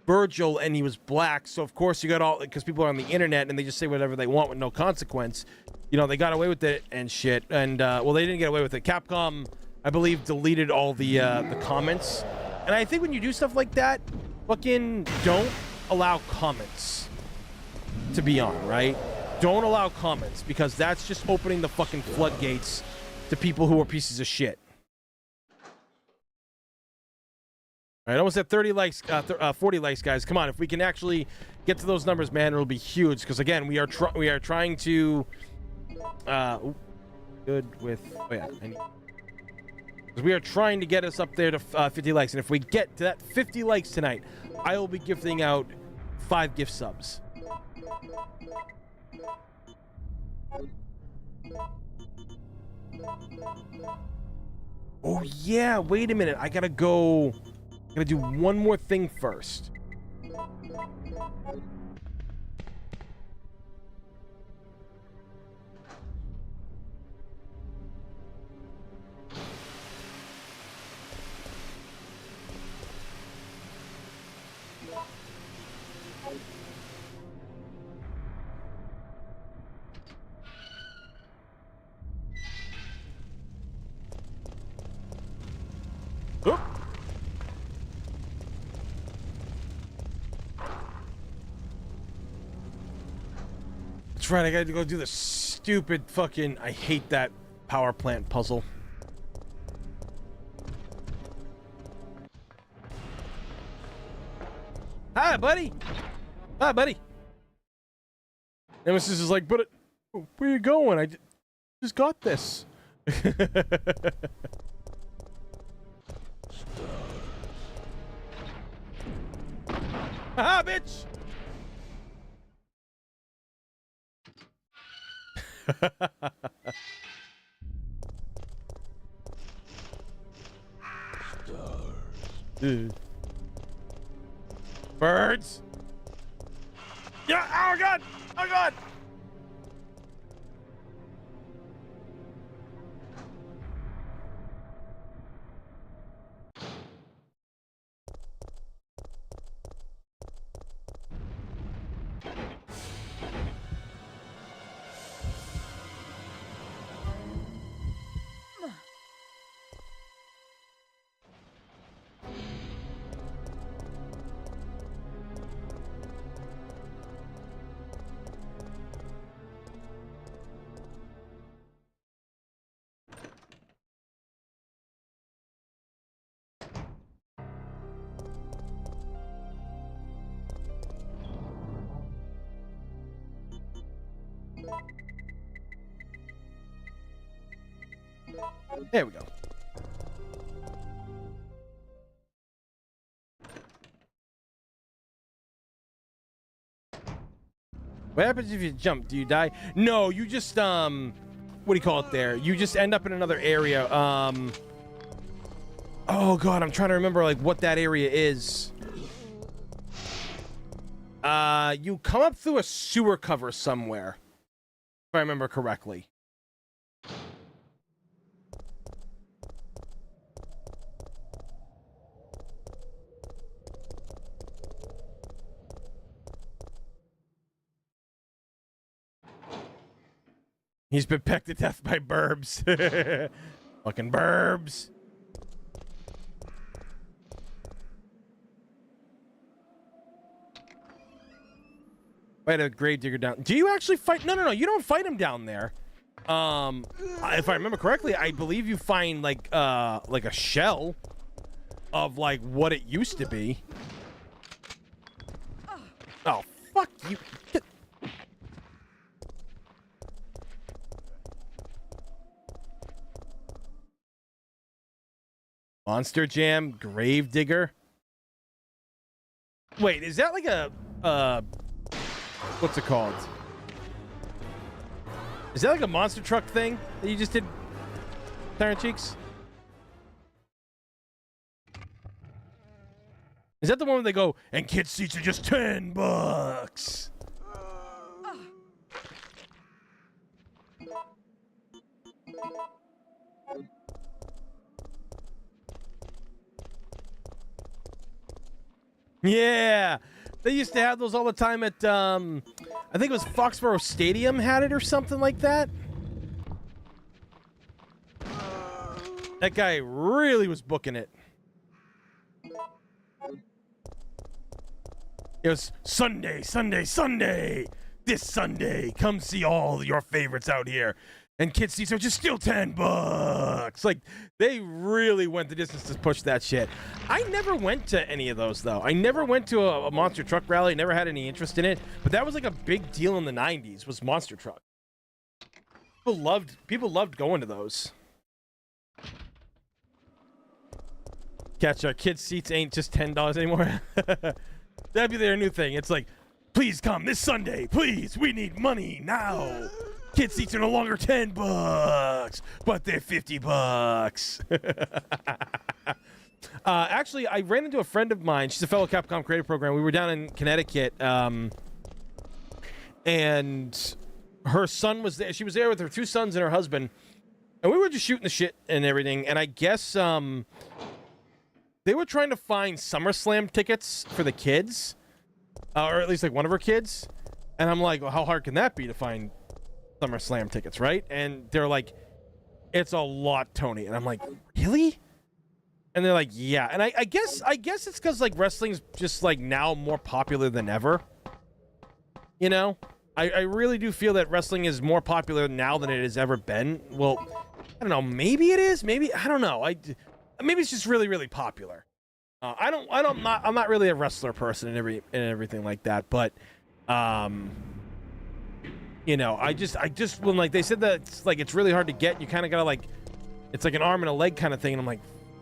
Virgil and he was black. So, of course, you got all... Because people are on the internet and they just say whatever they want with no consequence. You know, they got away with it and shit. And, well, they didn't get away with it. Capcom, I believe, deleted all the comments. And I think when you do stuff like that, fucking don't allow comments to be on, right? Don't allow comments because that's just opening the fucking floodgates to people who are pieces of shit. All right, almost at 30 likes, 40 likes, guys. Come on, if we can actually get to those numbers, man, it'll be huge. Because again, we are trying to, good with, oh yeah, because we are trying to get us up there to 50 likes, and if we get to that 50 likes tonight, I will be gifting out 5 gift subs. Oh yeah, wait a minute. I gotta do one more thing first. Oop. That's right, I gotta go do the stupid fucking... I hate that power plant puzzle. Hi, buddy! Hi, buddy! Nemesis is like, but where you going? I just got this. Haha, bitch! Birds! Yeah! Oh god! Oh god! There we go. What happens if you jump? Do you die? No, you just what do you call it there? You just end up in another area. Oh god, I'm trying to remember like what that area is. You come up through a sewer cover somewhere, if I remember correctly. He's been pecked to death by burbs. Fucking burbs. Fight a grave digger down. Do you actually fight? No, you don't fight him down there. If I remember correctly, I believe you find like a shell of like what it used to be. Oh, fuck you. Monster Jam, Gravedigger. Wait, is that like a what's it called? Is that like a monster truck thing that you just did, Tyrant Cheeks? Is that the one where they go, and kid seats are just $10? Yeah, they used to have those all the time at I think it was Foxborough Stadium had it or something like that. That guy really was booking it. It was Sunday, Sunday, Sunday. This Sunday, come see all your favorites out here. And kid seats are just still $10. Like, they really went the distance to push that shit. I never went to any of those, though. I never went to a monster truck rally. Never had any interest in it. But that was like a big deal in the 90s, was monster truck. People loved going to those. Catch our kids' seats ain't just $10 anymore. That'd be their new thing. It's like, please come this Sunday. Please, we need money now. Kid seats are no longer $10, but they're $50. Actually, I ran into a friend of mine. She's a fellow Capcom creative program. We were down in Connecticut, and her son was there. She was there with her 2 sons and her husband, and we were just shooting the shit and everything. And I guess they were trying to find SummerSlam tickets for the kids, or at least like one of her kids. And I'm like, well, how hard can that be to find SummerSlam tickets, right? And they're like, it's a lot, Tony. And I'm like, really? And they're like, yeah. And I guess it's because like wrestling's just like now more popular than ever. You know, I really do feel that wrestling is more popular now than it has ever been. Well, I don't know. Maybe it is. Maybe I don't know. Maybe it's just really, really popular. I'm not really a wrestler person and everything like that. But you know, I just when like they said that it's like it's really hard to get, you kind of gotta like, it's like an arm and a leg kind of thing, and I'm like,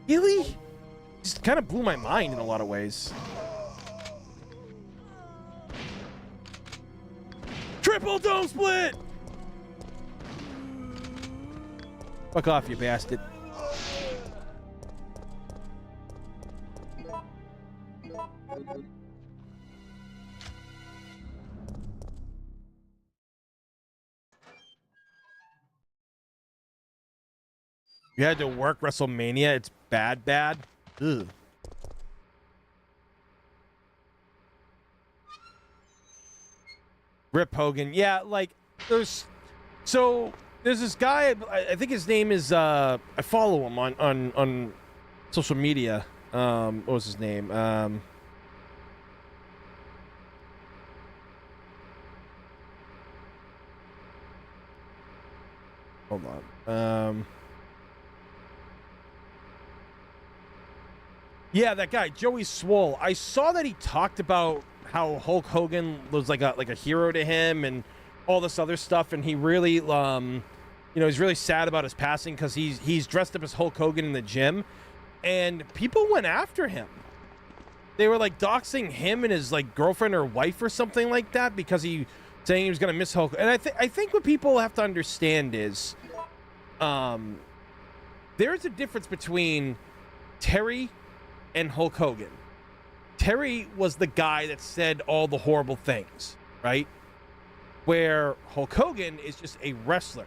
really? Just kind of blew my mind in a lot of ways. Triple dome split! Fuck off, you bastard. You had to work WrestleMania. It's bad. Ugh. Rip Hogan. Yeah, like there's this guy. I think his name is. I follow him on social media. What was his name? Hold on. Yeah, that guy, Joey Swole. I saw that he talked about how Hulk Hogan was like a hero to him and all this other stuff, and he really, you know, he's really sad about his passing because he's dressed up as Hulk Hogan in the gym, and people went after him. They were like doxing him and his like girlfriend or wife or something like that because he saying he was going to miss Hulk. And I think what people have to understand is there's a difference between Terry and Hulk Hogan. Terry was the guy that said all the horrible things, right? Where Hulk Hogan is just a wrestler.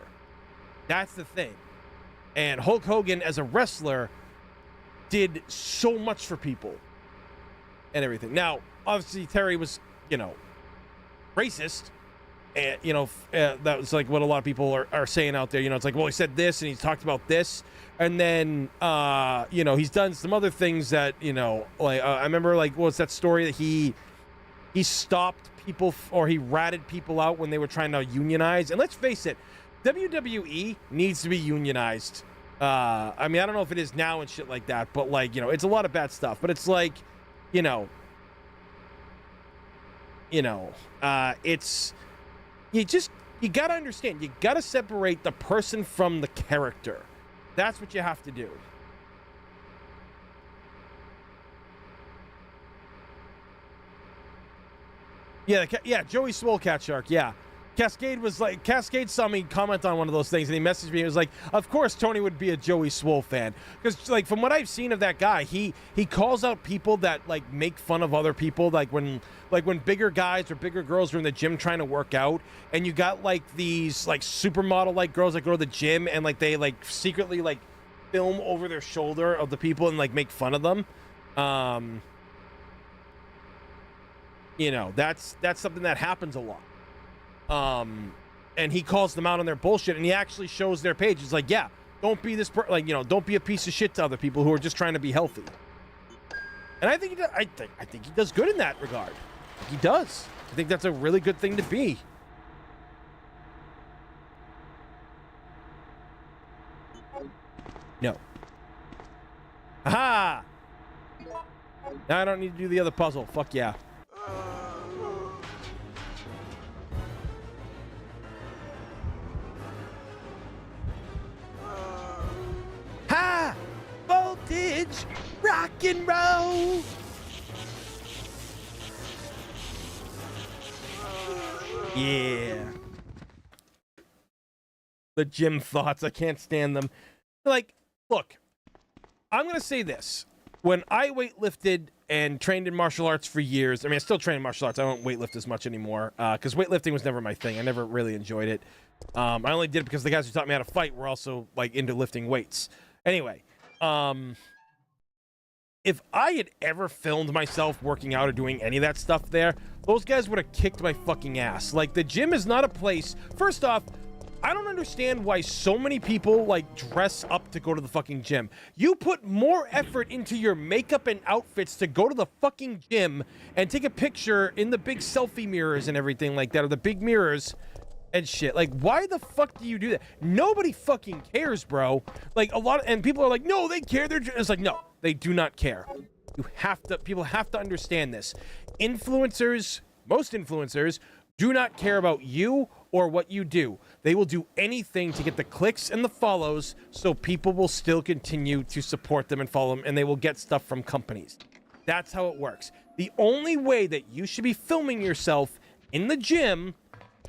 That's the thing. And Hulk Hogan, as a wrestler, did so much for people and everything. Now, obviously, Terry was, racist. And, that was like what a lot of people are saying out there. It's like, well, he said this and he talked about this. And then, he's done some other things that, I remember, like, what's that story that he stopped people or he ratted people out when they were trying to unionize. And let's face it, WWE needs to be unionized. I don't know if it is now and shit like that, but like, it's a lot of bad stuff. But it's like, it's, you got to understand, you got to separate the person from the character. That's what you have to do. Yeah, Joey Swolecat Shark, yeah. Cascade saw me comment on one of those things, and he messaged me. He was like, of course Tony would be a Joey Swole fan. Because, like, from what I've seen of that guy, he calls out people that, like, make fun of other people. Like, when bigger guys or bigger girls are in the gym trying to work out, and you got, like, these, like, supermodel-like girls that go to the gym, and, like, they, like, secretly, like, film over their shoulder of the people and, like, make fun of them. That's something that happens a lot. And he calls them out on their bullshit, and he actually shows their page. He's like, yeah, don't be this, don't be a piece of shit to other people who are just trying to be healthy. And I think he does, I think he does good in that regard. He does. I think that's a really good thing to be. No. Aha! Now I don't need to do the other puzzle. Fuck yeah. Ha! Voltage! Rock and roll! Yeah. The gym thoughts. I can't stand them. Like, look, I'm going to say this. When I weightlifted and trained in martial arts for years, I still train in martial arts. I don't weightlift as much anymore because weightlifting was never my thing. I never really enjoyed it. I only did it because the guys who taught me how to fight were also, like, into lifting weights. Anyway, if I had ever filmed myself working out or doing any of that stuff there, those guys would have kicked my fucking ass. Like, the gym is not a place. First off, I don't understand why so many people, like, dress up to go to the fucking gym. You put more effort into your makeup and outfits to go to the fucking gym and take a picture in the big selfie mirrors and everything like that, or the big mirrors and shit. Like, why the fuck do you do that? Nobody fucking cares, bro. Like, and people are like, no, they care. It's like, no, they do not care. People have to understand this. Most influencers do not care about you or what you do. They will do anything to get the clicks and the follows so people will still continue to support them and follow them, and they will get stuff from companies. That's how it works. The only way that you should be filming yourself in the gym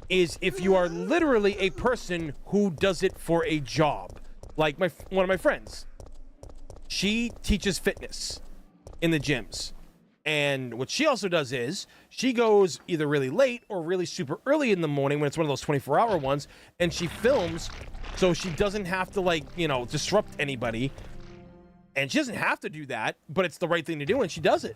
is if you are literally a person who does it for a job. Like one of my friends. She teaches fitness in the gyms. And what she also does is she goes either really late or really super early in the morning when it's one of those 24-hour ones, and she films so she doesn't have to, like, disrupt anybody. And she doesn't have to do that, but it's the right thing to do, and she does it.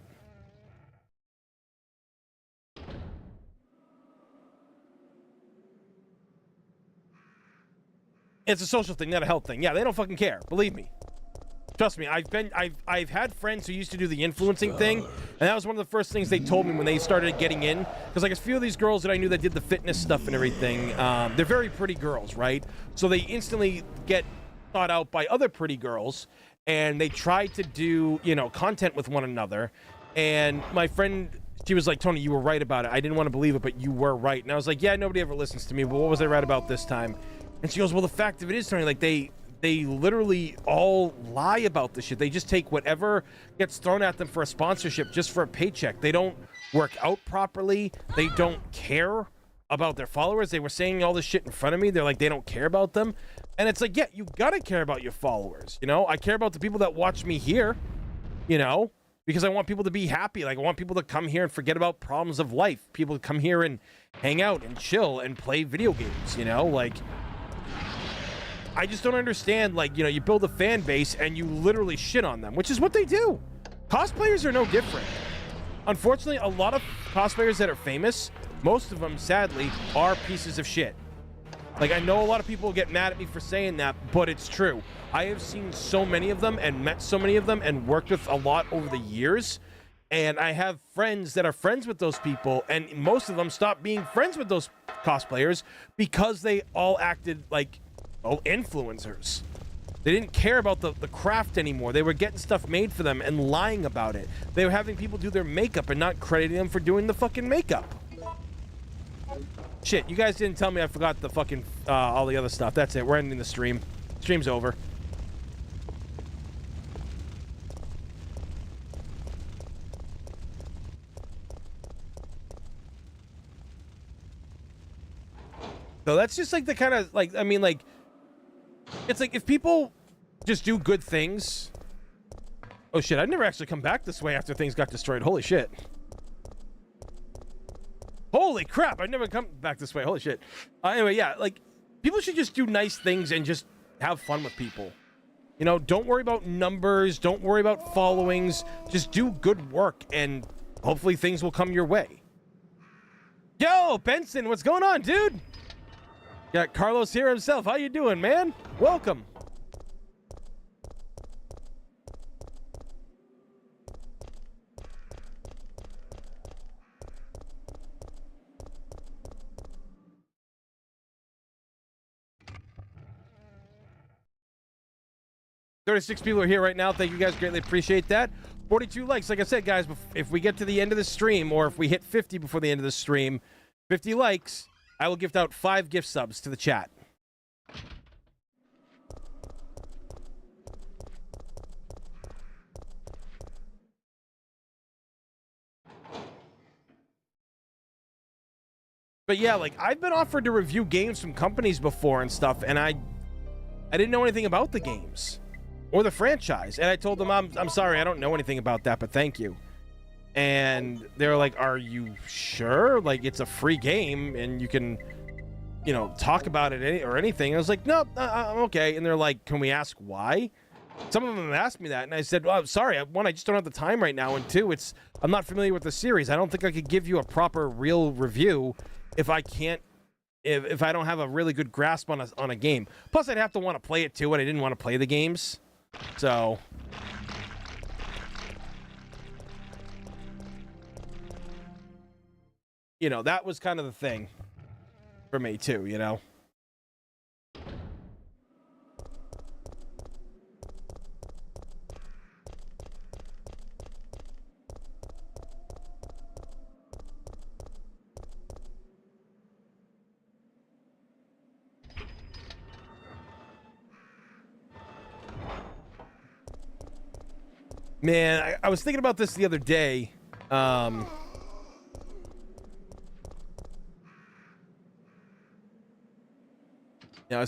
It's a social thing, not a health thing. Yeah, they don't fucking care. Believe me. Trust me, I've had friends who used to do the influencing thing, and that was one of the first things they told me when they started getting in. Because, like, a few of these girls that I knew that did the fitness stuff and everything, they're very pretty girls, right? So they instantly get sought out by other pretty girls, and they try to do, content with one another. And my friend, she was like, Tony, you were right about it. I didn't want to believe it, but you were right. And I was like, yeah, nobody ever listens to me, but what was I right about this time? And she goes, well, the fact of it is, Tony, like, they literally all lie about this shit. They just take whatever gets thrown at them for a sponsorship just for a paycheck. They don't work out properly. They don't care about their followers. They were saying all this shit in front of me. They're like, they don't care about them. And it's like, yeah, you gotta care about your followers. You know, I care about the people that watch me here, you know, because I want people to be happy. Like, I want people to come here and forget about problems of life. People to come here and hang out and chill and play video games, you know? Like, I just don't understand, like, you know, you build a fan base and you literally shit on them, which is what they do. Cosplayers are no different. Unfortunately, a lot of cosplayers that are famous, most of them, sadly, are pieces of shit. Like, I know a lot of people get mad at me for saying that, but it's true. I have seen so many of them and met so many of them and worked with a lot over the years. And I have friends that are friends with those people, and most of them stopped being friends with those cosplayers because they all acted like, influencers. They didn't care about the craft anymore. They were getting stuff made for them and lying about it. They were having people do their makeup and not crediting them for doing the fucking makeup. Shit, you guys didn't tell me I forgot the fucking, all the other stuff. That's it. We're ending the stream. Stream's over. So that's just like the kind of, like, I mean, like, it's like if people just do good things. Oh shit, I'd never actually come back this way after things got destroyed. Holy shit. Holy crap, I'd never come back this way. Holy shit. Anyway, yeah, like, people should just do nice things and just have fun with people. You know, don't worry about numbers. Don't worry about followings. Just do good work and hopefully things will come your way. Yo, Benson, what's going on, dude? Got Carlos here himself. How you doing, man? Welcome. "36 people are here right now. Thank you guys. Greatly appreciate that. 42 likes. Like I said, guys, if we get to the end of the stream, or if we hit 50 before the end of the stream, 50 likes, I will gift out 5 gift subs to the chat. But yeah, like, I've been offered to review games from companies before and stuff, and I didn't know anything about the games or the franchise. And I told them, I'm sorry, I don't know anything about that, but thank you. And they were like, are you sure? Like, it's a free game and you can, you know, talk about it or anything. I was like, no, I'm okay. And they're like, can we ask why? Some of them asked me that, and I said, well, I'm sorry. One, I just don't have the time right now, and two, I'm not familiar with the series. I don't think I could give you a proper, real review if I can't, if I don't have a really good grasp on a game. Plus, I'd have to want to play it too, and I didn't want to play the games. So, you know, that was kind of the thing for me too, you know. Man, I was thinking about this the other day. Yeah,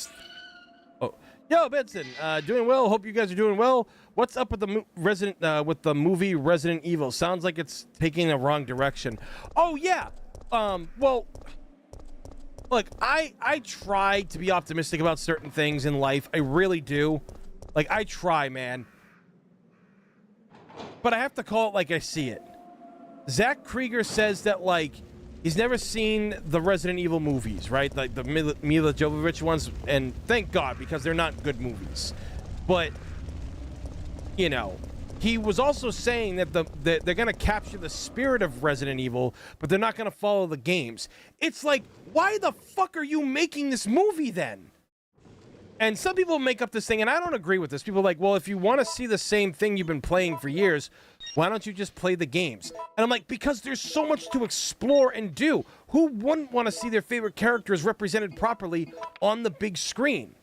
yo, Benson, doing well. Hope you guys are doing well. What's up with the movie Resident Evil? Sounds like it's taking the wrong direction. Oh yeah. Well, look, I try to be optimistic about certain things in life. I really do. Like, I try, man. But I have to call it like I see it. Zach Krieger says that, like, he's never seen the Resident Evil movies, right? Like the Mila Jovovich ones, and thank God, because they're not good movies. But, you know, he was also saying that they're going to capture the spirit of Resident Evil, but they're not going to follow the games. It's like, why the fuck are you making this movie then? And some people make up this thing, and I don't agree with this. People are like, well, if you want to see the same thing you've been playing for years, why don't you just play the games? And I'm like, because there's so much to explore and do. Who wouldn't want to see their favorite characters represented properly on the big screen?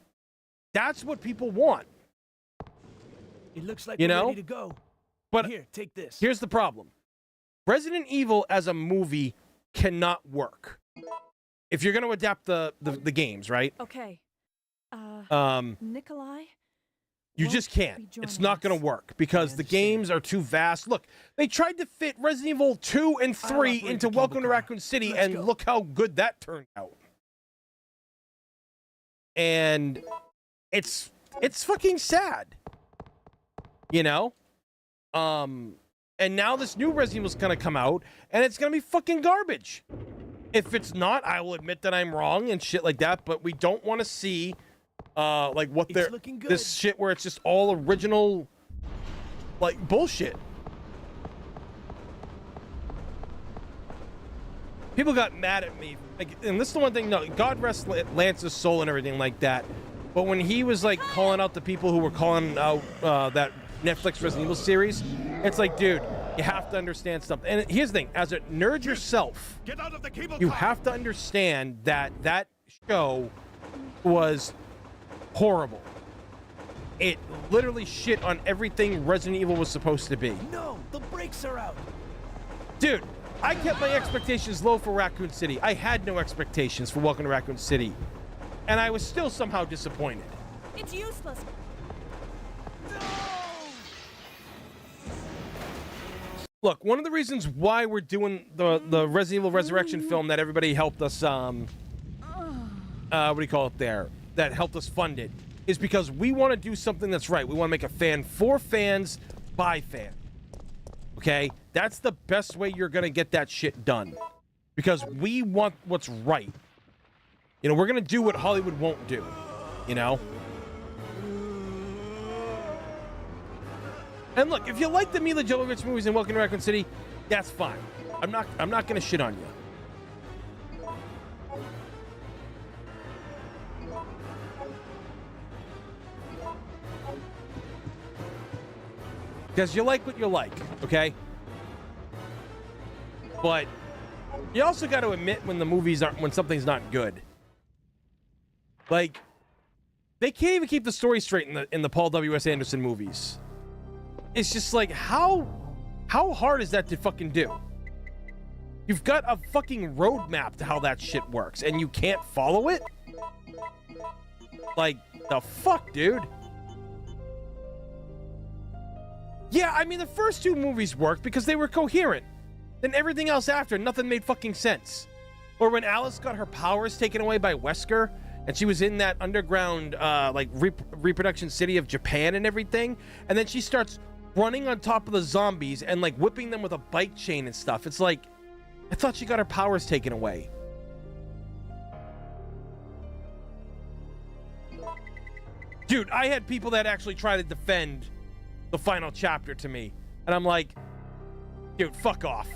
That's what people want. It looks like we're ready to go. But here, take this. Here's the problem. Resident Evil as a movie cannot work. if you're going to adapt the games, right? Okay. Nikolai? You won't just be can't. It's joining not going us. to work because the games are too vast. Look, they tried to fit Resident Evil 2 and 3 operate into the Welcome cable to car. Raccoon City, Let's and go. look how good that turned out. And it's fucking sad. You know? And now this new Resident Evil's going to come out, and it's going to be fucking garbage. If it's not, I will admit that I'm wrong and shit like that, but we don't want to see like what they're looking good. this shit where it's just all original like bullshit. People got mad at me, like, and this is the one thing. No, God rest Lance's soul and everything like that. But when he was like calling out the people who were calling out that Netflix Resident Evil series, it's like, dude, you have to understand something. And here's the thing: as a nerd yourself, Get out of the cable you car. have to understand that that show was horrible. It literally shit on everything Resident Evil was supposed to be. No, the brakes are out. Dude, I kept my expectations low for Raccoon City. I had no expectations for Welcome to Raccoon City. And I was still somehow disappointed. It's useless. Look, one of the reasons why we're doing the Resident Evil Resurrection film that everybody helped us, what do you call it there? That helped us fund it, is because we want to do something that's right. We want to make a fan for fans, by fans. Okay? That's the best way you're going to get that shit done. Because we want what's right. You know, we're going to do what Hollywood won't do. You know? And look, if you like the Mila Jovovich movies in Welcome to Raccoon City, that's fine. I'm not gonna shit on you. Because you like what you like, okay? But you also got to admit when something's not good. Like, they can't even keep the story straight in the Paul W.S. Anderson movies. It's just like, how hard is that to fucking do? You've got a fucking roadmap to how that shit works, and you can't follow it? Like, the fuck, dude? Yeah, I mean, the first two movies worked because they were coherent. Then everything else after, nothing made fucking sense. Or when Alice got her powers taken away by Wesker, and she was in that underground, reproduction city of Japan and everything, and then she starts running on top of the zombies and like whipping them with a bike chain and stuff. It's like, I thought she got her powers taken away. Dude, I had people that actually try to defend the final chapter to me, and I'm like, dude, fuck off.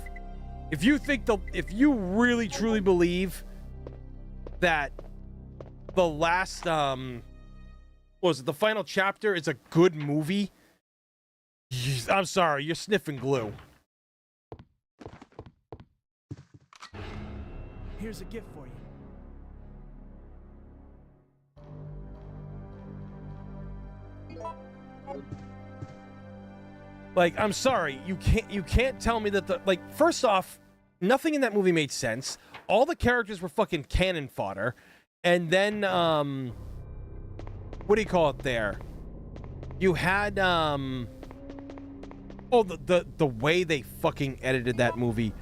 If you really truly believe that the last the final chapter is a good movie, I'm sorry, you're sniffing glue. Here's a gift for you. Like, I'm sorry, you can't tell me that first off, nothing in that movie made sense. All the characters were fucking cannon fodder. And then what do you call it there? You had the way they fucking edited that movie.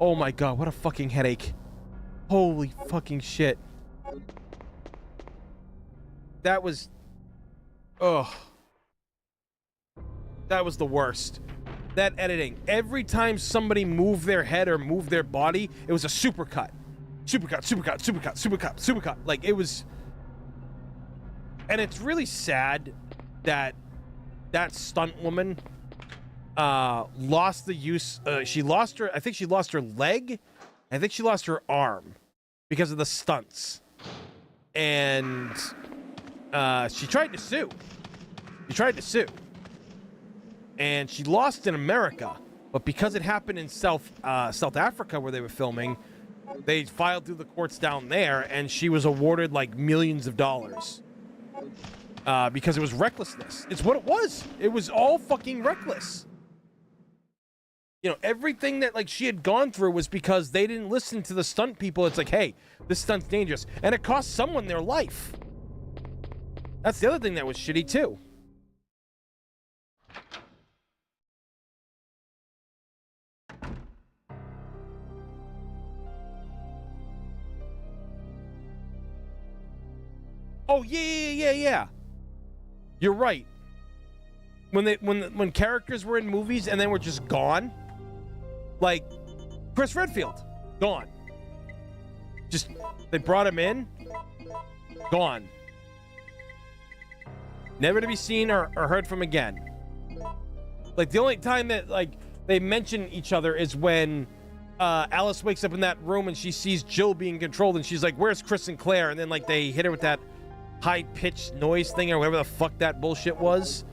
Oh my god, what a fucking headache. Holy fucking shit. That was that was the worst. That editing. Every time somebody moved their head or moved their body, it was a supercut. Supercut. Like, it was... And it's really sad that that stunt woman lost the use... I think she lost her leg. I think she lost her arm because of the stunts. And she tried to sue. And she lost in America. But because it happened in South Africa where they were filming, they filed through the courts down there, and she was awarded like millions of dollars because it was recklessness. It's what it was. It was all fucking reckless. You know, everything that like she had gone through was because they didn't listen to the stunt people. It's like, hey, this stunt's dangerous, and it cost someone their life. That's the other thing that was shitty too. Oh yeah. You're right. When characters were in movies and then were just gone, like Chris Redfield, gone. Just they brought him in, gone. Never to be seen or heard from again. Like the only time that like they mention each other is when Alice wakes up in that room and she sees Jill being controlled and she's like, "Where's Chris and Claire?" And then like they hit her with that high-pitched noise thing or whatever the fuck that bullshit was.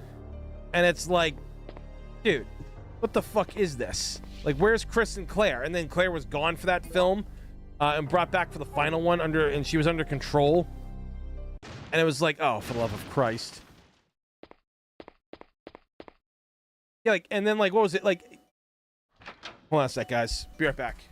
And it's like, dude, what the fuck is this? Like, where's Chris and Claire? And then Claire was gone for that film and brought back for the final one and she was under control. And it was like, oh, for the love of Christ. Yeah, like, and then like, what was it? Like, hold on a sec, guys. Be right back.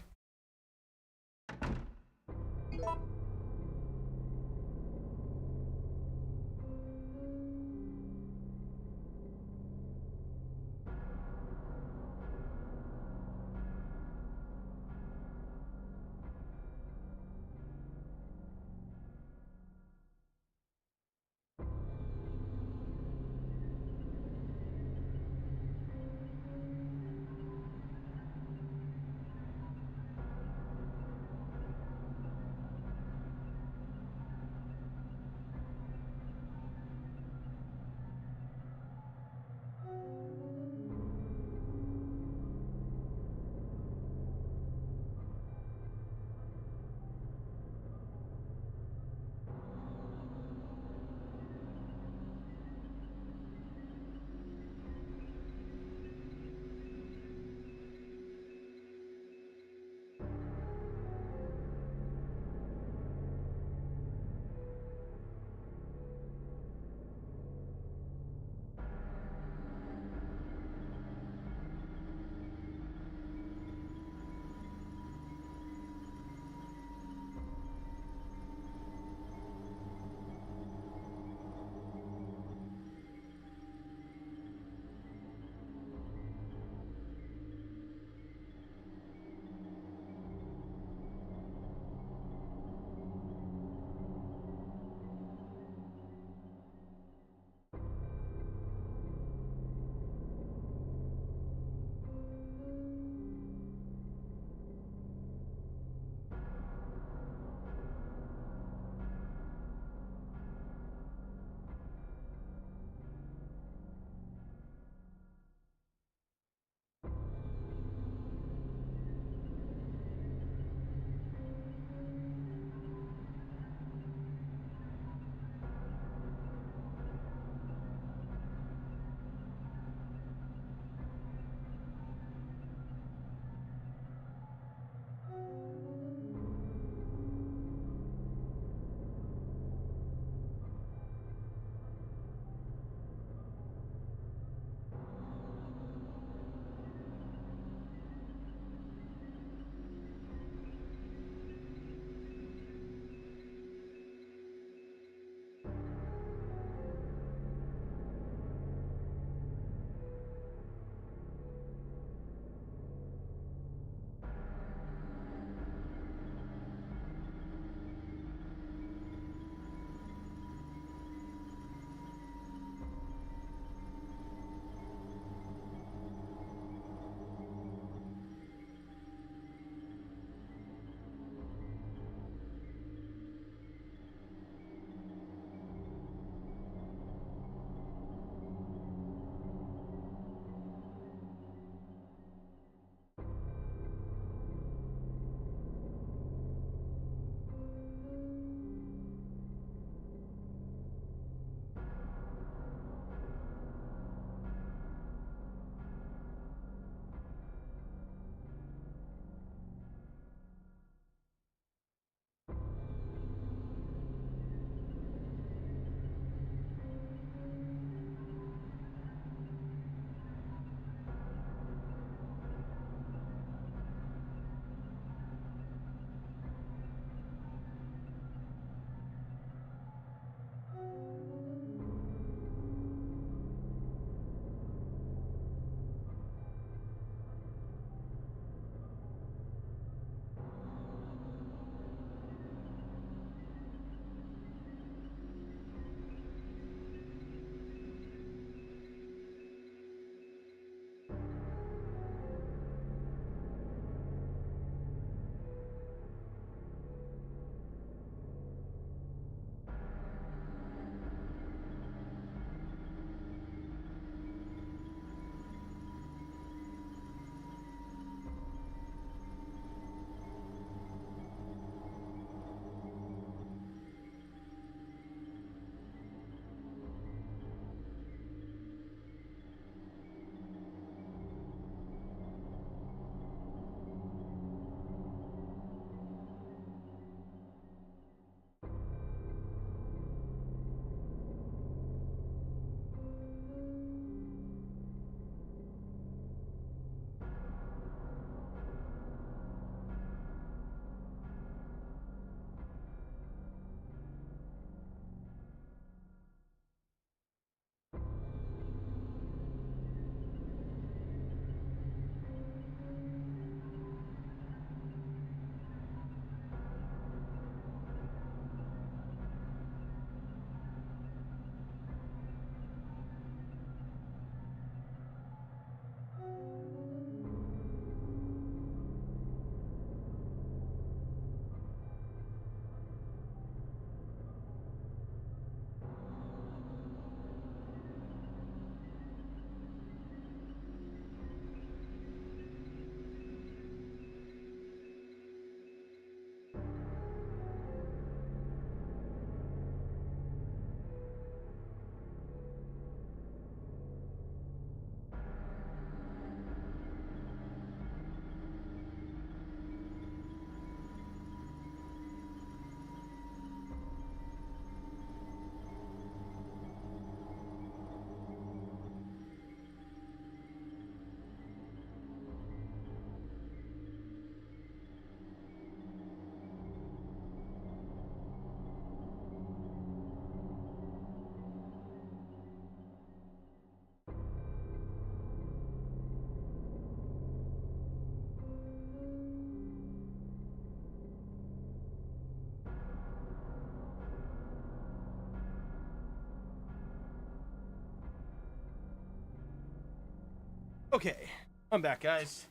Okay, I'm back, guys.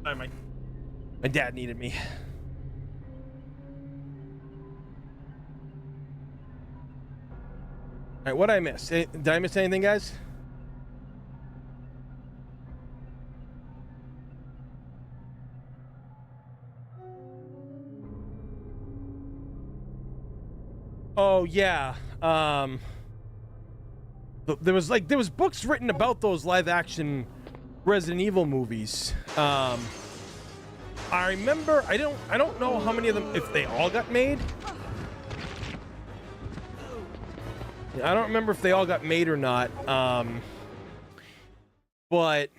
Sorry, my dad needed me. All right, what did I miss? Did I miss anything, guys? Oh yeah. There was books written about those live action Resident Evil movies. I remember I don't know how many of them, if they all got made. I don't remember if they all got made or not. But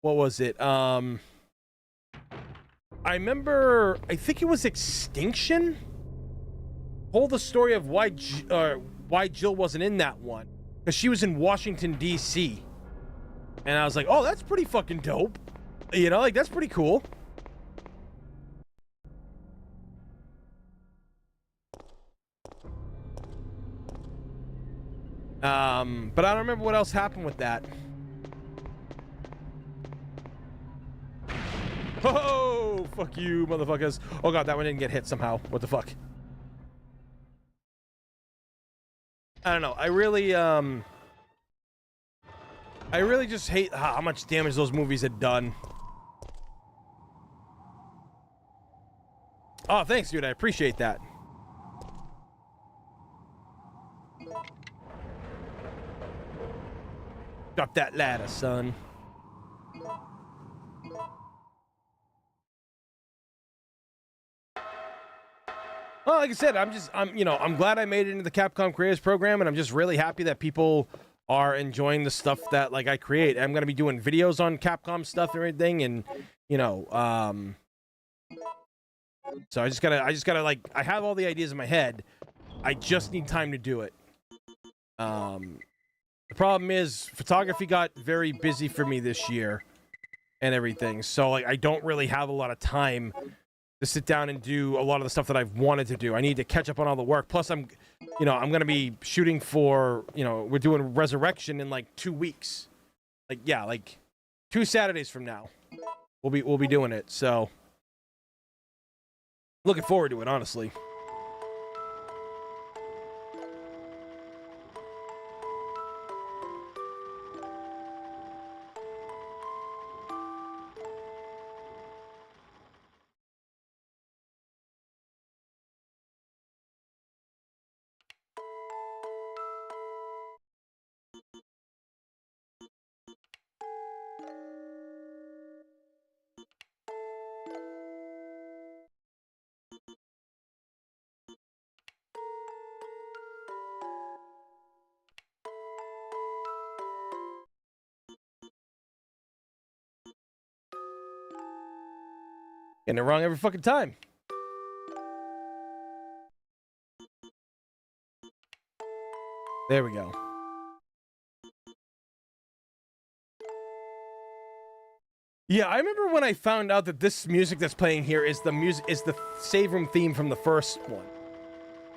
what was it? I remember, I think it was Extinction told the story of why Jill wasn't in that one, because she was in Washington D.C. and I was like, oh, that's pretty fucking dope, you know, like that's pretty cool. But I don't remember what else happened with that. Oh, fuck you, motherfuckers. Oh god, that one didn't get hit somehow. What the fuck? I don't know. I really just hate how much damage those movies had done. Oh, thanks, dude. I appreciate that. Up that ladder, son. Well, like I said, I'm glad I made it into the Capcom Creators Program, and I'm just really happy that people are enjoying the stuff that like I create. I'm gonna be doing videos on Capcom stuff and everything, and so I just gotta like, I have all the ideas in my head. I just need time to do it. The problem is photography got very busy for me this year and everything. So like I don't really have a lot of time to sit down and do a lot of the stuff that I've wanted to do. I need to catch up on all the work. Plus I'm going to be shooting for, we're doing Resurrection in like 2 weeks. Like, yeah, like 2 Saturdays from now. We'll be doing it. So looking forward to it, honestly. Getting it wrong every fucking time. There we go. Yeah, I remember when I found out that this music that's playing here is the save room theme from the first one.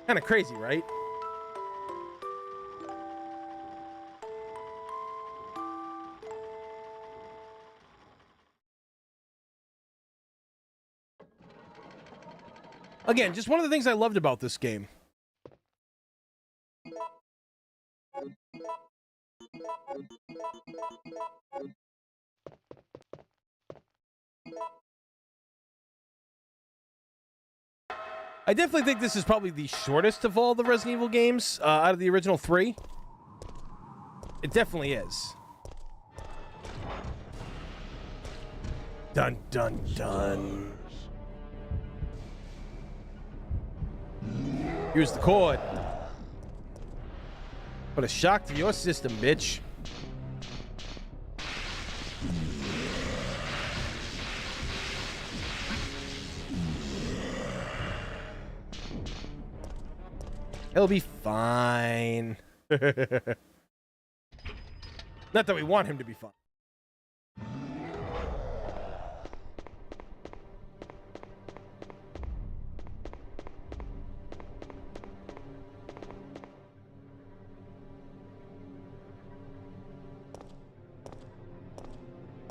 Kind of crazy, right? Again, just one of the things I loved about this game. I definitely think this is probably the shortest of all the Resident Evil games out of the original 3. It definitely is. Dun dun dun. Here's the cord. What a shock to your system, bitch. He'll be fine. Not that we want him to be fine.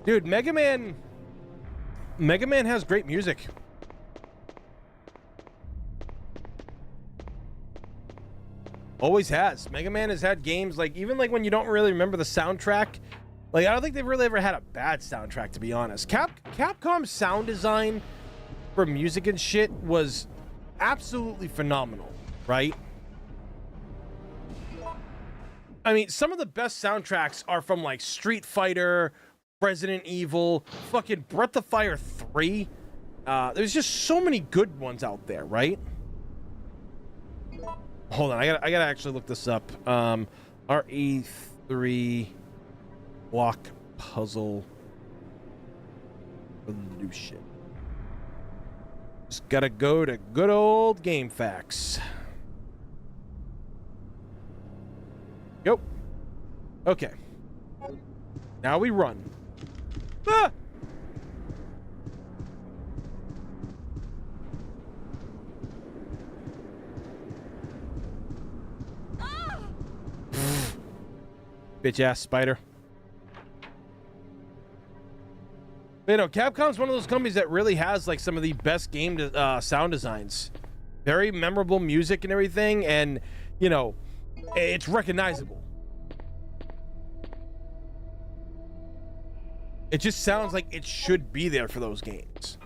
Dude, Mega Man has great music. Always has. Mega Man has had games like, even like when you don't really remember the soundtrack, like I don't think they've really ever had a bad soundtrack, to be honest. Capcom's sound design for music and shit was absolutely phenomenal, right? I mean, some of the best soundtracks are from like Street Fighter, Resident Evil, fucking Breath of Fire 3. There's just so many good ones out there, right? Hold on, I gotta actually look this up. RE3 block puzzle solution. Just gotta go to good old Game Facts. Yep. Okay. Now we run. Ah! Bitch ass spider. You know, Capcom's one of those companies that really has like some of the best game sound designs. Very memorable music and everything, and you know, it's recognizable. It just sounds like it should be there for those games.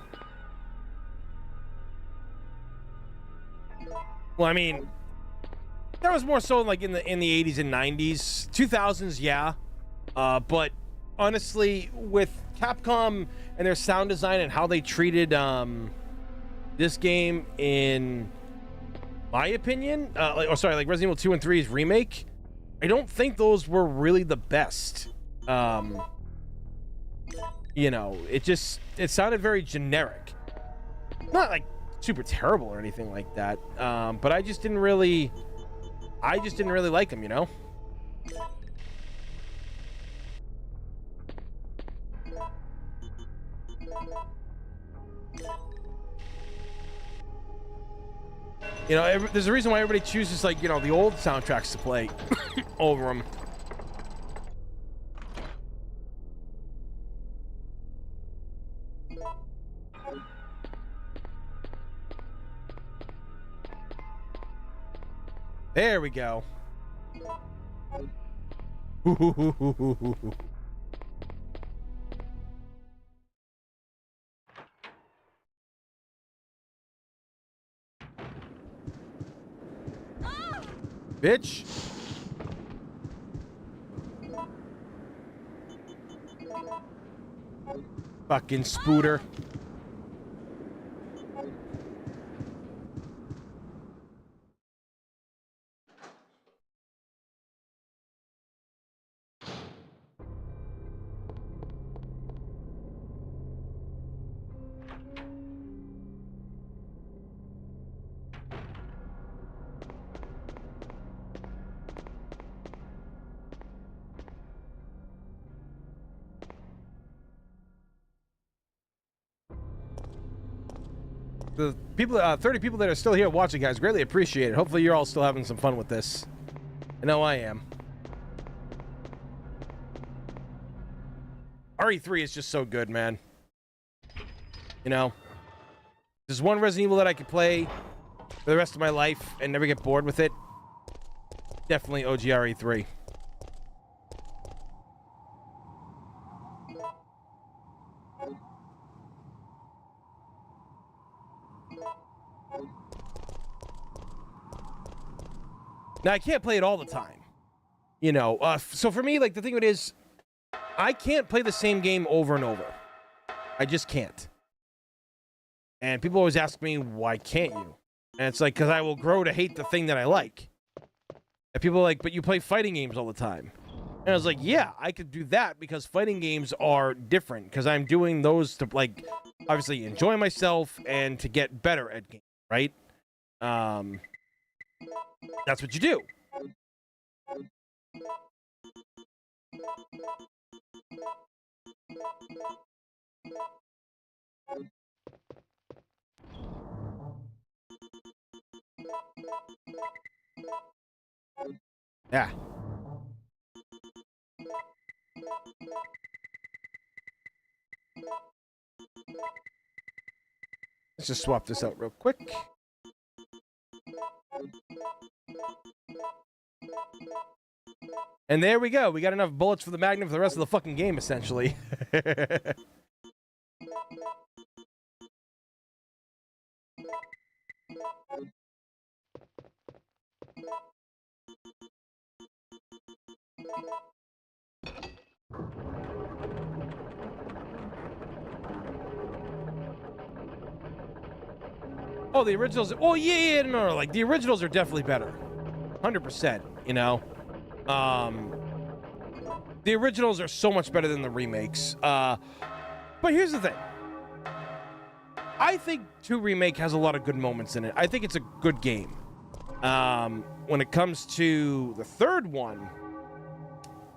Well, I mean, that was more so like in the 80s and 90s, 2000s, yeah. But honestly, with Capcom and their sound design and how they treated this game, in my opinion, like Resident Evil 2 and 3's remake, I don't think those were really the best. You know, it sounded very generic. Not like super terrible or anything like that. But I just didn't really like them, you know? You know, there's a reason why everybody chooses, like, you know, the old soundtracks to play over them. There we go. Bitch. Fucking spooter. The people, 30 people that are still here watching, guys, greatly appreciate it. Hopefully you're all still having some fun with this. I know I am. RE3 is just so good, man. You know, there's one Resident Evil that I could play for the rest of my life and never get bored with it. Definitely OG RE3. Now, I can't play it all the time. You know, so for me, like, the thing of it is, I can't play the same game over and over. I just can't. And people always ask me, why can't you? And it's like, because I will grow to hate the thing that I like. And people are like, but you play fighting games all the time. And I was like, yeah, I could do that because fighting games are different. Because I'm doing those to, like, obviously enjoy myself and to get better at games, right? That's what you do. Yeah. Let's just swap this out real quick. And there we go. We got enough bullets for the Magnum for the rest of the fucking game, essentially. Oh, the originals. Oh, yeah, no, like the originals are definitely better. 100%, you know. The originals are so much better than the remakes. But here's the thing. I think 2 Remake has a lot of good moments in it. I think it's a good game. When it comes to the third one,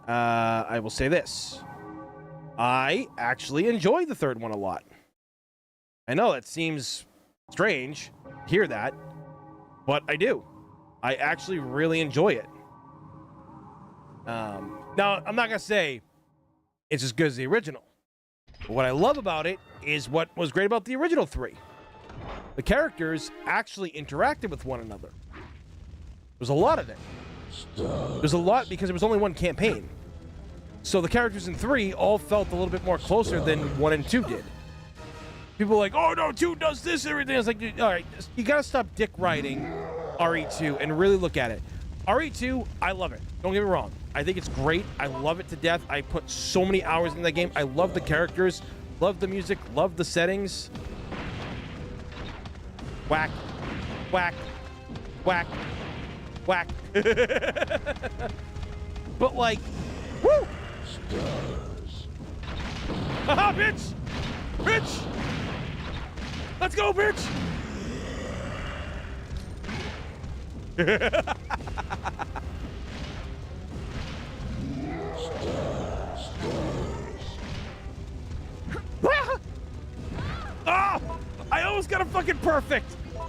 I will say this. I actually enjoy the third one a lot. I know that seems strange to hear that, but I do. I actually really enjoy it. Now, I'm not going to say it's as good as the original. But what I love about it is what was great about the original 3. The characters actually interacted with one another. There's a lot of it. There's a lot because there was only one campaign. So the characters in 3 all felt a little bit more closer than 1 and 2 did. People are like, oh no, 2 does this and everything. I was like, all right, you gotta stop dick riding RE2 and really look at it. RE2, I love it. Don't get me wrong. I think it's great. I love it to death. I put so many hours in that game. I love the characters, love the music, love the settings. Whack, whack, whack, whack. But like, woo! Haha, bitch! Bitch! Let's go, bitch! Ah! I almost got a fucking perfect!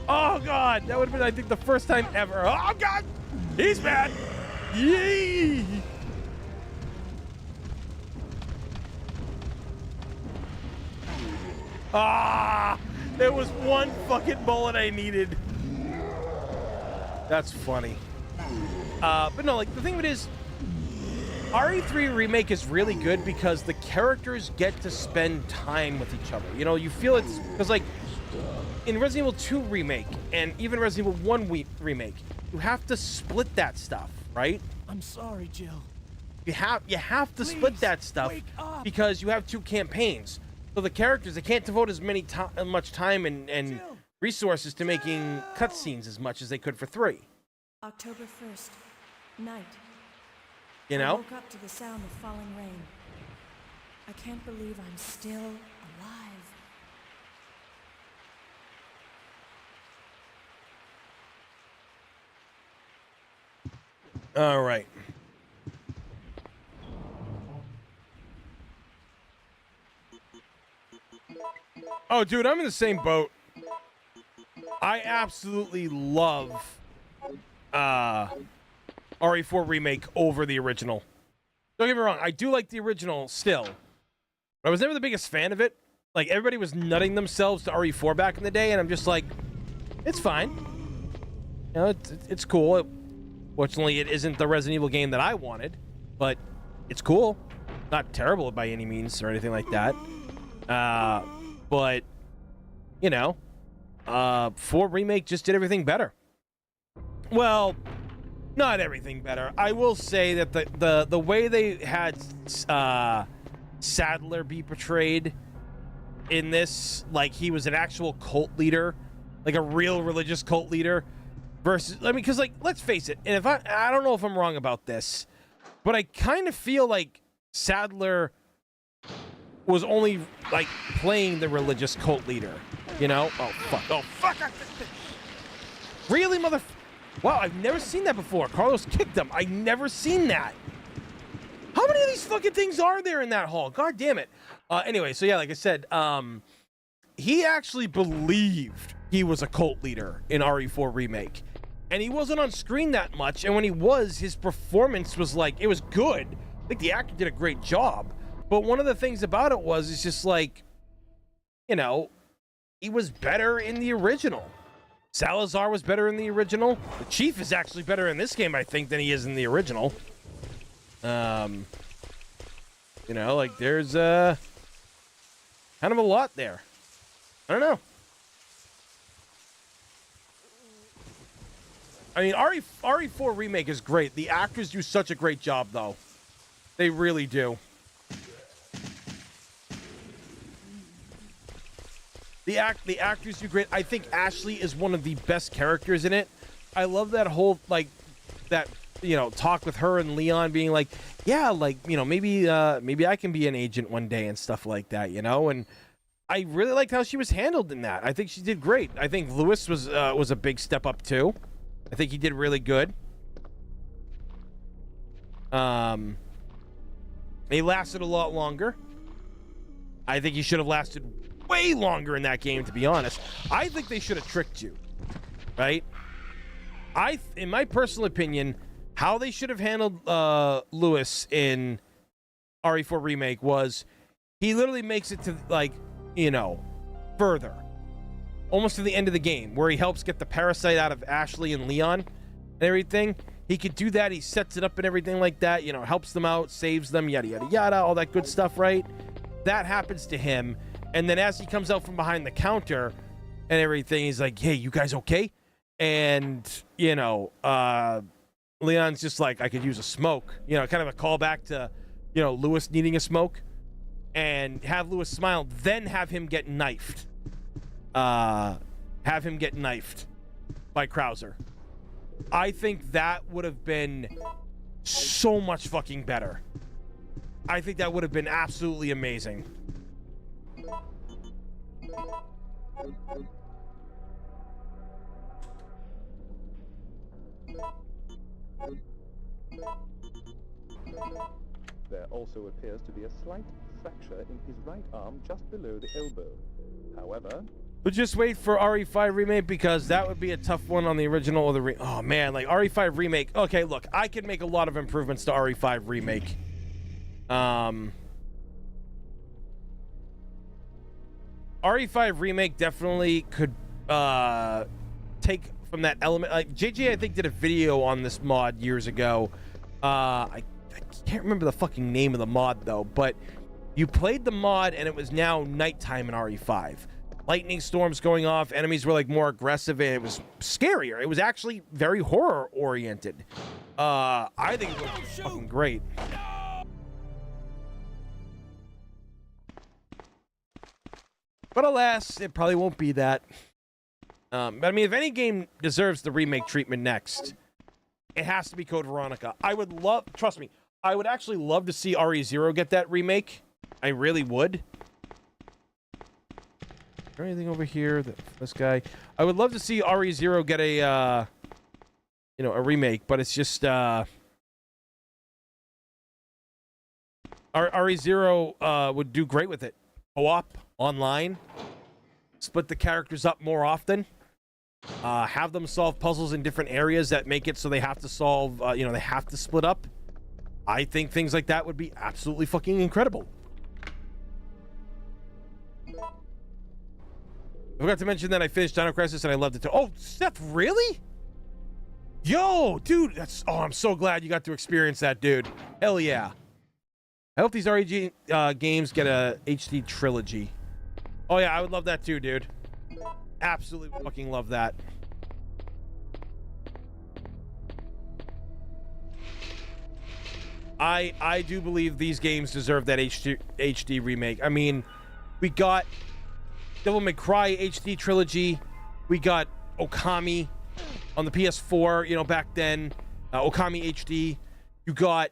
Oh god, that would have been, I think, the first time ever. Oh god! He's bad! Yee! Ah! There was one fucking bullet I needed. That's funny. But no, like, the thing of it is, RE3 Remake is really good because the characters get to spend time with each other. You know, you feel it's... Because, like, in Resident Evil 2 Remake and even Resident Evil 1 Remake, you have to split that stuff, right? I'm sorry, Jill. You have to split that stuff because you have 2 campaigns. So the characters, they can't devote as much time and resources to making cutscenes as much as they could for 3. October 1st, night. You I know? woke up to the sound of falling rain. I can't believe I'm still alive. All right. Oh, dude, I'm in the same boat. I absolutely love RE4 Remake over the original. Don't get me wrong, I do like the original still. But I was never the biggest fan of it. Like, everybody was nutting themselves to RE4 back in the day, and I'm just like, it's fine. You know, it's cool. Fortunately, it isn't the Resident Evil game that I wanted, but it's cool. Not terrible by any means or anything like that. But, you know, 4 Remake just did everything better. Well, not everything better. I will say that the way they had Sadler be portrayed in this, like he was an actual cult leader, like a real religious cult leader, versus, I mean, because, like, let's face it, and if I don't know if I'm wrong about this, but I kind of feel like Sadler was only, like, playing the religious cult leader, you know? Oh, fuck. Oh, fuck. Really, mother... Wow, I've never seen that before. Carlos kicked him. I've never seen that. How many of these fucking things are there in that hall? God damn it. Anyway, so yeah, like I said, he actually believed he was a cult leader in RE4 Remake. And he wasn't on screen that much, and when he was, his performance was like, it was good. I think the actor did a great job. But one of the things about it was, it's just like, you know, he was better in the original. Salazar was better in the original. The Chief is actually better in this game, I think, than he is in the original. You know, like there's kind of a lot there. I don't know. I mean, RE4 Remake is great. The actors do such a great job, though. They really do. The actors do great. I think Ashley is one of the best characters in it. I love that whole, like, that, you know, talk with her and Leon being like, yeah, like, you know, maybe I can be an agent one day and stuff like that, you know? And I really liked how she was handled in that. I think she did great. I think Lewis was a big step up, too. I think he did really good. He lasted a lot longer. I think he should have lasted way longer in that game, to be honest. I think they should have tricked you, right? In my personal opinion, how they should have handled Lewis in RE4 Remake was he literally makes it to, like, you know, further. Almost to the end of the game, where he helps get the parasite out of Ashley and Leon and everything. He could do that. He sets it up and everything like that, you know, helps them out, saves them, yada, yada, yada, all that good stuff, right? That happens to him. And then as he comes out from behind the counter and everything, he's like, hey, you guys okay? And, you know, Leon's just like, I could use a smoke. You know, kind of a callback to, you know, Lewis needing a smoke. And have Lewis smile, then have him get knifed. By Krauser. I think that would have been so much fucking better. I think that would have been absolutely amazing. There also appears to be a slight fracture in his right arm just below the elbow. However... But just wait for RE5 Remake, because that would be a tough one on the original or the oh man, like RE5 Remake. Okay, look, I can make a lot of improvements to RE5 Remake. RE5 Remake definitely could take from that element. Like JJ, I think, did a video on this mod years ago. I can't remember the fucking name of the mod though, but you played the mod and it was now nighttime in RE5. Lightning storms going off, enemies were like more aggressive, and it was scarier. It was actually very horror oriented. I think it was fucking great. But alas, it probably won't be that. But I mean, if any game deserves the remake treatment next, it has to be Code Veronica. I would love, trust me, I would actually love to see RE0 get that remake. I really would. Is there anything over here? This guy. I would love to see RE0 get a, you know, a remake, but it's just, RE0 would do great with it. Co-op, online, split the characters up more often, have them solve puzzles in different areas that make it so they have to solve, you know, they have to split up. I think things like that would be absolutely fucking incredible. I forgot to mention that I finished Dino Crisis and I loved it too. Oh, Seth, really? Yo, dude, that's, oh, I'm so glad you got to experience that, dude. Hell yeah. I hope these REG games get a HD trilogy. Oh yeah, I would love that too, dude. Absolutely fucking love that. I do believe these games deserve that HD remake. I mean, we got Devil May Cry HD trilogy. We got Okami on the PS4, you know, back then. Okami HD. You got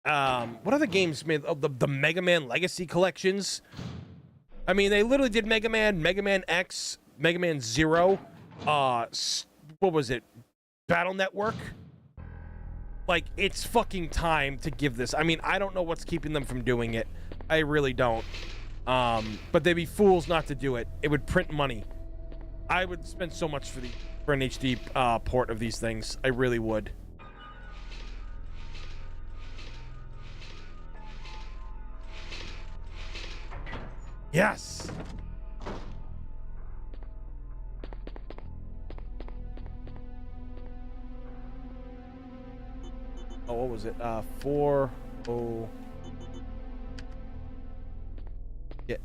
what other games made the Mega Man Legacy collections? I mean, they literally did Mega Man, Mega Man X, Mega Man 0. What was it? Battle Network. Like, it's fucking time to give this. I mean, I don't know what's keeping them from doing it. I really don't. But they'd be fools not to do it. It would print money. I would spend so much for an HD port of these things. I really would. Yes. Oh, what was it? 4 0. Yeah.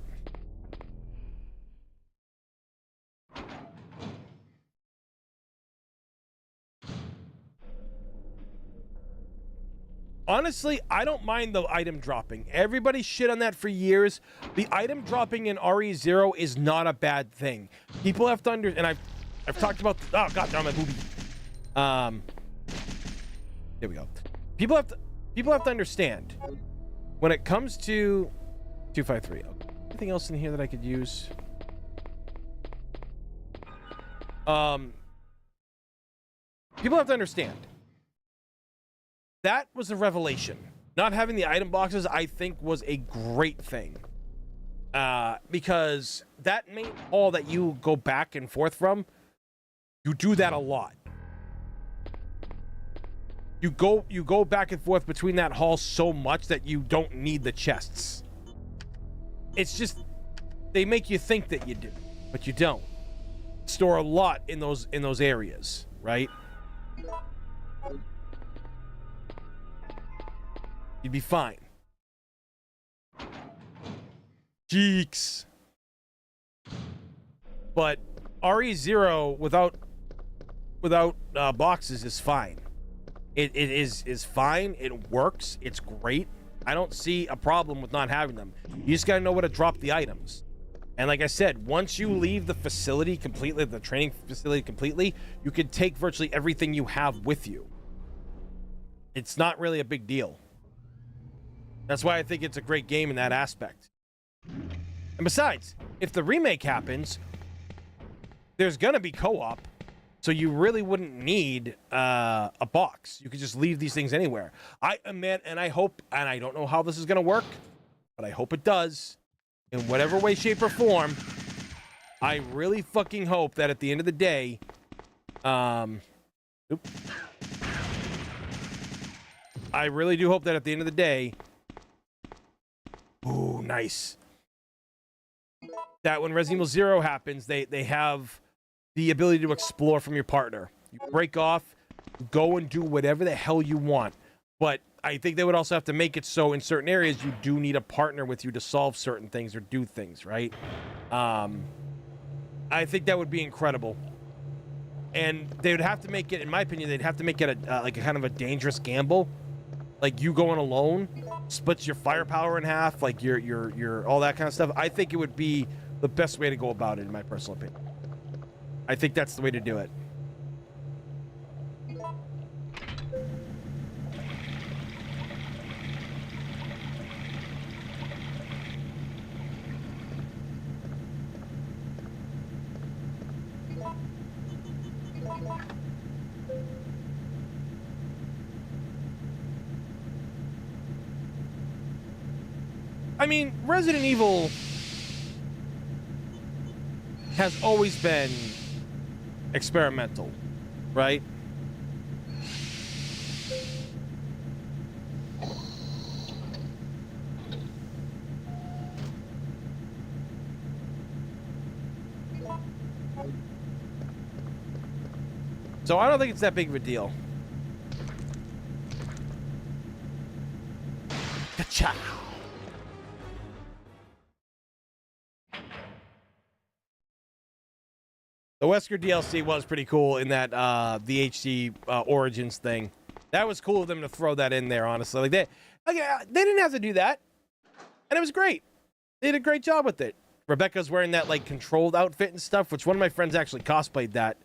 Honestly, I don't mind the item dropping. Everybody shit on that for years. The item dropping in RE0 is not a bad thing. People have to and I've talked about oh god damn my movie. Here we go. People have to understand when it comes to 253. Okay. Anything else in here that I could use? People have to understand. That was a revelation. Not having the item boxes, I think, was a great thing. Because that main hall that you go back and forth from, you do that a lot. You go back and forth between that hall so much that you don't need the chests. It's just they make you think that you do, but you don't. Store a lot in those areas, right? You'd be fine. Jeeks. But RE0 without boxes is fine. It is fine. It works. It's great. I don't see a problem with not having them. You just gotta know where to drop the items. And like I said, once you leave the facility completely, the training facility completely, you can take virtually everything you have with you. It's not really a big deal. That's why I think it's a great game in that aspect. And besides, if the remake happens, there's gonna be co-op, so you really wouldn't need a box. You could just leave these things anywhere. I hope, and I don't know how this is gonna work, but I hope it does, in whatever way, shape, or form. I really fucking hope that at the end of the day, I really do hope that at the end of the day, ooh, nice. That when Resident Evil 0 happens, they have the ability to explore from your partner. You break off, go and do whatever the hell you want. But I think they would also have to make it so in certain areas you do need a partner with you to solve certain things or do things, right? I think that would be incredible. And they would have to make it, in my opinion, they'd have to make it like a kind of a dangerous gamble. Like you going alone splits your firepower in half, like your all that kind of stuff. I think it would be the best way to go about it, in my personal opinion. I think that's the way to do it. I mean, Resident Evil has always been experimental, right? So I don't think it's that big of a deal. Ka-chow. The Wesker DLC was pretty cool in that the HD Origins thing. That was cool of them to throw that in there, honestly. Like they didn't have to do that. And it was great. They did a great job with it. Rebecca's wearing that like controlled outfit and stuff, which one of my friends actually cosplayed that.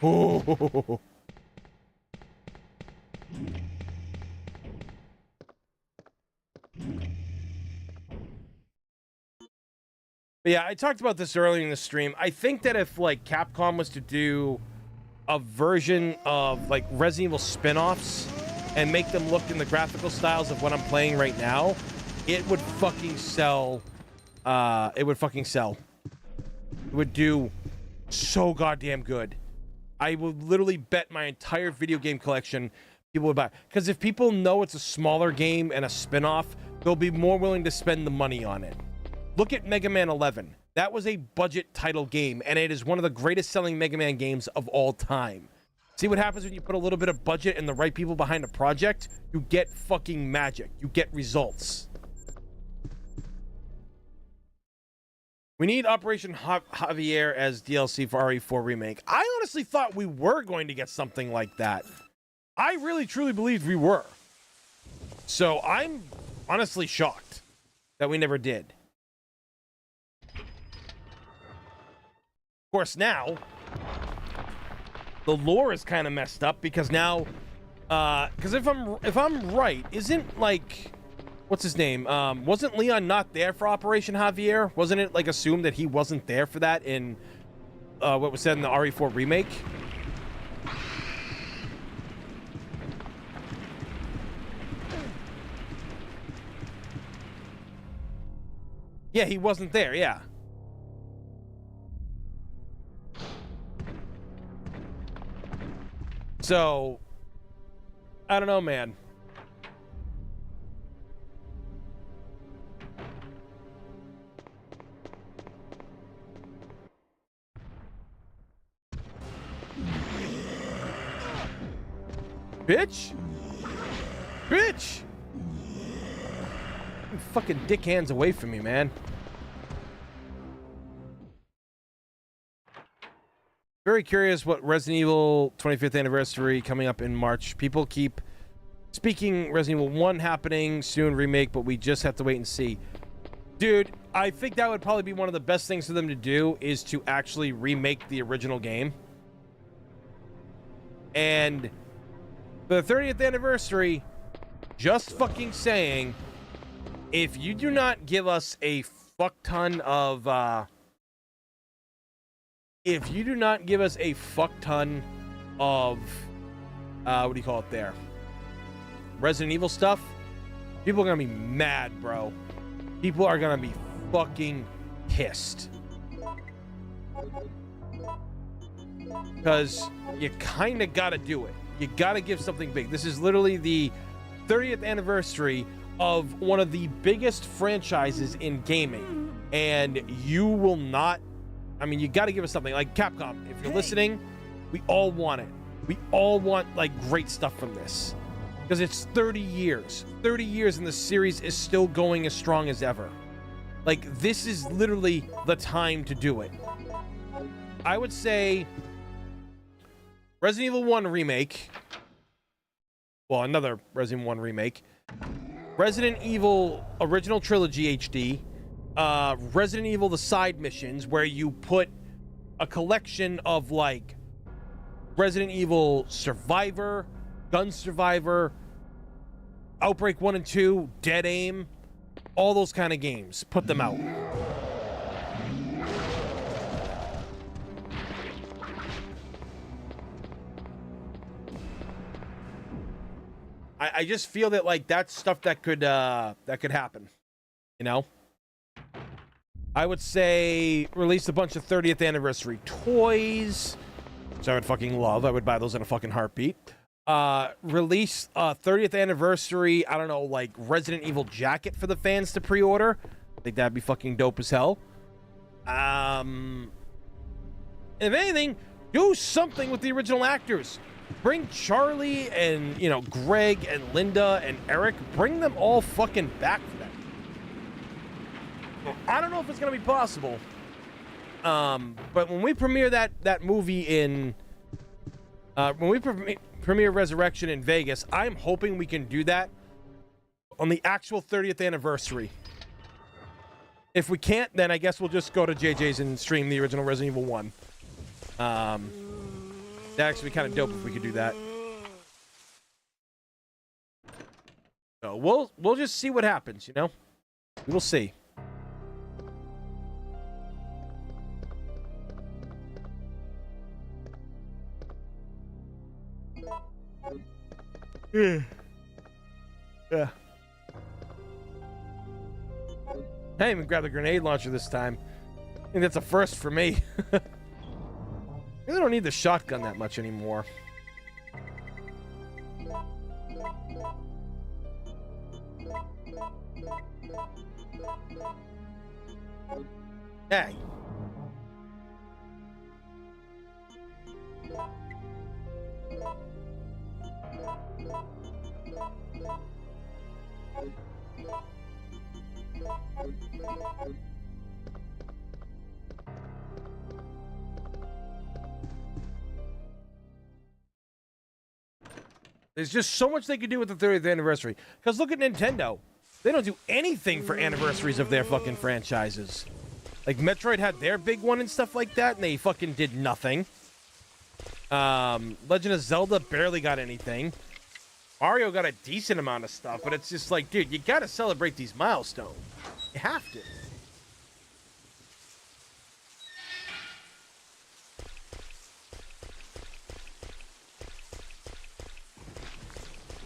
Oh. But yeah, I talked about this earlier in the stream. I think that if like Capcom was to do a version of like Resident Evil spin-offs and make them look in the graphical styles of what I'm playing right now, it would fucking sell. It would fucking sell. It would do so goddamn good. I would literally bet my entire video game collection people would buy. Because if people know it's a smaller game and a spin-off, they'll be more willing to spend the money on it. Look at Mega Man 11. That was a budget title game, and it is one of the greatest selling Mega Man games of all time. See what happens when you put a little bit of budget and the right people behind a project? You get fucking magic. You get results. We need Operation Javier as DLC for RE4 Remake. I honestly thought we were going to get something like that. I really, truly believed we were. So I'm honestly shocked that we never did. Of course, now the lore is kind of messed up because now, because if I'm right, isn't like, what's his name? Wasn't Leon not there for Operation Javier? Wasn't it like assumed that he wasn't there for that in what was said in the RE4 remake? Yeah, he wasn't there. Yeah. So, I don't know, man. Bitch! Bitch! You fucking dick hands away from me, man. Very curious what Resident Evil 25th anniversary coming up in March. People keep speaking Resident Evil 1 happening soon, remake, but we just have to wait and see. Dude, I think that would probably be one of the best things for them to do is to actually remake the original game. And for the 30th anniversary, just fucking saying, if you do not give us a fuck ton of, what do you call it there? Resident Evil stuff, people are gonna be mad, bro. People are gonna be fucking pissed. Because you kind of gotta do it. You gotta give something big. This is literally the 30th anniversary of one of the biggest franchises in gaming. And you will not, I mean, you gotta give us something. Like Capcom, if you're listening, we all want it. We all want, like, great stuff from this. Because it's 30 years. 30 years and the series is still going as strong as ever. Like, this is literally the time to do it. I would say Resident Evil 1 remake. Well, another Resident Evil 1 remake. Resident Evil Original Trilogy HD. Resident Evil the side missions where you put a collection of, like, Resident Evil Survivor, Gun Survivor, Outbreak 1 and 2, Dead Aim, all those kind of games. Put them out. I just feel that, like, that's stuff that could happen, you know? I would say release a bunch of 30th anniversary toys, which I would fucking love. I would buy those in a fucking heartbeat. Release 30th anniversary, I don't know, like, Resident Evil jacket for the fans to pre-order. I think that'd be fucking dope as hell. If anything, do something with the original actors. Bring Charlie and, you know, Greg and Linda and Eric. Bring them all fucking back for that. I don't know if it's gonna be possible. But when we premiere that movie in, when we premiere Resurrection in Vegas, I'm hoping we can do that on the actual 30th anniversary. If we can't, then I guess we'll just go to JJ's and stream the original Resident Evil 1. That'd actually be kind of dope if we could do that. So we'll just see what happens, you know? We'll see. Yeah. I didn't even grab the grenade launcher this time. I think that's a first for me. I really don't need the shotgun that much anymore. Hey. There's just so much they could do with the 30th anniversary. Because look at Nintendo. They don't do anything for anniversaries of their fucking franchises. Like, Metroid had their big one and stuff like that, and they fucking did nothing. Legend of Zelda barely got anything. Mario got a decent amount of stuff, but it's just like, dude, you gotta celebrate these milestones. You have to.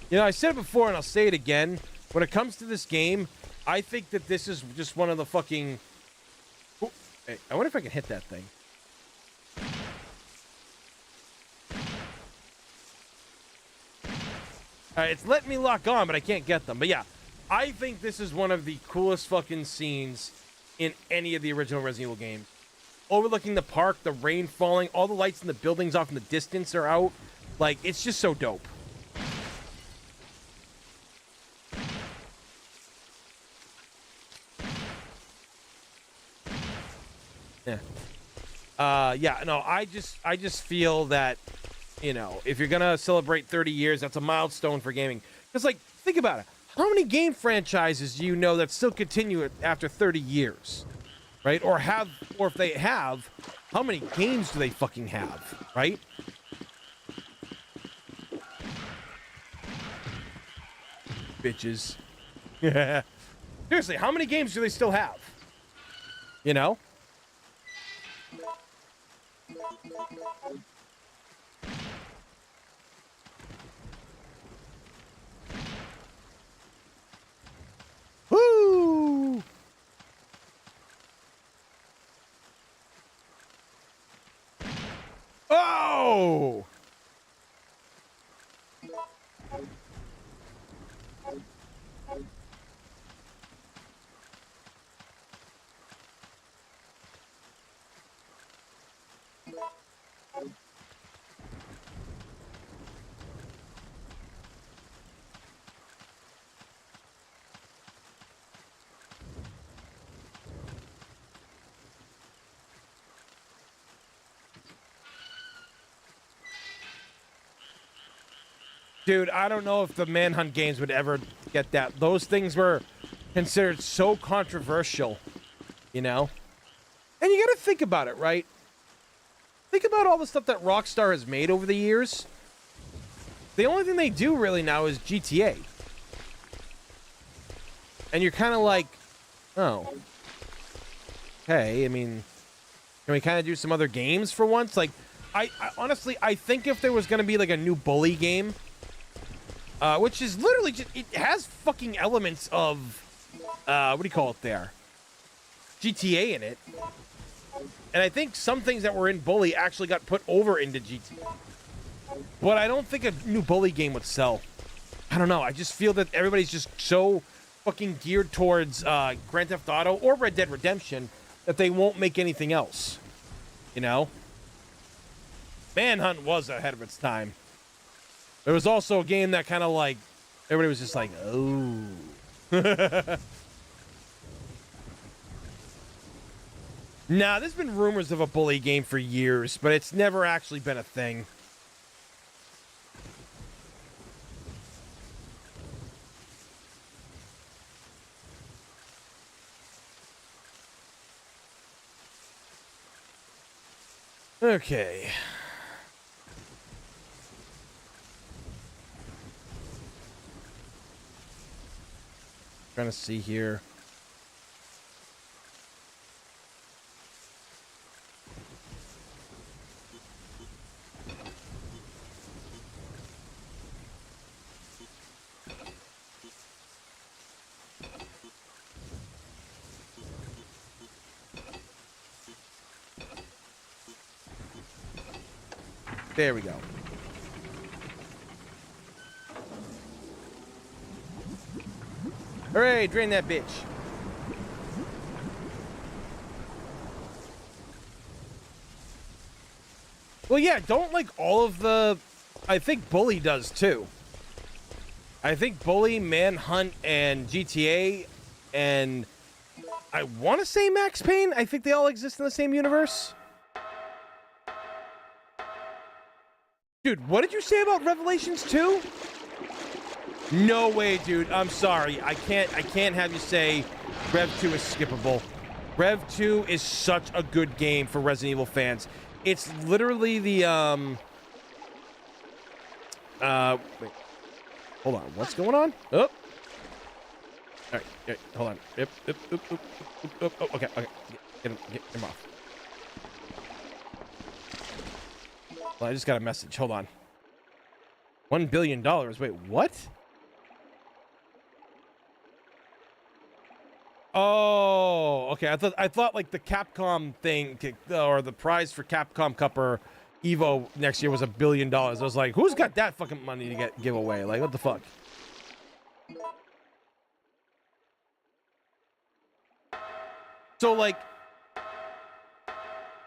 You know, I said it before and I'll say it again. When it comes to this game, I think that this is just one of the fucking... Ooh, hey, I wonder if I can hit that thing. Alright, it's letting me lock on, but I can't get them. But yeah, I think this is one of the coolest fucking scenes in any of the original Resident Evil games. Overlooking the park, the rain falling, all the lights in the buildings off in the distance are out. Like, it's just so dope. Yeah, no, I just feel that, you know, if you're gonna celebrate 30 years, that's a milestone for gaming. Because, like, think about it. How many game franchises do you know that still continue it after 30 years? Right? Or if they have, how many games do they fucking have? Right? Bitches. Seriously, how many games do they still have? You know? Woo! Oh! Dude, I don't know if the Manhunt games would ever get that. Those things were considered so controversial, you know? And you gotta think about it, right? Think about all the stuff that Rockstar has made over the years. The only thing they do really now is GTA. And you're kind of like, oh. Hey, I mean, can we kind of do some other games for once? Like, I honestly, I think if there was going to be like a new Bully game, which is literally just, it has fucking elements of, what do you call it there? GTA in it. And I think some things that were in Bully actually got put over into GTA. But I don't think a new Bully game would sell. I don't know. I just feel that everybody's just so fucking geared towards Grand Theft Auto or Red Dead Redemption that they won't make anything else. You know? Manhunt was ahead of its time. There was also a game that kind of like, everybody was just like, oh. Nah, there's been rumors of a Bully game for years, but it's never actually been a thing. Okay. Trying to see here. There we go. Hooray, drain that bitch. Well, yeah, don't like all of the... I think Bully does, too. I think Bully, Manhunt, and GTA, and I want to say Max Payne. I think they all exist in the same universe. Dude, what did you say about Revelations 2? No way, dude. I'm sorry. I can't have you say Rev 2 is skippable. Rev 2 is such a good game for Resident Evil fans. It's literally the wait. Hold on. What's going on? Oh. All right, hold on. Yep. Oh, okay. Get him off. Well, I just got a message. Hold on. $1 billion. Wait, what? Oh, okay. I thought like the Capcom thing, or the prize for Capcom Cup or Evo next year was $1 billion. I was like, who's got that fucking money to give away? Like, what the fuck? So like,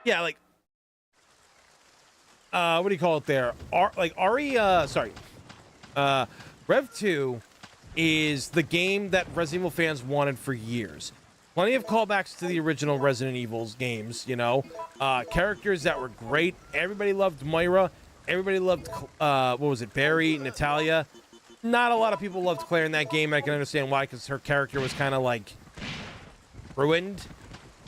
yeah, like, what do you call it there? Rev 2 is the game that Resident Evil fans wanted for years. Plenty of callbacks to the original Resident Evil's games, you know. Characters that were great. Everybody loved Moira. Everybody loved, what was it, Barry, Natalia. Not a lot of people loved Claire in that game. I can understand why, because her character was kind of, like, ruined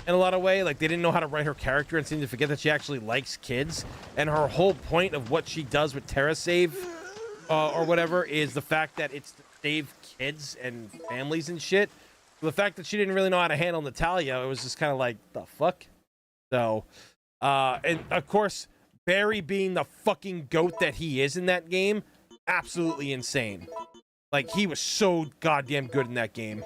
in a lot of ways. Like, they didn't know how to write her character and seemed to forget that she actually likes kids. And her whole point of what she does with TerraSave, or whatever, is the fact that it's to save kids and families and shit. The fact that she didn't really know how to handle Natalia, it was just kind of like, the fuck? So, and of course, Barry being the fucking goat that he is in that game, absolutely insane. Like, he was so goddamn good in that game.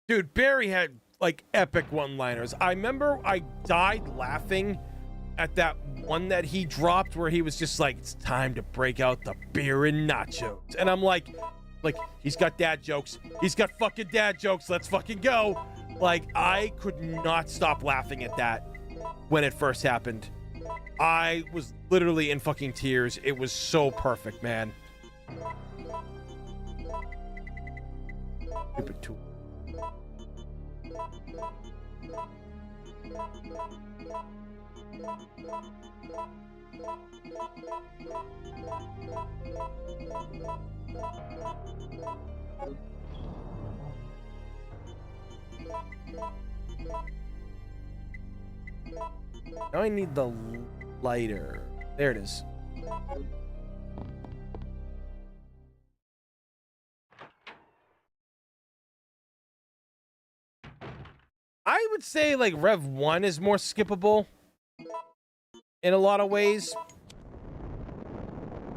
Dude, Barry had, like, epic one-liners. I remember I died laughing at that one that he dropped where he was just like, it's time to break out the beer and nachos. And I'm like, he's got dad jokes. He's got fucking dad jokes. Let's fucking go. Like, I could not stop laughing at that when it first happened. I was literally in fucking tears. It was so perfect, man. Stupid tool. Now I need the lighter. There it is. I would say like Rev 1 is more skippable in a lot of ways.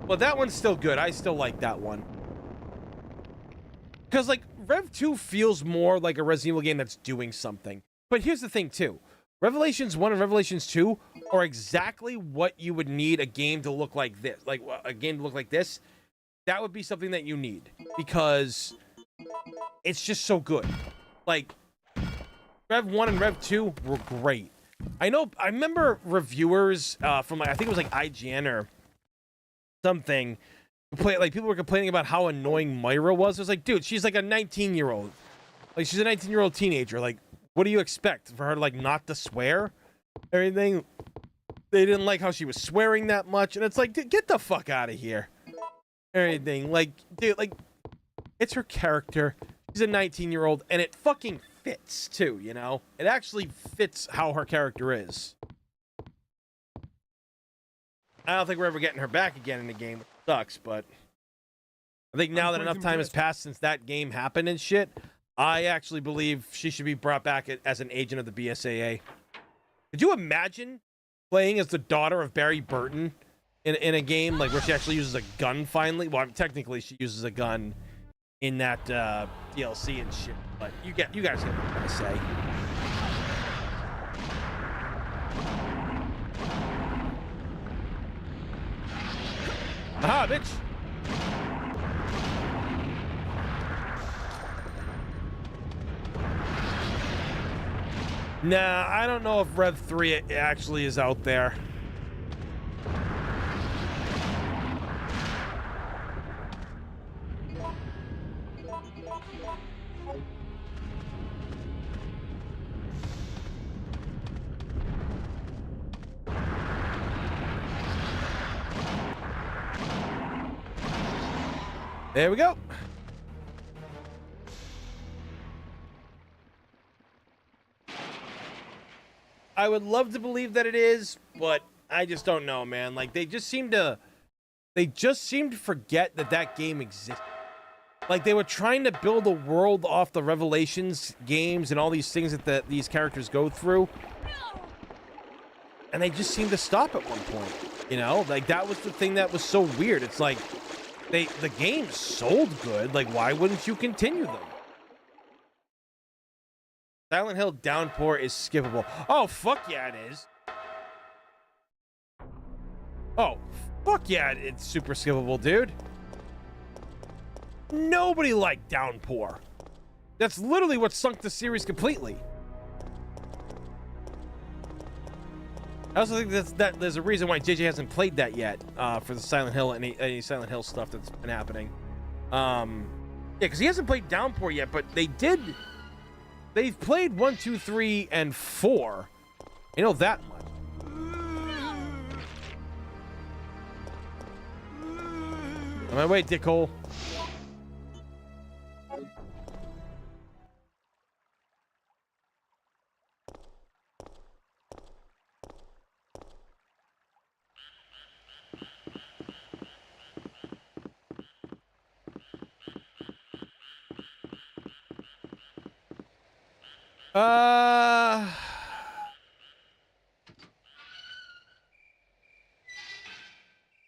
But that one's still good. I still like that one. Because like Rev 2 feels more like a Resident Evil game that's doing something. But here's the thing too. Revelations 1 and Revelations 2 are exactly what you would need a game to look like this. Like a game to look like this. That would be something that you need. Because it's just so good. Like, Rev 1 and Rev 2 were great. I remember reviewers from, like, I think it was like IGN or something, people were complaining about how annoying Moira was. It was like, dude, she's like a 19-year-old. Like, she's a 19-year-old teenager. Like, what do you expect? For her to, like, not to swear? Everything. They didn't like how she was swearing that much. And it's like, dude, get the fuck out of here. Everything. Like, dude, like, it's her character. She's a 19-year-old, and it fucking fits, too, you know? It actually fits how her character is. I don't think we're ever getting her back again in the game. It sucks, but I think now that enough time has passed since that game happened and shit, I actually believe she should be brought back as an agent of the BSAA. Could you imagine playing as the daughter of Barry Burton in a game like where she actually uses a gun finally? Well, technically she uses a gun in that DLC and shit, but you guys get what I'm trying to say. Aha, bitch. Nah, I don't know if Rev 3 actually is out there. There we go. I would love to believe that it is, but I just don't know, man. Like they just seem to forget that that game exists. Like they were trying to build a world off the Revelations games and all these things that these characters go through. And they just seemed to stop at one point, you know? Like that was the thing that was so weird. It's like the game sold good. Like why wouldn't you continue them? Silent Hill Downpour is skippable. Oh, fuck yeah, it is. Oh, fuck yeah, it's super skippable, dude. Nobody liked Downpour. That's literally what sunk the series completely. I also think that there's a reason why JJ hasn't played that yet for the Silent Hill, any Silent Hill stuff that's been happening. Yeah, because he hasn't played Downpour yet, but they've played 1, 2, 3, and 4. You know that much. On my way, dickhole.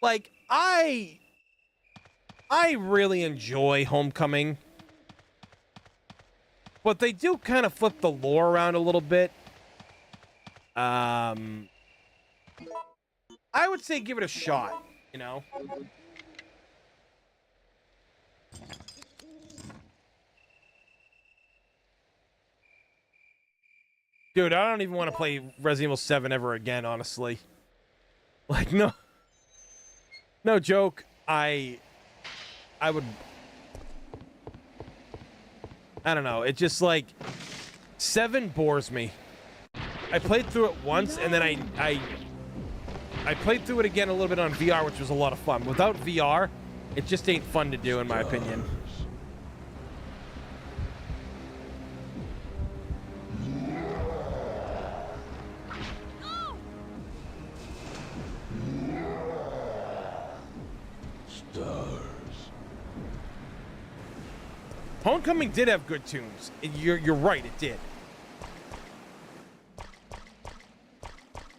Like I really enjoy Homecoming, but they do kind of flip the lore around a little bit. I would say give it a shot, you know. Dude, I don't even want to play Resident Evil 7 ever again, honestly. Like, no joke. I don't know. It just like 7 bores me. I played through it once and then I played through it again a little bit on VR, which was a lot of fun. Without VR, it just ain't fun to do in my opinion. Homecoming did have good tunes. You're right, it did.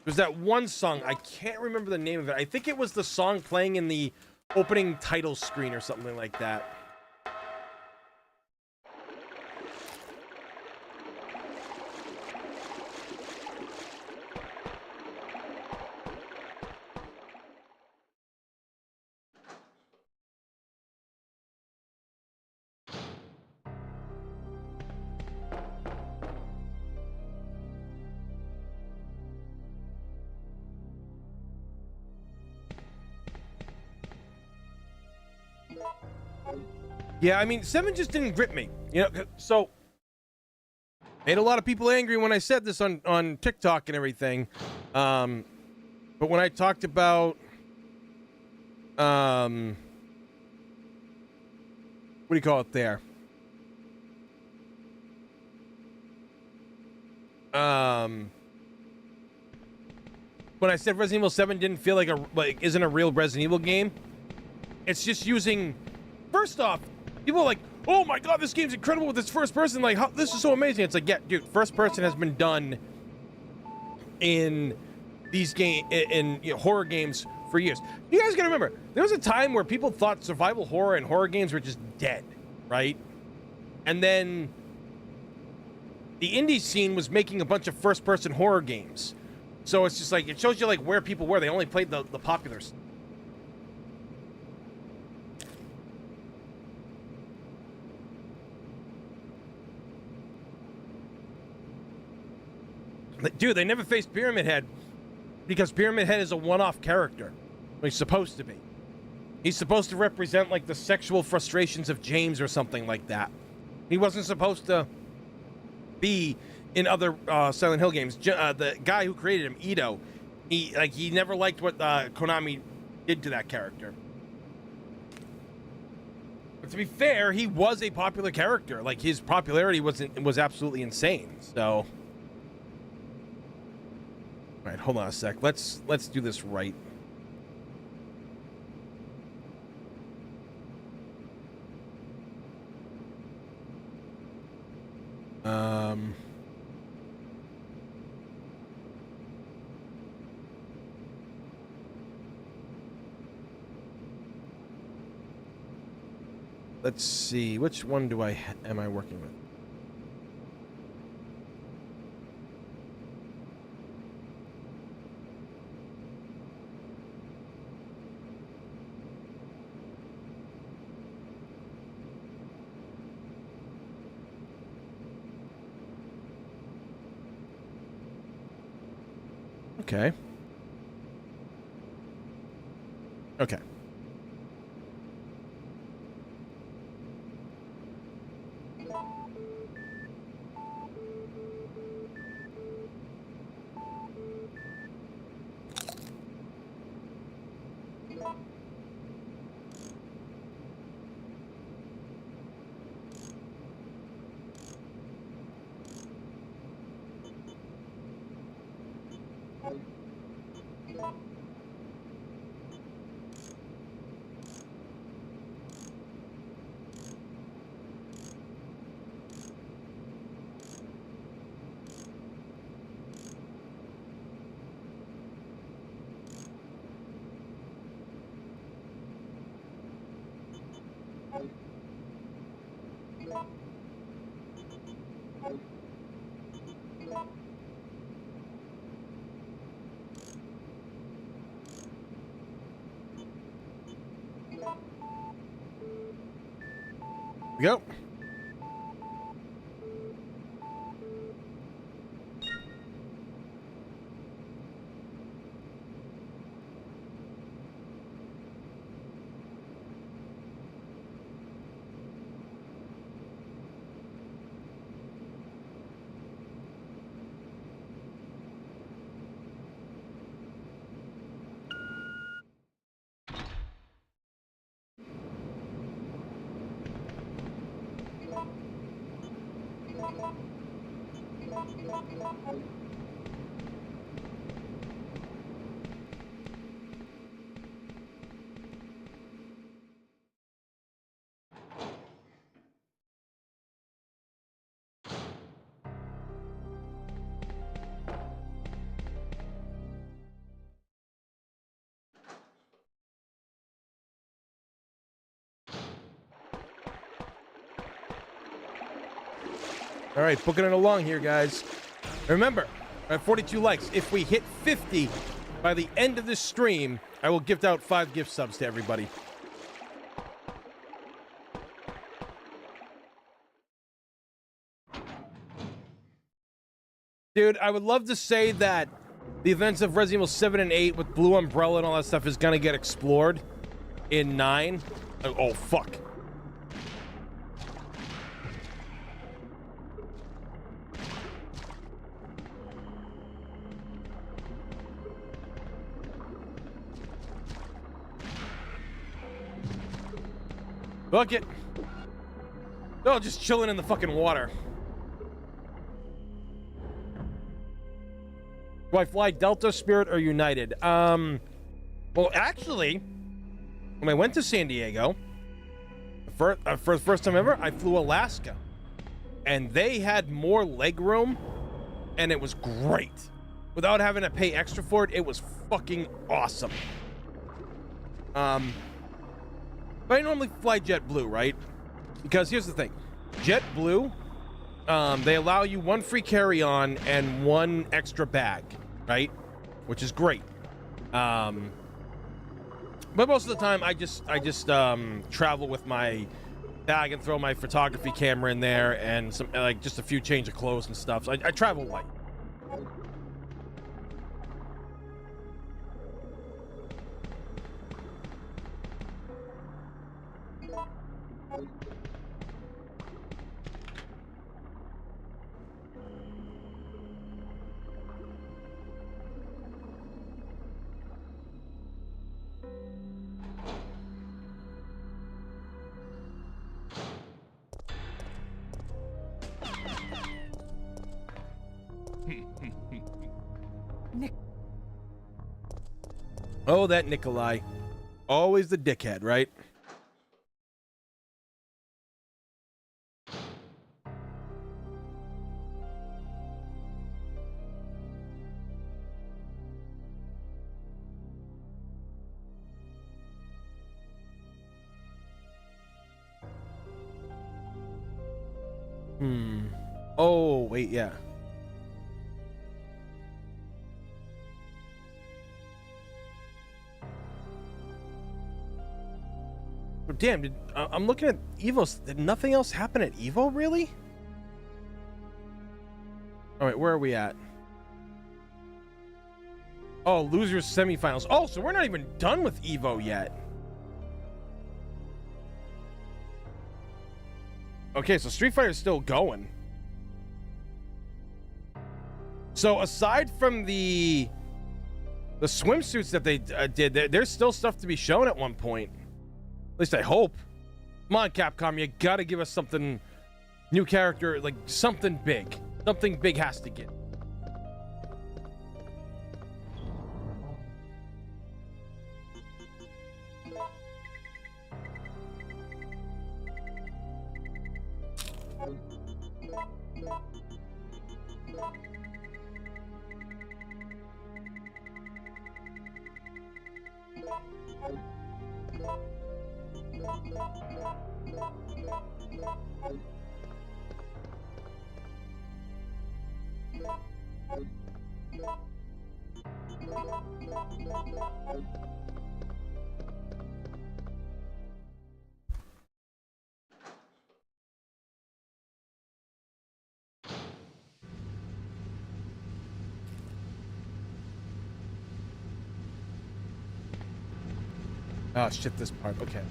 There's that one song, I can't remember the name of it. I think it was the song playing in the opening title screen or something like that. Yeah, I mean, 7 just didn't grip me, you know. So, made a lot of people angry when I said this on TikTok and everything. But when I talked about, what do you call it there? When I said Resident Evil 7 didn't feel like isn't a real Resident Evil game, it's just using. First off, people are like, oh my god, this game's incredible with its first person. Like, this is so amazing. It's like, yeah, dude, first person has been done in these horror games for years. You guys gotta remember, there was a time where people thought survival horror and horror games were just dead, right? And then the indie scene was making a bunch of first person horror games. So it's just like, it shows you like where people were. They only played the popular stuff. Dude, they never faced Pyramid Head because Pyramid Head is a one-off character. He's supposed to be. He's supposed to represent like the sexual frustrations of James or something like that. He wasn't supposed to be in other Silent Hill games. The guy who created him, Ito, he never liked what Konami did to that character. But to be fair, he was a popular character. Like his popularity was absolutely insane. So, all right, hold on a sec. Let's do this right. Let's see, which one am I working with? Okay. Okay. Go. All right, booking it along here, guys. Remember, I have 42 likes. If we hit 50 by the end of this stream, I will gift out 5 gift subs to everybody. Dude, I would love to say that the events of Resident Evil 7 and 8 with Blue Umbrella and all that stuff is going to get explored in 9. Oh, fuck. Bucket. Oh, just chilling in the fucking water. Do I fly Delta, Spirit, or United? Well, actually, when I went to San Diego, for the first time ever, I flew Alaska. And they had more leg room, and it was great. Without having to pay extra for it, it was fucking awesome. But I normally fly JetBlue, right? Because here's the thing. JetBlue, they allow you 1 free carry-on and 1 extra bag, right? Which is great. But most of the time, I just travel with my bag and throw my photography camera in there and some just a few change of clothes and stuff. So I travel light. Oh, that Nikolai. Always the dickhead, right? Oh, wait, yeah. Oh, damn, I'm looking at Evo. Did nothing else happen at Evo, really? All right, where are we at? Oh, losers semifinals. Oh, so we're not even done with Evo yet. Okay, so Street Fighter's still going. So aside from the swimsuits that they did, there's still stuff to be shown at one point. At least I hope. Come on, Capcom, you gotta give us something, new character, like something big. Something big has to get. Oh shit, this part. Okay.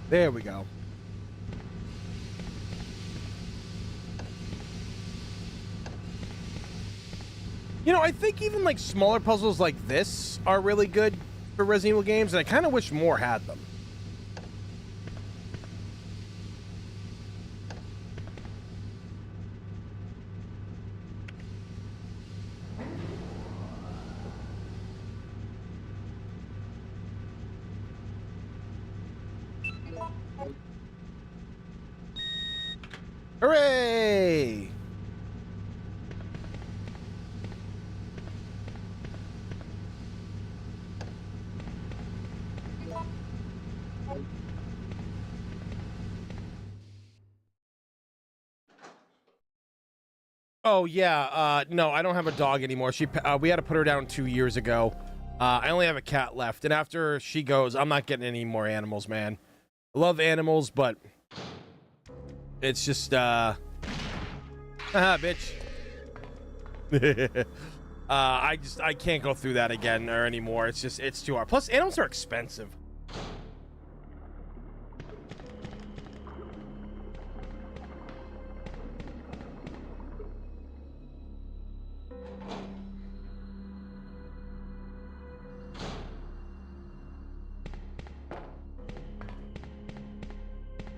There we go. You know, I think even like smaller puzzles like this are really good for Resident Evil games, and I kind of wish more had them. Hooray! Oh yeah, no, I don't have a dog anymore. We had to put her down 2 years ago. I only have a cat left, and after she goes, I'm not getting any more animals, man. I love animals, but it's just bitch. I can't go through that again or anymore. It's too hard. Plus, animals are expensive.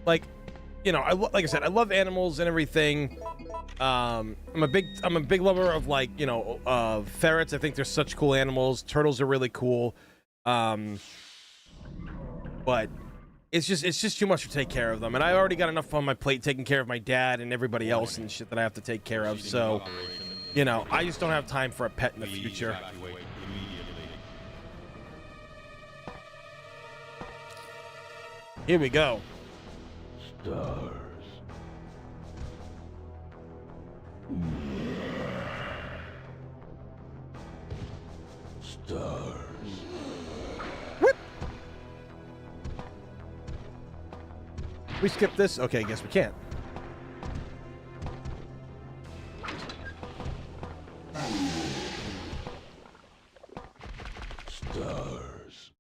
Like, you know, like I said, I love animals and everything. I'm a big lover of, like, you know, ferrets. I think they're such cool animals. Turtles are really cool. But it's just too much to take care of them, and I already got enough on my plate taking care of my dad and everybody else and shit that I have to take care of. So, you know, I just don't have time for a pet in the future. Here we go. Stars. Stars. What? We skip this? Okay, guess we can't. Stars.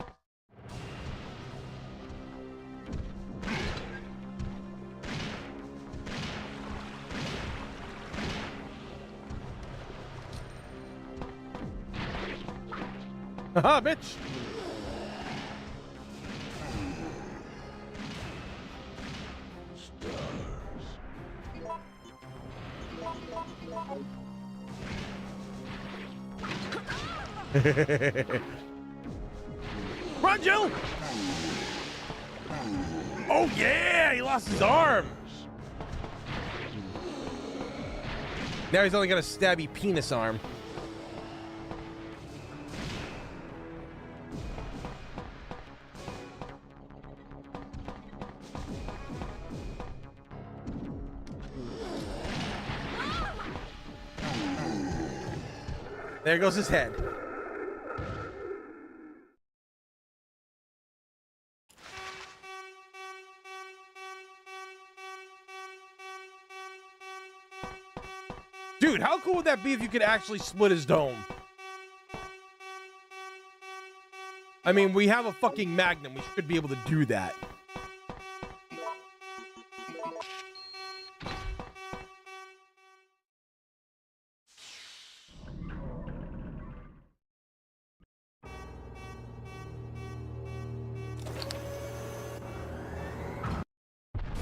Haha, bitch! Run, Jill! Oh yeah, he lost his arm. Now he's only got a stabby penis arm. There goes his head. Dude, how cool would that be if you could actually split his dome? I mean, we have a fucking Magnum. We should be able to do that.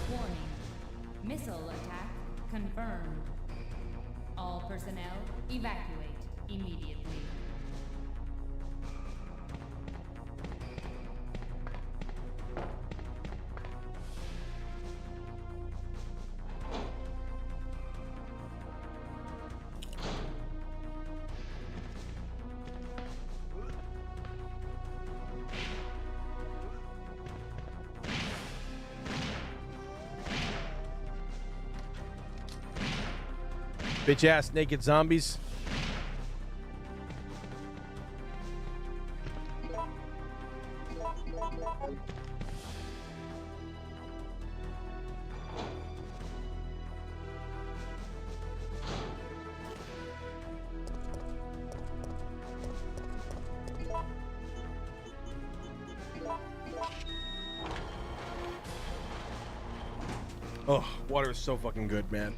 Warning. Missile attack confirmed. All personnel evacuate immediately. Bitch ass naked zombies. Oh, water is so fucking good, man.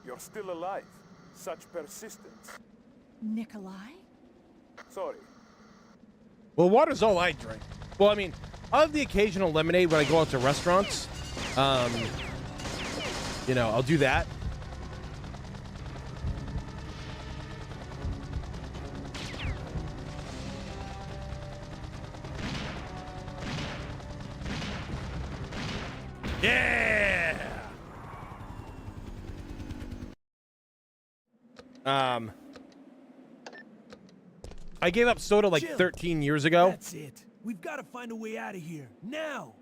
You're still alive. Such persistence. Nikolai? Sorry. Well, water's all I drink. Well, I mean, I have the occasional lemonade when I go out to restaurants. You know, I'll do that. Yeah. I gave up soda like Jill, 13 years ago. That's it. We've got to find a way out of here now.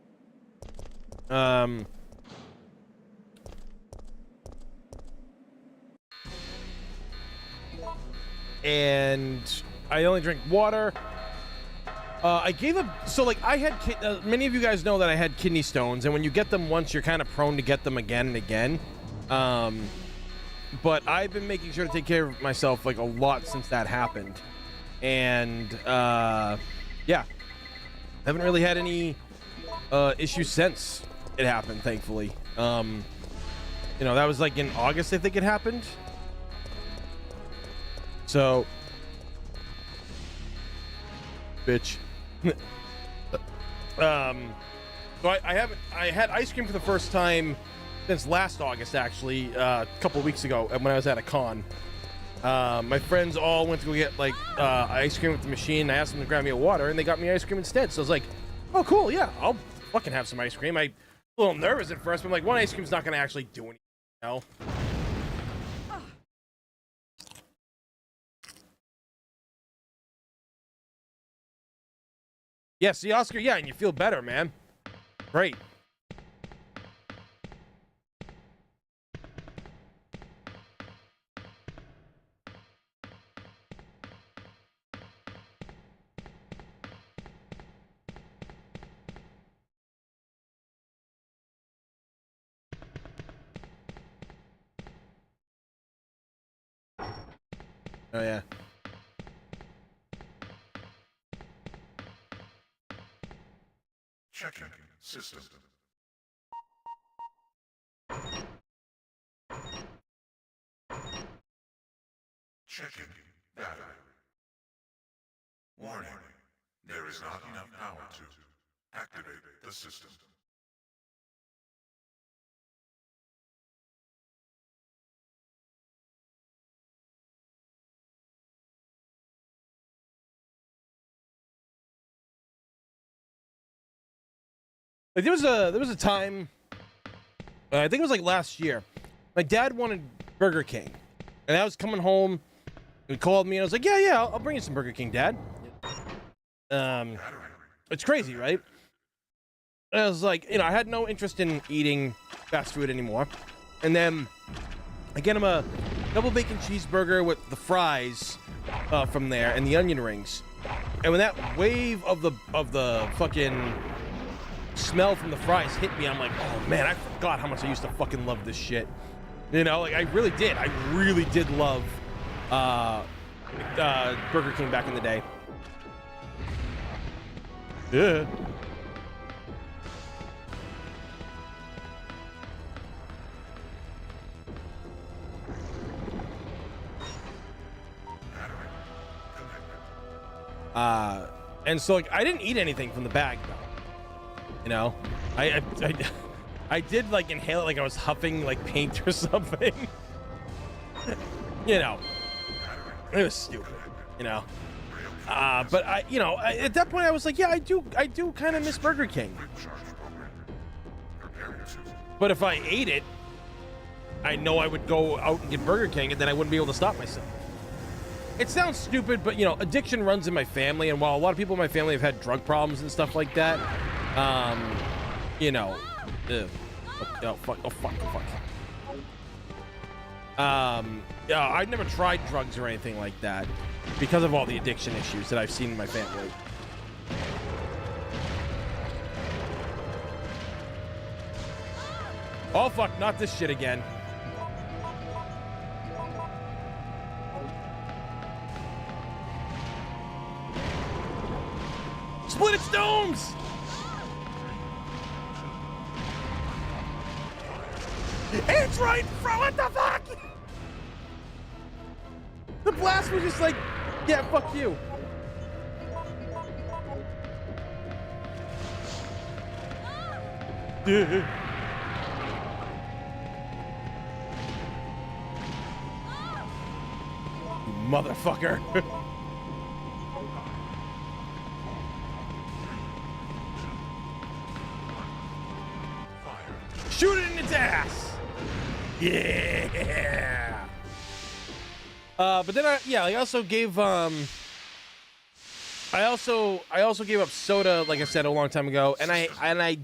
And I only drink water. I gave up. So, like, I had many of you guys know that I had kidney stones, and when you get them once, you're kind of prone to get them again and again. But I've been making sure to take care of myself like a lot since that happened, and yeah, haven't really had any issues since it happened. Thankfully, you know, that was like in August, I think it happened. So, bitch. So I had ice cream for the first time since last August, actually, a couple of weeks ago when I was at a con. My friends all went to go get like ice cream at the machine. I asked them to grab me a water, and they got me ice cream instead. So I was like, "Oh, cool, yeah, I'll fucking have some ice cream." I was a little nervous at first, but I'm like, one ice cream's not gonna actually do anything, you know? Yeah, see, Oscar, yeah, and you feel better, man. Great. Oh yeah. Checking system. Checking data. Warning. There is not enough power to activate the system. Like there was a time, I think it was like last year. My dad wanted Burger King, and I was coming home. He called me and I was like, yeah, I'll bring you some Burger King, Dad. It's crazy, right? And I was like, I had no interest in eating fast food anymore. And then I get him a double bacon cheeseburger with the fries from there and the onion rings. And when that wave of the fucking smell from the fries hit me, I'm like, oh man, I forgot how much I used to fucking love this shit. Like I really did. I really did love Burger King back in the day. Yeah. And so like I didn't eat anything from the bag though. I did like inhale it like I was huffing like paint or something. It was stupid, but at that point I was like, yeah, I do kind of miss Burger King. But if I ate it, I know I would go out and get Burger King and then I wouldn't be able to stop myself. It sounds stupid, but addiction runs in my family, and while a lot of people in my family have had drug problems and stuff like that, oh fuck. Yeah, I've never tried drugs or anything like that because of all the addiction issues that I've seen in my family. Oh fuck, not this shit again. Split its domes! It's right in front. What the fuck? The blast was just like, yeah, fuck you. Motherfucker. Shoot it in its ass. Yeah. But then I also gave I also gave up soda, like I said a long time ago, and I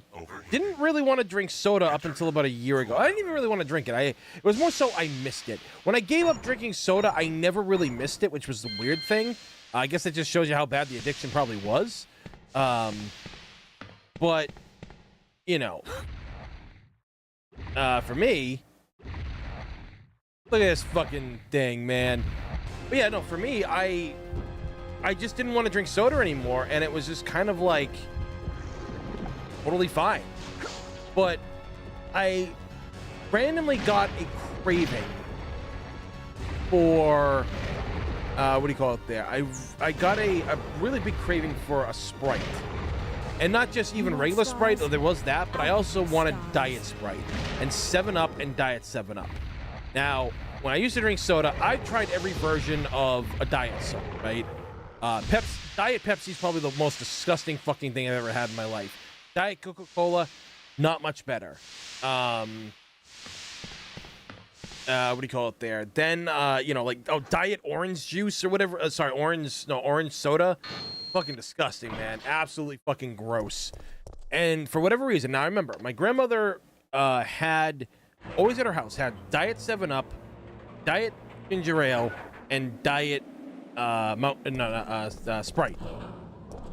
didn't really want to drink soda up until about a year ago. I didn't even really want to drink it. It was more so I missed it. When I gave up drinking soda, I never really missed it, which was the weird thing. I guess it just shows you how bad the addiction probably was. But for me, look at this fucking thing, man. But yeah, no, for me, I just didn't want to drink soda anymore, and it was just kind of like totally fine. But I randomly got a craving for what do you call it there? I got a really big craving for a Sprite. And not just even regular Sprite, though there was that, but I also wanted Diet Sprite and 7-Up and Diet 7-Up. Now, when I used to drink soda, I've tried every version of a diet soda, right? Diet Pepsi is probably the most disgusting fucking thing I've ever had in my life. Diet Coca-Cola, not much better. What do you call it there? Then, Diet Orange Juice or whatever. Orange soda. Fucking disgusting, man. Absolutely fucking gross. And for whatever reason, now I remember, my grandmother always at her house, had Diet 7-Up, Diet Ginger Ale, and Diet Sprite.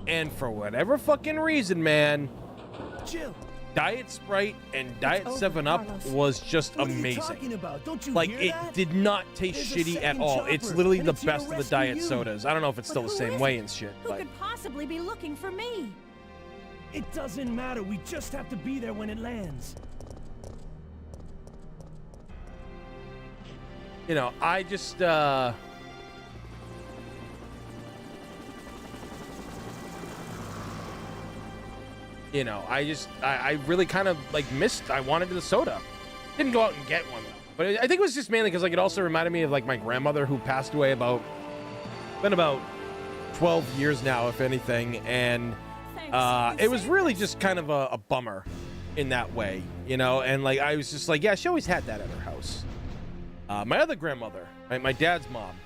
And for whatever fucking reason, man, Jill, Diet Sprite and Diet over, 7 Up Carlos. was just What are you amazing. talking about? Don't you Like, hear it that? did not taste There's a shitty at second all. It's chopper, literally and the it's here to best of the rescue diet you. sodas. I don't know if it's But still the who same is way it? and shit, Who but could possibly be looking for me? It doesn't matter. We just have to be there when it lands. you know, I just you know, I really kind of like missed. I wanted the soda. Didn't go out and get one, but I think it was just mainly because like it also reminded me of like my grandmother who passed away been about 12 years now, if anything, and it was really just kind of a bummer in that way, you know. And like I was just like, yeah, she always had that at her house. My other grandmother, my dad's mom,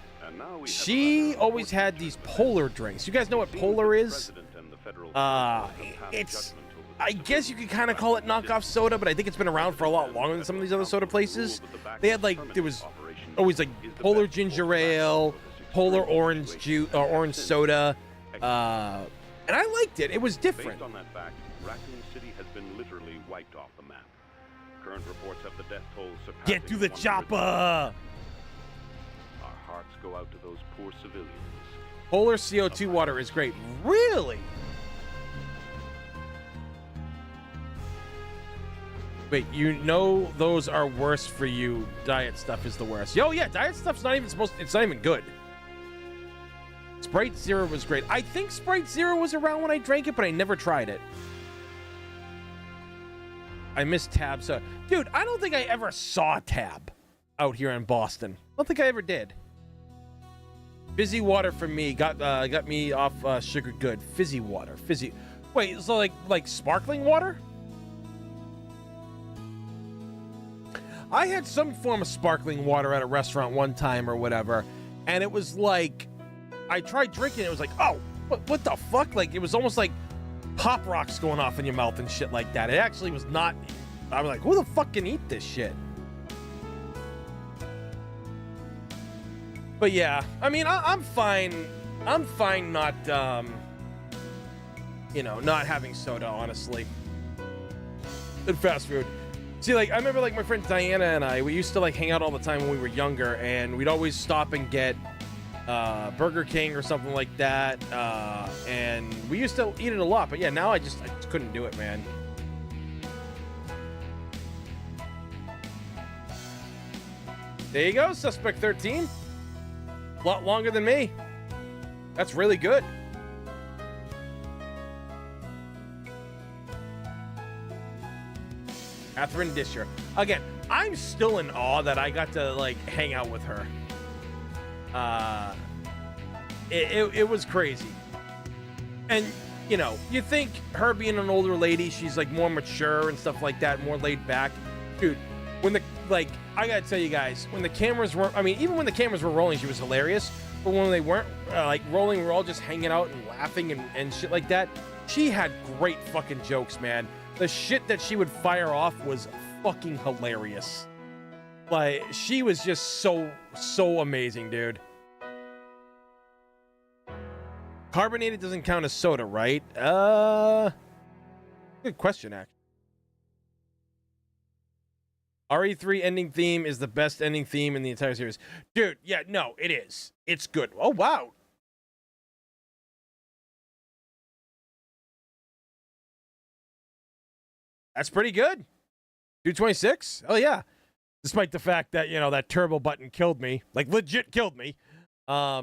she always had these Polar drinks. You guys know what Polar is? It's, I guess you could kind of call it knockoff soda, but I think it's been around for a lot longer than some of these other soda places. They had like, there was always like Polar ginger ale, Polar orange juice or orange soda, and I liked it. It was different. Based on that fact, Raccoon City has been literally wiped off the map. Current reports have the death toll surpassing Get to the 100. chopper! Our hearts go out to those poor civilians. Polar CO2 water is great. Really? Wait, you know those are worse for you. Diet stuff is the worst. Yo, yeah, diet stuff's not even it's not even good. Sprite Zero was great. I think Sprite Zero was around when I drank it, but I never tried it. I miss Tab. So, dude, I don't think I ever saw Tab out here in Boston. I don't think I ever did. Fizzy water for me got me off sugar good. Fizzy water, fizzy. Wait, so like sparkling water? I had some form of sparkling water at a restaurant one time or whatever, and it was like, I tried drinking it, it was like, oh, what the fuck? Like, it was almost like Pop Rocks going off in your mouth and shit like that. It actually was not, I was like, who the fuck can eat this shit? But yeah, I mean, I'm fine not, you know, not having soda, honestly. And fast food. See, like, I remember, like, my friend Diana and I, we used to, like, hang out all the time when we were younger, and we'd always stop and get Burger King or something like that, and we used to eat it a lot, but yeah, now I just couldn't do it, man. There you go, Suspect 13. A lot longer than me. That's really good. Catherine Disher. Again, I'm still in awe that I got to, like, hang out with her. It was crazy. And, you know, you think her being an older lady, she's, like, more mature and stuff like that, more laid back. Dude, when I gotta tell you guys, when the cameras weren't, I mean, even when the cameras were rolling, she was hilarious. But when they weren't, like, rolling, we were all just hanging out and laughing and shit like that. She had great fucking jokes, man. The shit that she would fire off was fucking hilarious. Like, she was just so amazing, dude. Carbonated doesn't count as soda, right? Good question, actually. RE3 ending theme is the best ending theme in the entire series. Dude, yeah, no, it is. It's good. Oh, wow. That's pretty good. 226? Oh, yeah. Despite the fact that, you know, that turbo button killed me. Like, legit killed me. But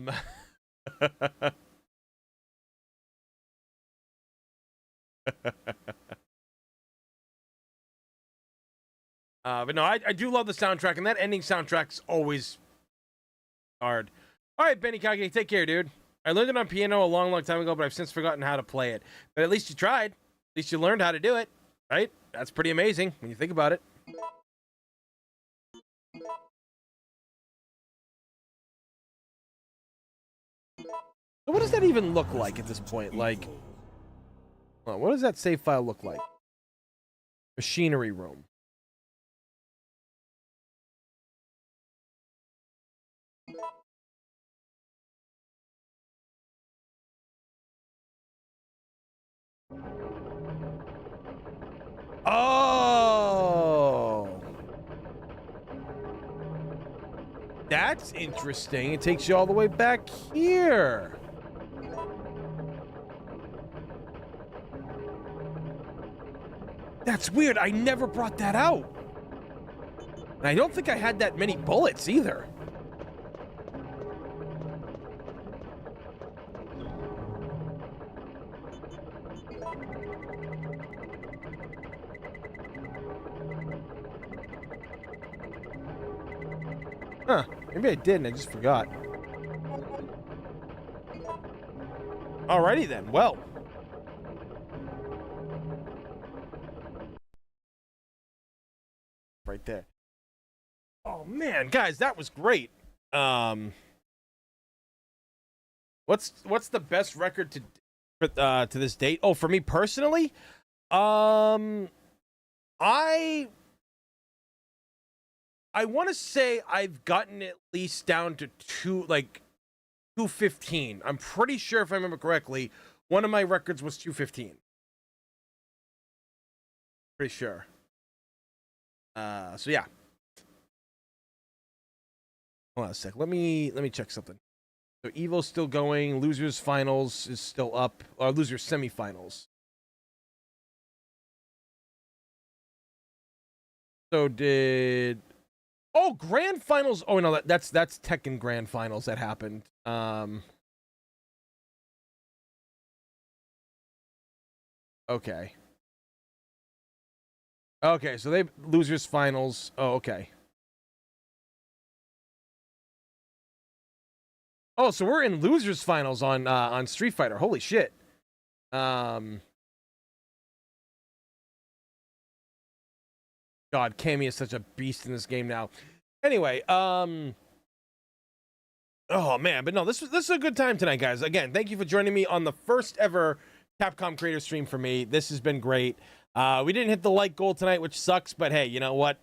no, I do love the soundtrack, and that ending soundtrack's always hard. All right, Benny Kage, take care, dude. I learned it on piano a long time ago, but I've since forgotten how to play it. But at least you tried. At least you learned how to do it, right? That's pretty amazing when you think about it. So what does that even look like at this point? Like, what does that save file look like? Machinery room. Oh, that's interesting. It takes you all the way back here. That's weird. I never brought that out. And I don't think I had that many bullets either. Huh. Maybe I did and I just forgot. Alrighty then. Well. Right there. Oh man, guys, that was great. What's the best record to this date? Oh, for me personally, I want to say I've gotten at least down to 215. I'm pretty sure if I remember correctly, one of my records was 215. Pretty sure. So yeah. Hold on a sec. Let me check something. So Evo's still going. Losers finals is still up. Or losers semifinals. So did grand finals. Oh no, that's Tekken grand finals that happened. Okay. Okay, so they losers finals. Oh, okay. Oh, so we're in losers finals on Street Fighter. Holy shit. God, Cammy is such a beast in this game now. Anyway, oh man, but no, this is a good time tonight, guys. Again, thank you for joining me on the first ever Capcom creator stream for me. This has been great. We didn't hit the like goal tonight, which sucks, but hey, you know what?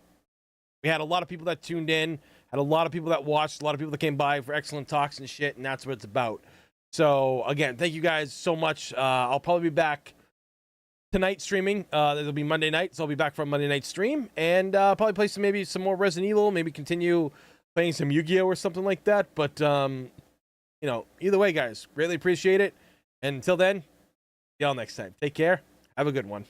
We had a lot of people that tuned in, had a lot of people that watched, a lot of people that came by for excellent talks and shit, and that's what it's about. So, again, thank you guys so much. I'll probably be back tonight streaming. It'll be Monday night, so I'll be back for a Monday night stream, and probably play maybe some more Resident Evil, maybe continue playing some Yu-Gi-Oh! Or something like that. But, you know, either way, guys, greatly appreciate it. And until then, see y'all next time. Take care. Have a good one.